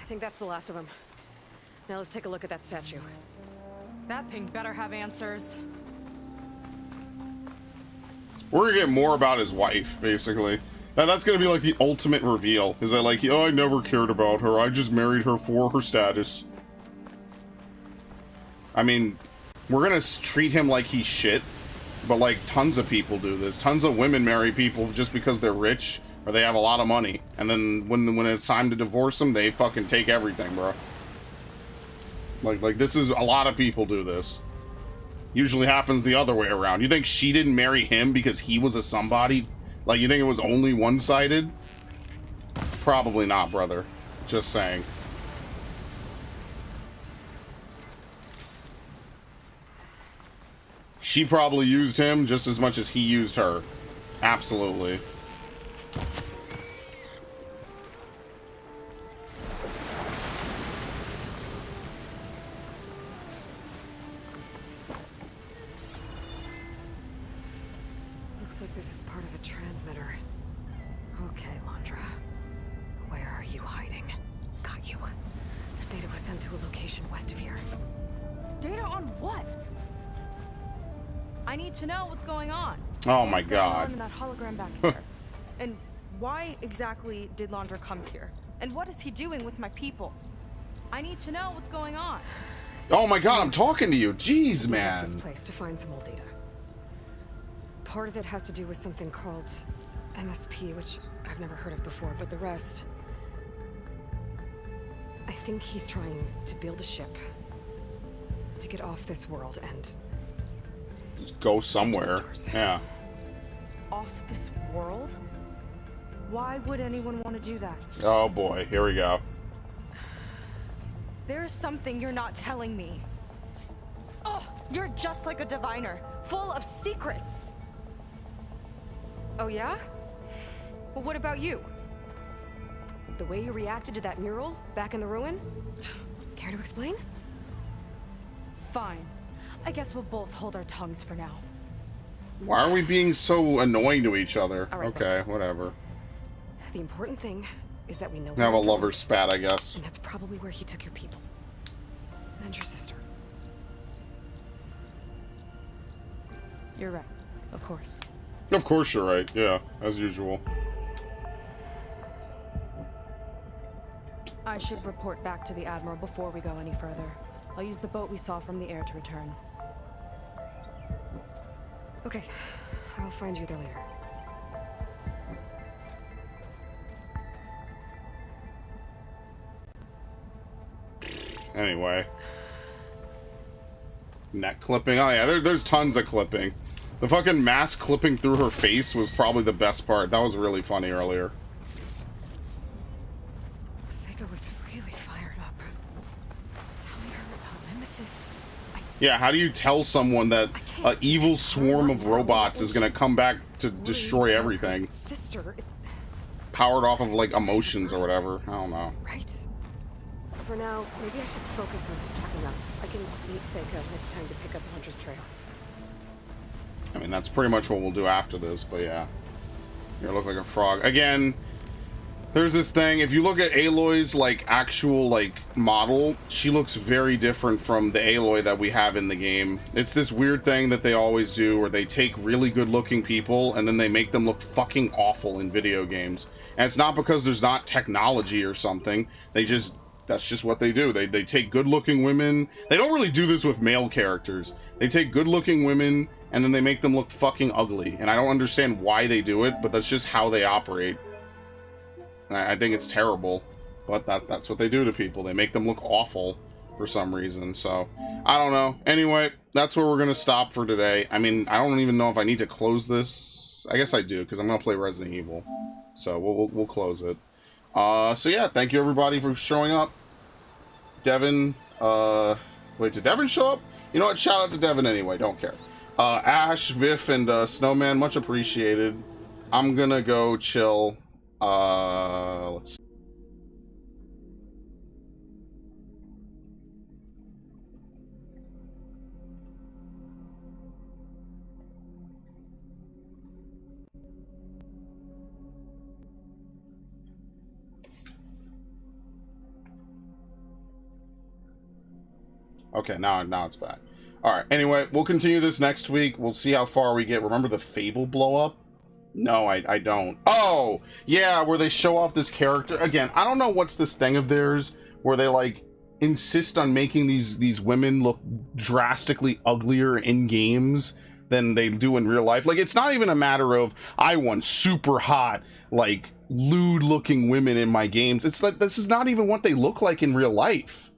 think that's the last of them. Now let's take a look at that statue.
That thing better have answers.
We're gonna get more about his wife, basically. Now, that's gonna be like the ultimate reveal. Is that like, oh, I never cared about her. I just married her for her status. I mean, we're gonna treat him like he's shit, but like tons of people do this. Tons of women marry people just because they're rich or they have a lot of money, and then when it's time to divorce them, they fucking take everything, bro. Like this is, a lot of people do this. Usually happens the other way around. You think she didn't marry him because he was a somebody? Like, you think it was only one-sided? Probably not, brother. Just saying. She probably used him just as much as he used her. Absolutely.
Looks like this is part of a transmitter. Okay, Londra. Where are you hiding? Got you. The data was sent to a location west of here.
Data on what? I need to know what's going on.
Oh my
What's going on
god.
in that hologram back there? And why exactly did Londra come here? And what is he doing with my people? I need to know what's going on.
Oh my god, I'm talking to you. Jeez,
This
man.
place to find some old data. Part of it has to do with something called MSP, which I've never heard of before, but the rest... I think he's trying to build a ship to get off this world and...
Just go somewhere. Yeah.
Off this world? Why would anyone want to do that?
Oh boy, here we go.
There's something you're not telling me. Oh, you're just like a diviner, full of secrets.
Oh yeah? Well, what about you? The way you reacted to that mural back in the ruin? Care to explain?
Fine. I guess we'll both hold our tongues for now.
Why are we being so annoying to each other?
All right,
Okay, whatever.
The important thing is that we know...
Have a
where we're
lover's spat, I guess.
And that's probably where he took your people. And your sister.
You're right, of course.
Of course you're right. Yeah, as usual.
I should report back to the Admiral before we go any further. I'll use the boat we saw from the air to return.
Okay, I'll find you there later.
Anyway. Neck clipping. Oh yeah, there's tons of clipping. The fucking mask clipping through her face was probably the best part. That was really funny earlier.
Sega was really fired up. Telling her about Nemesis.
Yeah, how do you tell someone that an evil swarm of robots is gonna come back to destroy everything?
Sister,
Powered off of, like, emotions or whatever. I don't know.
right? For now, maybe I should focus on stacking up. I can meet Seika when it's time to pick up Hunter's Trail.
I mean, that's pretty much what we'll do after this, but yeah. You look like a frog. Again, there's this thing. If you look at Aloy's, like, actual, like, model, she looks very different from the Aloy that we have in the game. It's this weird thing that they always do where they take really good-looking people and then they make them look fucking awful in video games. And it's not because there's not technology or something. They just... That's just what they do. They take good-looking women. They don't really do this with male characters. They take good-looking women and then they make them look fucking ugly. And I don't understand why they do it, but that's just how they operate. And I think it's terrible. But that's what they do to people. They make them look awful for some reason. So, I don't know. Anyway, that's where we're going to stop for today. I mean, I don't even know if I need to close this. I guess I do, because I'm going to play Resident Evil. So, we'll close it. So yeah, thank you everybody for showing up. Devin, wait, did Devin show up? You know what, shout out to Devin anyway, don't care. Ash, Viff, and Snowman, much appreciated. I'm gonna go chill. Let's see. Okay, now it's back. Alright, anyway, we'll continue this next week. We'll see how far we get. Remember the Fable blow-up? No, I don't. Oh! Yeah, where they show off this character. Again, I don't know what's this thing of theirs where they, like, insist on making these women look drastically uglier in games than they do in real life. Like, it's not even a matter of, I want super hot, like, lewd-looking women in my games. It's like, this is not even what they look like in real life.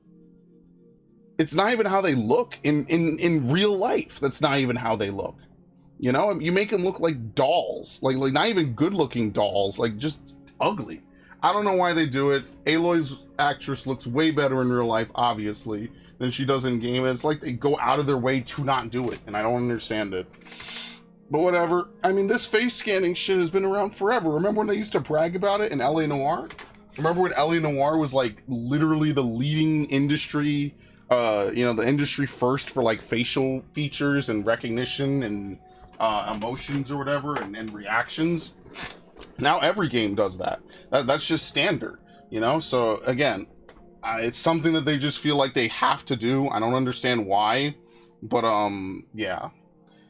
It's not even how they look in real life. That's not even how they look. You know, you make them look like dolls, like not even good looking dolls, like just ugly. I don't know why they do it. Aloy's actress looks way better in real life, obviously, than she does in game. And it's like they go out of their way to not do it, and I don't understand it. But whatever. I mean, this face scanning shit has been around forever. Remember when they used to brag about it in LA Noire? Remember when LA Noire was like literally the leading industry, you know, the industry first for like facial features and recognition and emotions or whatever and reactions? Now every game does that. That's just standard, you know? So again, it's something that they just feel like they have to do. I don't understand why, but yeah.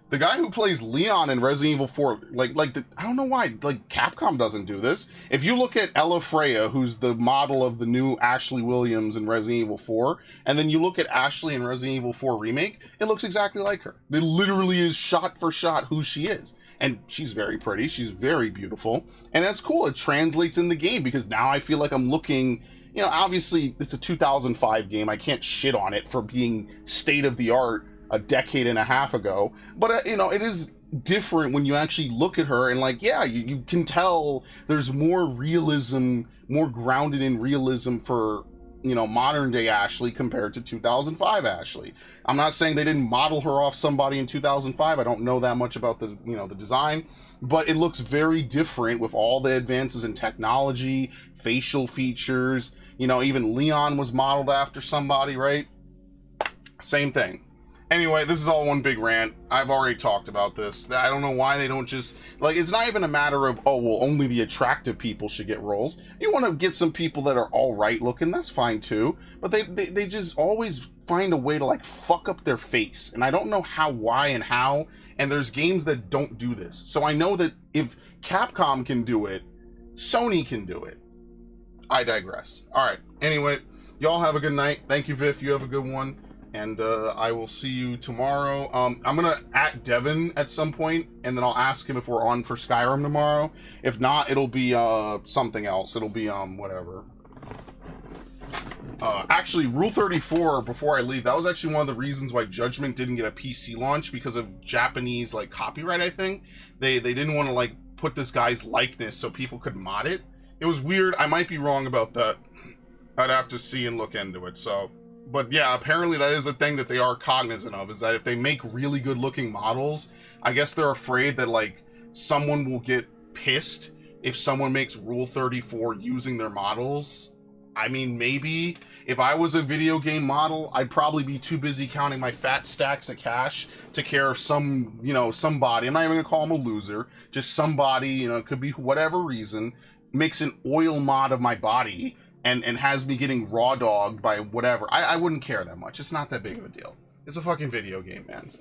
The guy who plays Leon in Resident Evil 4, I don't know why, like, Capcom doesn't do this. If you look at Ella Freya, who's the model of the new Ashley Williams in Resident Evil 4, and then you look at Ashley in Resident Evil 4 Remake, it looks exactly like her. It literally is shot for shot who she is. And she's very pretty, she's very beautiful, and that's cool. It translates in the game, because now I feel like I'm looking, you know, obviously it's a 2005 game, I can't shit on it for being state-of-the-art a decade and a half ago, but you know, it is different when you actually look at her and like, yeah, you can tell there's more realism, more grounded in realism for, you know, modern day Ashley compared to 2005 Ashley. I'm not saying they didn't model her off somebody in 2005. I don't know that much about the, you know, the design, but it looks very different with all the advances in technology, facial features, you know, even Leon was modeled after somebody, right? Same thing. Anyway, this is all one big rant. I've already talked about this. I don't know why they don't just, like, it's not even a matter of, oh, well, only the attractive people should get roles. You want to get some people that are all right looking, that's fine too. But they just always find a way to, like, fuck up their face. And I don't know how, why, and how. And there's games that don't do this. So I know that if Capcom can do it, Sony can do it. I digress. All right. Anyway, y'all have a good night. Thank you, Viff. You have a good one. and I will see you tomorrow. I'm gonna at Devin at some point, and then I'll ask him if we're on for Skyrim tomorrow. If not, it'll be something else. It'll be whatever. Actually, Rule 34, before I leave, that was actually one of the reasons why Judgment didn't get a PC launch, because of Japanese, like, copyright, I think. They didn't want to, like, put this guy's likeness so people could mod it. It was weird. I might be wrong about that. I'd have to see and look into it, so... But yeah, apparently that is a thing that they are cognizant of, is that if they make really good-looking models, I guess they're afraid that, like, someone will get pissed if someone makes Rule 34 using their models. I mean, maybe. If I was a video game model, I'd probably be too busy counting my fat stacks of cash to care if some, you know, somebody, I'm not even gonna call him a loser, just somebody, you know, it could be whatever reason, makes an oil mod of my body and has me getting raw dogged by whatever. I wouldn't care that much. It's not that big of a deal. It's a fucking video game, man.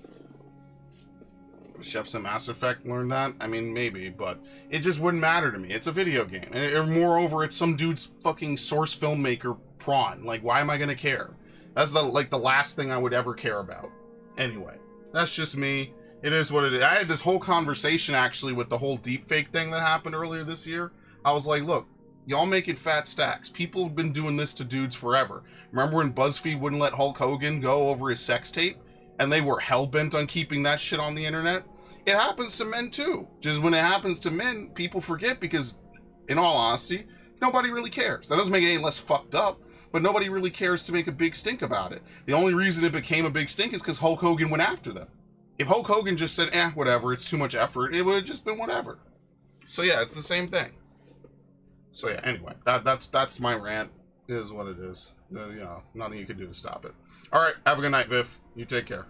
Chefs in Mass Effect learned that? I mean, maybe, but it just wouldn't matter to me. It's a video game. And moreover, it's some dude's fucking source filmmaker prawn. Like, why am I gonna care? That's the last thing I would ever care about. Anyway, that's just me. It is what it is. I had this whole conversation, actually, with the whole deepfake thing that happened earlier this year. I was like, look, y'all making fat stacks. People have been doing this to dudes forever. Remember when BuzzFeed wouldn't let Hulk Hogan go over his sex tape? And they were hell-bent on keeping that shit on the internet? It happens to men too. Just when it happens to men, people forget because, in all honesty, nobody really cares. That doesn't make it any less fucked up, but nobody really cares to make a big stink about it. The only reason it became a big stink is because Hulk Hogan went after them. If Hulk Hogan just said, whatever, it's too much effort, it would have just been whatever. So yeah, it's the same thing. So yeah, anyway, that's my rant. It is what it is. You know, nothing you can do to stop it. All right, have a good night, Viv. You take care.